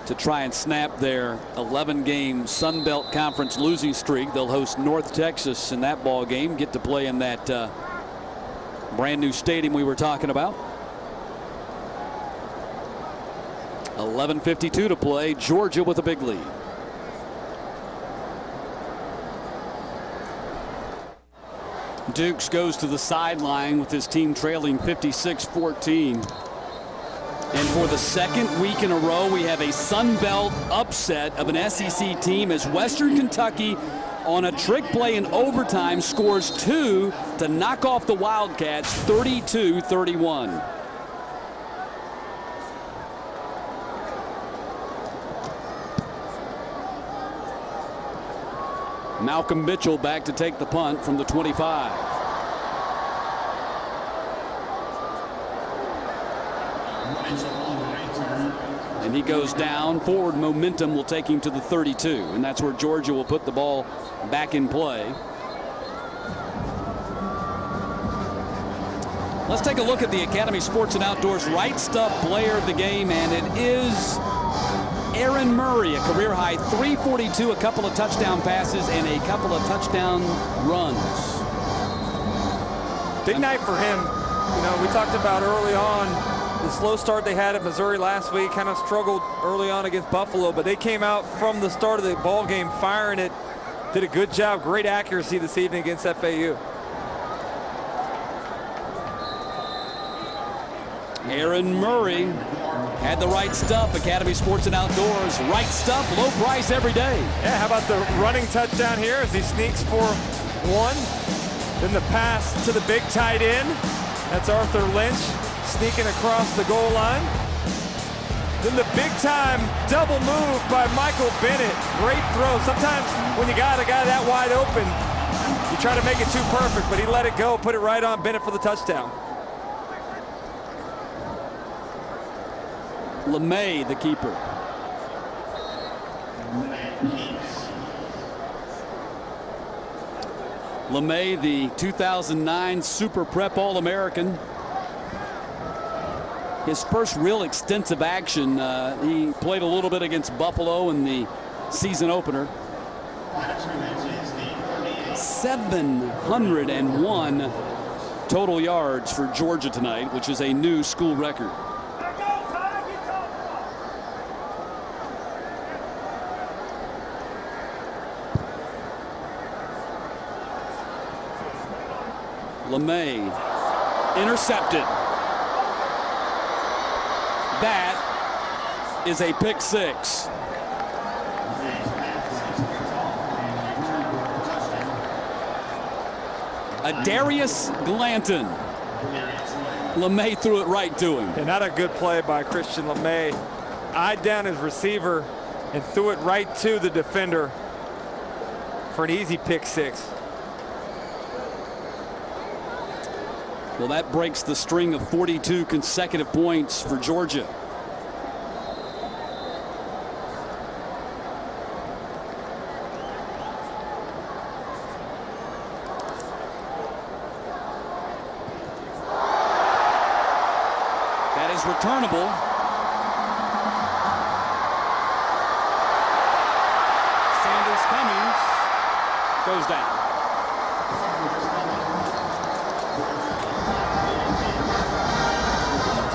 Speaker 1: to try and snap their 11-game Sun Belt Conference losing streak. They'll host North Texas in that ball game, get to play in that brand new stadium we were talking about. 11:52 to play. Georgia with a big lead. Dukes goes to the sideline with his team trailing 56-14. And for the 2nd week in a row, we have a Sun Belt upset of an SEC team as Western Kentucky, on a trick play in overtime, scores 2 to knock off the Wildcats 32-31. Malcolm Mitchell back to take the punt from the 25. And he goes down. Forward momentum will take him to the 32, and that's where Georgia will put the ball back in play. Let's take a look at the Academy Sports and Outdoors Right Stuff player of the game, and it is Aaron Murray, a career-high 342, a couple of touchdown passes, and a couple of touchdown runs.
Speaker 8: Big night for him. You know, we talked about early on the slow start they had at Missouri last week, kind of struggled early on against Buffalo, but they came out from the start of the ball game firing it. Did a good job, great accuracy this evening against FAU.
Speaker 1: Aaron Murray had the right stuff. Academy Sports and Outdoors. Right stuff, low price every day.
Speaker 8: Yeah, how about the running touchdown here as he sneaks for 1. Then the pass to the big tight end. That's Arthur Lynch sneaking across the goal line. Then the big time double move by Michael Bennett. Great throw. Sometimes when you got a guy that wide open, you try to make it too perfect, but he let it go, put it right on Bennett for the touchdown.
Speaker 1: LeMay, the keeper. LeMay, the 2009 Super Prep All-American. His first real extensive action, he played a little bit against Buffalo in the season opener. 701 total yards for Georgia tonight, which is a new school record. LeMay intercepted. That is a pick 6. Darius Glanton. LeMay threw it right to him.
Speaker 8: And not a good play by Christian LeMay. Eyed down his receiver and threw it right to the defender for an easy pick 6.
Speaker 1: Well, that breaks the string of 42 consecutive points for Georgia.
Speaker 2: is returnable. Sanders Cummings goes down.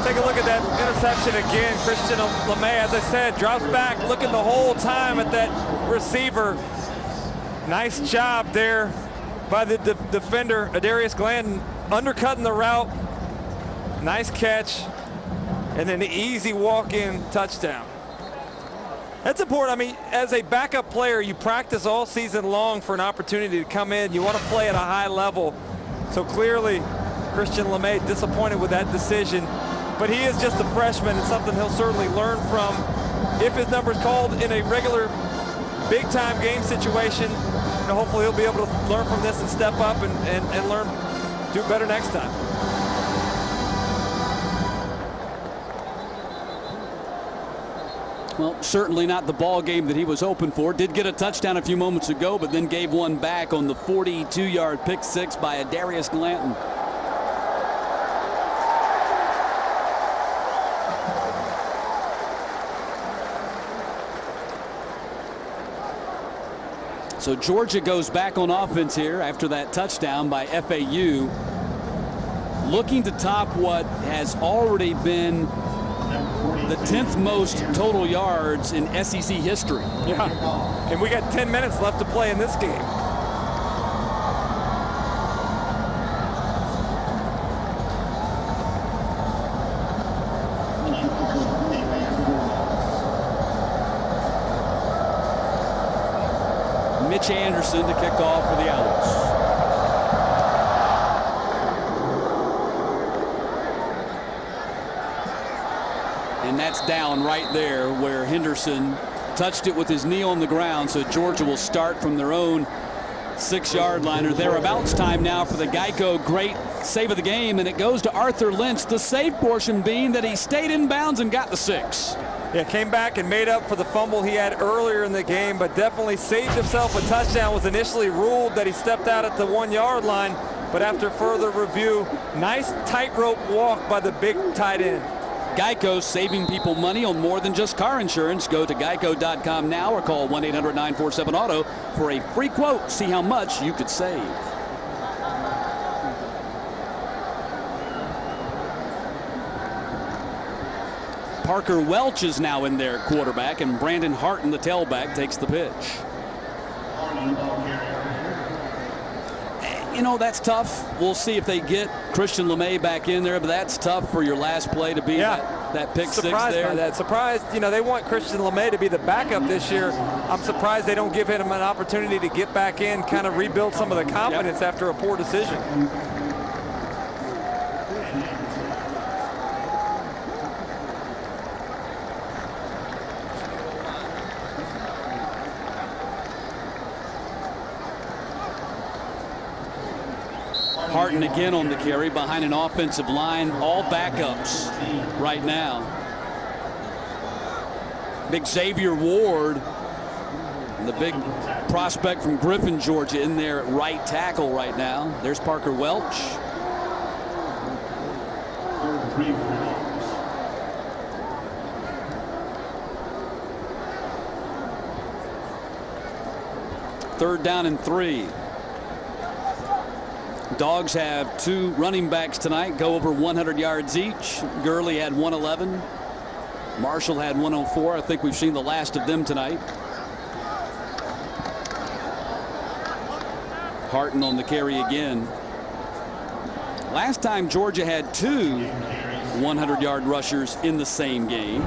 Speaker 8: Take a look at that interception again. Christian LeMay, as I said, drops back, looking the whole time at that receiver. Nice job there by the defender, Adarius Glanton, undercutting the route. Nice catch, and then the easy walk-in touchdown. That's important. I mean, as a backup player, you practice all season long for an opportunity to come in. You want to play at a high level. So clearly, Christian LeMay disappointed with that decision. But he is just a freshman, and something he'll certainly learn from. If his number's called in a regular big-time game situation, hopefully he'll be able to learn from this and step up and learn, do better next time.
Speaker 2: Well, certainly not the ball game that he was hoping for. Did get a touchdown a few moments ago, but then gave one back on the 42-yard pick six by Adarius Glanton. So Georgia goes back on offense here after that touchdown by FAU, looking to top what has already been the 10th most total yards in SEC history.
Speaker 8: Yeah, and we got 10 minutes left to play in this game.
Speaker 2: Mitch Anderson to kick off for the Owls. And that's down right there where Henderson touched it with his knee on the ground. So Georgia will start from their own 6-yard line or thereabouts. Time now for the Geico great save of the game, and it goes to Arthur Lynch. The save portion being that he stayed in bounds and got the 6.
Speaker 8: Yeah, came back and made up for the fumble he had earlier in the game, but definitely saved himself a touchdown. Was initially ruled that he stepped out at the 1-yard line, but after further review, nice tightrope walk by the big tight end.
Speaker 2: Geico, saving people money on more than just car insurance. Go to geico.com now or call 1-800-947-AUTO for a free quote. See how much you could save. Parker Welch is now in there, quarterback, and Brandon Harton, the tailback, takes the pitch. You know, that's tough. We'll see if they get Christian LeMay back in there, but that's tough for your last play to be that pick six there.
Speaker 8: By that. Surprised, you know, they want Christian LeMay to be the backup this year. I'm surprised they don't give him an opportunity to get back in, kind of rebuild some of the confidence after a poor decision.
Speaker 2: Harton again on the carry behind an offensive line, all backups right now. Big Xavier Ward, the big prospect from Griffin, Georgia, in there at right tackle right now. There's Parker Welch. Third down and 3. Dogs have 2 running backs tonight, go over 100 yards each. Gurley had 111. Marshall had 104. I think we've seen the last of them tonight. Harton on the carry again. Last time Georgia had 2 100-yard rushers in the same game.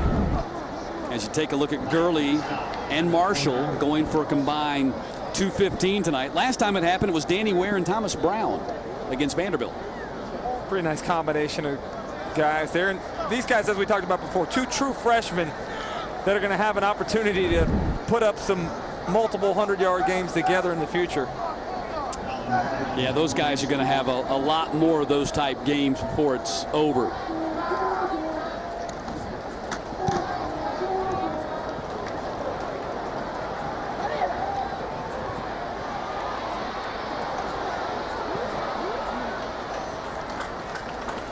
Speaker 2: As you take a look at Gurley and Marshall going for a combined 215 tonight. Last time it happened, it was Danny Ware and Thomas Brown against Vanderbilt.
Speaker 8: Pretty nice combination of guys there. And these guys, as we talked about before, 2 true freshmen that are going to have an opportunity to put up some multiple 100-yard games together in the future.
Speaker 2: Yeah, those guys are going to have a lot more of those type games before it's over.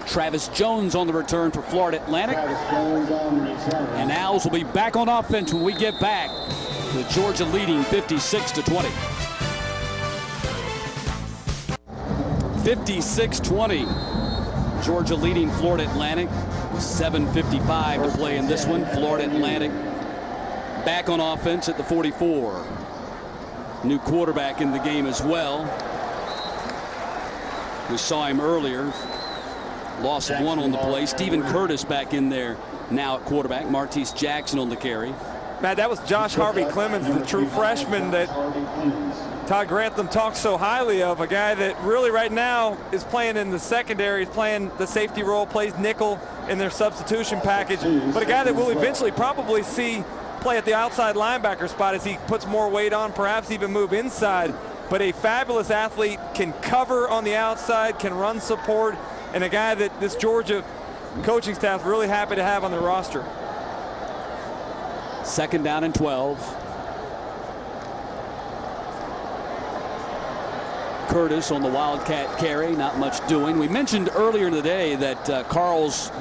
Speaker 1: Travis Jones on the return for Florida Atlantic. And Owls will be back on offense when we get back, with Georgia leading 56-20. 56-20. Georgia leading Florida Atlantic. 7:55 to play in this one. Florida Atlantic back on offense at the 44. New quarterback in the game as well. We saw him earlier. Loss of 1 on the play. Stephen Curtis back in there now at quarterback. Martese Jackson on the carry.
Speaker 8: Matt, that was Josh Harvey Clemens, the true freshman that Todd Grantham talks so highly of, a guy that really right now is playing in the secondary, is playing the safety role, plays nickel in their substitution package, but a guy that we'll eventually probably see play at the outside linebacker spot as he puts more weight on, perhaps even move inside. But a fabulous athlete, can cover on the outside, can run support, and a guy that this Georgia coaching staff is really happy to have on their roster.
Speaker 1: 2nd down and 12. Curtis on the Wildcat carry, not much doing. We mentioned earlier today that Carl's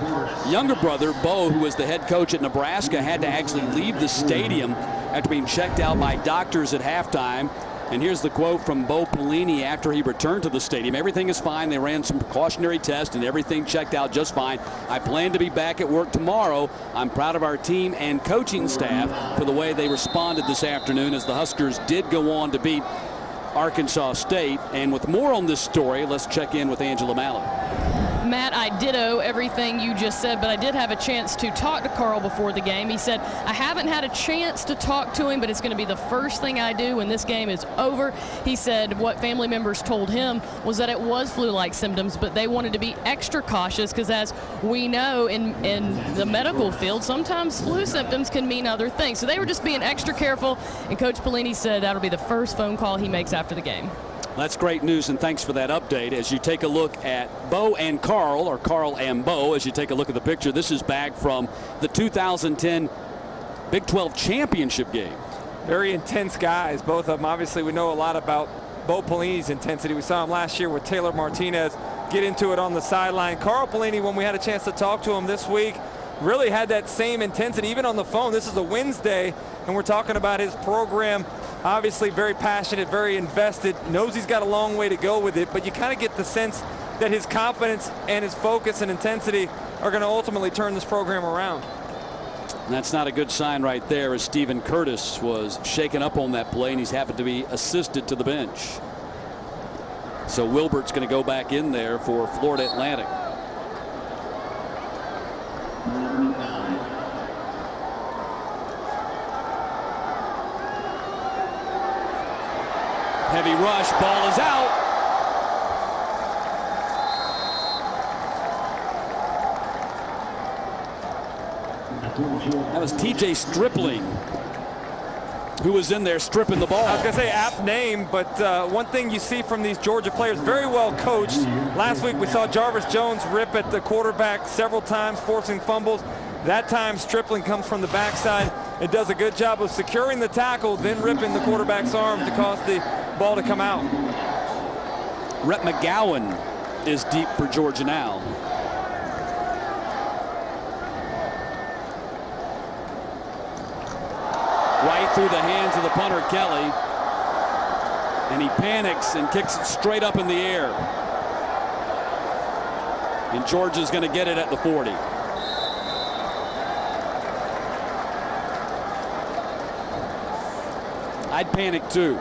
Speaker 1: younger brother, Bo, who was the head coach at Nebraska, had to actually leave the stadium after being checked out by doctors at halftime. And here's the quote from Bo Pelini after he returned to the stadium. Everything is fine. They ran some precautionary tests and everything checked out just fine. I plan to be back at work tomorrow. I'm proud of our team and coaching staff for the way they responded this afternoon, as the Huskers did go on to beat Arkansas State. And with more on this story, let's check in with Angela Mallet.
Speaker 4: Matt, I ditto everything you just said, but I did have a chance to talk to Carl before the game. He said, I haven't had a chance to talk to him, but it's going to be the first thing I do when this game is over. He said what family members told him was that it was flu-like symptoms, but they wanted to be extra cautious because, as we know in the medical field, sometimes flu symptoms can mean other things. So they were just being extra careful, and Coach Pelini said that'll be the first phone call he makes after the game.
Speaker 1: That's great news, and thanks for that update. As you take a look at Bo and Carl, or Carl and Bo, as you take a look at the picture, this is back from the 2010 Big 12 championship game.
Speaker 8: Very intense guys, both of them. Obviously, we know a lot about Bo Pelini's intensity. We saw him last year with Taylor Martinez get into it on the sideline. Carl Pelini, when we had a chance to talk to him this week, really had that same intensity, even on the phone. This is a Wednesday, and we're talking about his program. Obviously very passionate, very invested, knows he's got a long way to go with it, but you kind of get the sense that his confidence and his focus and intensity are going to ultimately turn this program around.
Speaker 1: And that's not a good sign right there, as Stephen Curtis was shaken up on that play, and he's happened to be assisted to the bench. So Wilbert's going to go back in there for Florida Atlantic. Heavy rush, ball is out. That was TJ Stripling who was in there stripping the ball.
Speaker 8: I was going to say apt name, but one thing you see from these Georgia players, very well coached. Last week we saw Jarvis Jones rip at the quarterback several times, forcing fumbles. That time Stripling comes from the backside and does a good job of securing the tackle, then ripping the quarterback's arm to cause the ball to come out.
Speaker 1: Rhett McGowan is deep for Georgia now. Right through the hands of the punter, Kelly. And he panics and kicks it straight up in the air. And Georgia's going to get it at the 40. I'd panic too.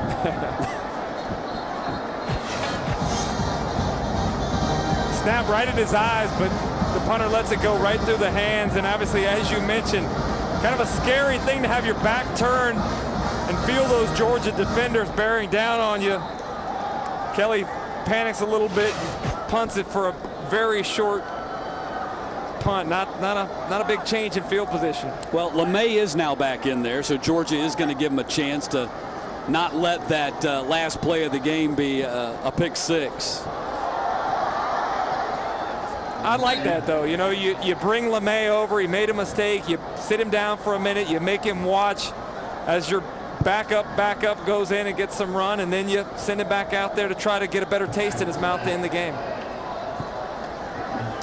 Speaker 8: Snap right in his eyes, but the punter lets it go right through the hands. And obviously, as you mentioned, kind of a scary thing to have your back turned and feel those Georgia defenders bearing down on you. Kelly panics a little bit, punts it for a very short punt. Not a big change in field position.
Speaker 1: Well, LeMay is now back in there, so Georgia is going to give him a chance to not let that last play of the game be a pick six.
Speaker 8: I like that, though. You know, you bring LeMay over. He made a mistake. You sit him down for a minute. You make him watch as your backup goes in and gets some run, and then you send him back out there to try to get a better taste in his mouth to end the game.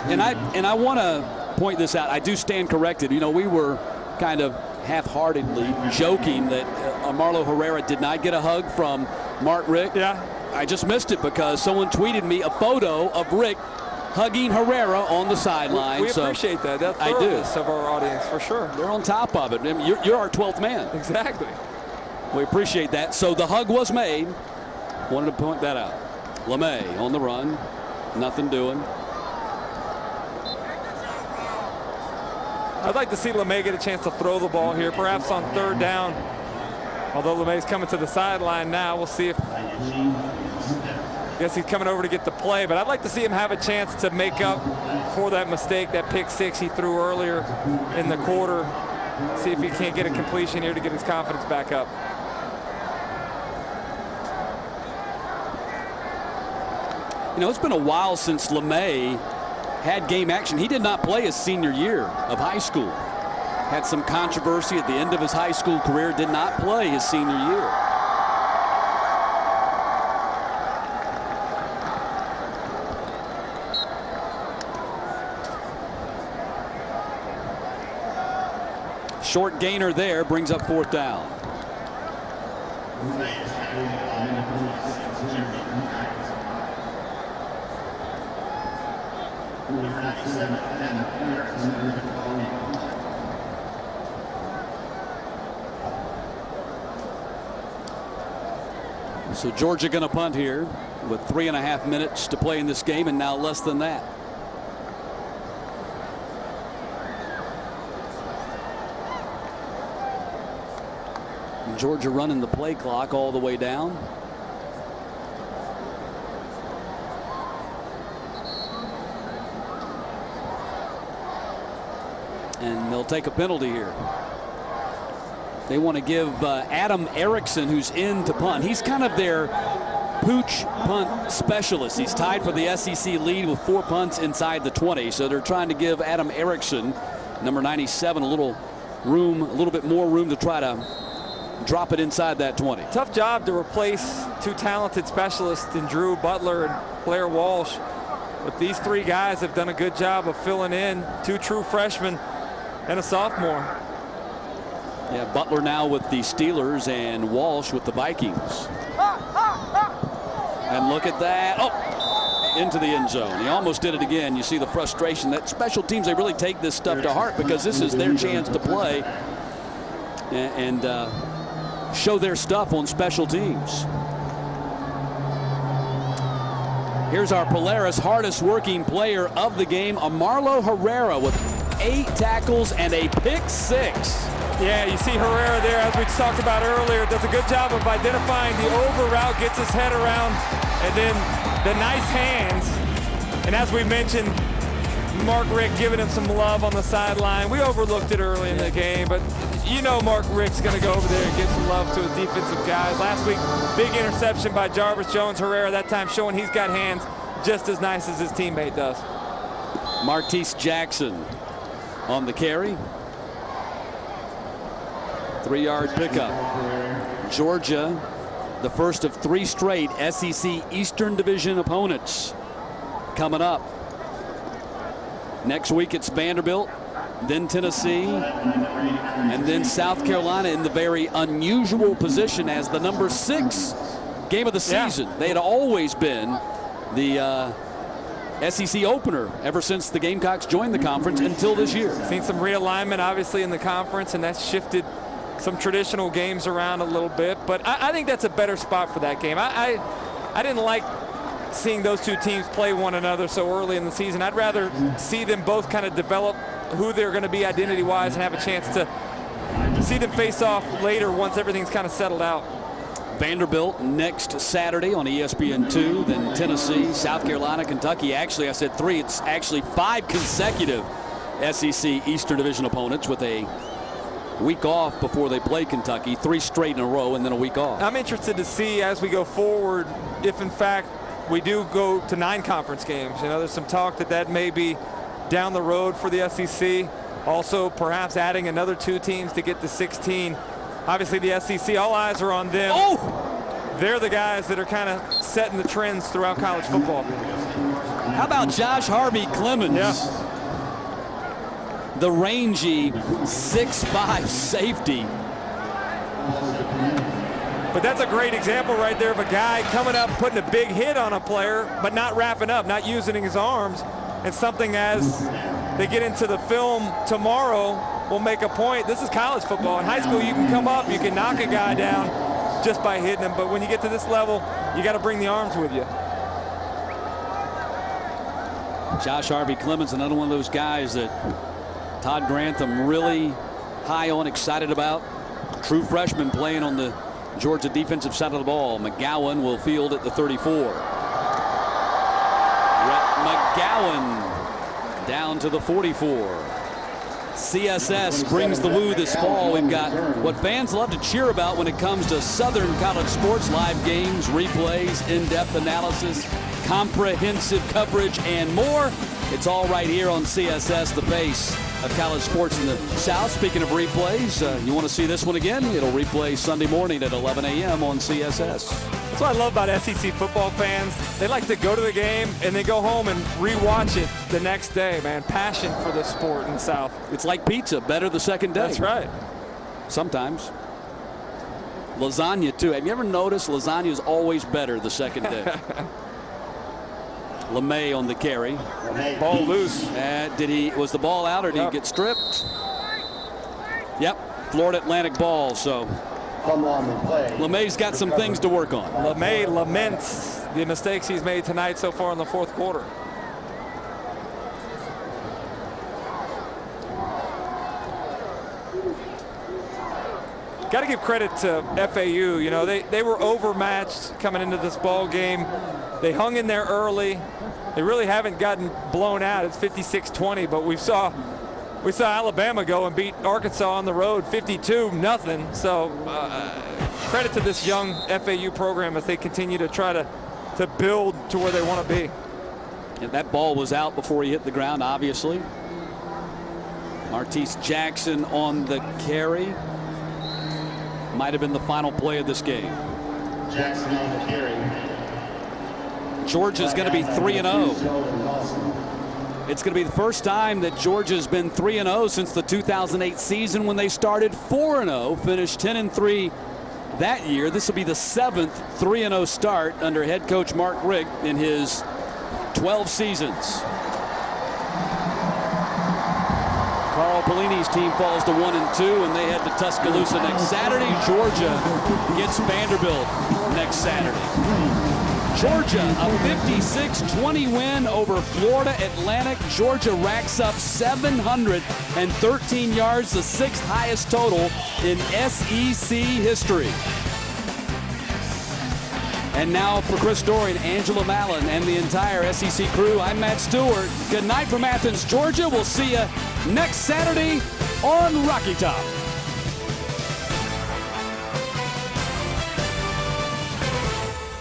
Speaker 1: And I want to point this out. I do stand corrected. You know, we were kind of half-heartedly joking that Marlo Herrera did not get a hug from Mark Richt.
Speaker 8: Yeah.
Speaker 1: I just missed it because someone tweeted me a photo of Richt hugging Herrera on the sideline.
Speaker 8: We appreciate that. That's
Speaker 1: I do.
Speaker 8: of our audience, for sure.
Speaker 1: They're on top of it. I mean, you're our 12th man.
Speaker 8: Exactly.
Speaker 1: We appreciate that. So the hug was made. Wanted to point that out. LeMay on the run. Nothing doing.
Speaker 8: I'd like to see LeMay get a chance to throw the ball here, perhaps on 3rd down. Although LeMay's coming to the sideline now, we'll see if. I guess he's coming over to get the play, but I'd like to see him have a chance to make up for that mistake, that pick 6 he threw earlier in the quarter. See if he can't get a completion here to get his confidence back up.
Speaker 1: You know, it's been a while since LeMay had game action. He did not play his senior year of high school. Had some controversy at the end of his high school career. Did not play his senior year. Short gainer there, brings up 4th down. So Georgia going to punt here with 3.5 minutes to play in this game, and now less than that. And Georgia running the play clock all the way down. And they'll take a penalty here. They want to give Adam Erickson, who's in, to punt. He's kind of their pooch punt specialist. He's tied for the SEC lead with 4 punts inside the 20. So they're trying to give Adam Erickson, number 97, a little bit more room to try to drop it inside that 20.
Speaker 8: Tough job to replace 2 talented specialists in Drew Butler and Blair Walsh. But these 3 guys have done a good job of filling in. 2 true freshmen and a sophomore.
Speaker 1: Yeah, Butler now with the Steelers and Walsh with the Vikings. And look at that. Oh, into the end zone. He almost did it again. You see the frustration. That special teams, they really take this stuff to heart because this is their chance to play and show their stuff on special teams. Here's our Polaris hardest working player of the game, Marlo Herrera, with 8 tackles and a pick 6.
Speaker 8: Yeah, you see Herrera there, as we talked about earlier, does a good job of identifying the over route, gets his head around, and then the nice hands. And as we mentioned, Mark Richt giving him some love on the sideline. We overlooked it early in the game, but you know Mark Richt's going to go over there and give some love to his defensive guys. Last week, big interception by Jarvis Jones. Herrera that time showing he's got hands just as nice as his teammate does.
Speaker 1: Martese Jackson on the carry. 3-yard pickup. Georgia, the first of 3 straight SEC Eastern Division opponents coming up. Next week it's Vanderbilt, then Tennessee, and then South Carolina in the very unusual position as the number 6 game of the season. They had always been the SEC opener ever since the Gamecocks joined the conference until this year.
Speaker 8: Seen some realignment obviously in the conference, and that's shifted some traditional games around a little bit, but I think that's a better spot for that game. I didn't like seeing those 2 teams play one another so early in the season. I'd rather see them both kind of develop who they're going to be identity-wise and have a chance to see them face off later once everything's kind of settled out.
Speaker 1: Vanderbilt next Saturday on ESPN2, then Tennessee, South Carolina, Kentucky. Actually, I said 3. It's actually 5 consecutive SEC Eastern Division opponents with a week off before they play Kentucky. 3 straight in a row and then a week off.
Speaker 8: I'm interested to see as we go forward if in fact we do go to 9 conference games. You know, there's some talk that may be down the road for the SEC. Also perhaps adding another 2 teams to get to 16. Obviously the SEC, all eyes are on them.
Speaker 1: Oh!
Speaker 8: They're the guys that are kind of setting the trends throughout college football.
Speaker 1: How about Josh Harvey Clemens?
Speaker 8: Yeah.
Speaker 1: The rangy 6'5" safety.
Speaker 8: But that's a great example right there of a guy coming up, putting a big hit on a player, but not wrapping up, not using his arms. And something as they get into the film tomorrow will make a point. This is college football. In high school, you can come up, you can knock a guy down just by hitting him. But when you get to this level, you got to bring the arms with you.
Speaker 1: Josh Harvey Clemens, another one of those guys that Todd Grantham really high on, excited about. True freshman playing on the Georgia defensive side of the ball. McGowan will field at the 34. Rhett McGowan down to the 44. CSS brings the woo this fall. We've got what fans love to cheer about when it comes to Southern college sports: live games, replays, in-depth analysis, comprehensive coverage, and more. It's all right here on CSS, the face of college sports in the South. Speaking of replays, you want to see this one again? It'll replay Sunday morning at 11 a.m. on CSS.
Speaker 8: That's what I love about SEC football fans. They like to go to the game and they go home and rewatch it the next day, man. Passion for the sport in the South.
Speaker 1: It's like pizza, better the second day.
Speaker 8: That's right.
Speaker 1: Sometimes. Lasagna, too. Have you ever noticed lasagna is always better the second day? LeMay on the carry.
Speaker 8: Ball loose.
Speaker 1: Was the ball out, or did he get stripped? Yep, Florida Atlantic ball. So LeMay's got some things to work on.
Speaker 8: LeMay laments the mistakes he's made tonight so far in the fourth quarter. Got to give credit to FAU. You know, they were overmatched coming into this ball game. They hung in there early. They really haven't gotten blown out. It's 56-20, but we saw Alabama go and beat Arkansas on the road 52-0. So credit to this young FAU program as they continue to try to build to where they want to be.
Speaker 1: And that ball was out before he hit the ground, obviously. Martese Jackson on the carry. Might have been the final play of this game.
Speaker 6: Jackson on the carry.
Speaker 1: Georgia's going to be 3-0. It's going to be the first time that Georgia's been 3-0 since the 2008 season when they started 4-0, finished 10-3 that year. This will be the 7th 3-0 start under head coach Mark Richt in his 12 seasons. Carl Pelini's team falls to 1-2, and they head to Tuscaloosa next Saturday. Georgia gets Vanderbilt next Saturday. Georgia, a 56-20 win over Florida Atlantic. Georgia racks up 713 yards, the 6th highest total in SEC history. And now for Chris Doering, Angela Mallon, and the entire SEC crew, I'm Matt Stewart. Good night from Athens, Georgia. We'll see you next Saturday on Rocky Top.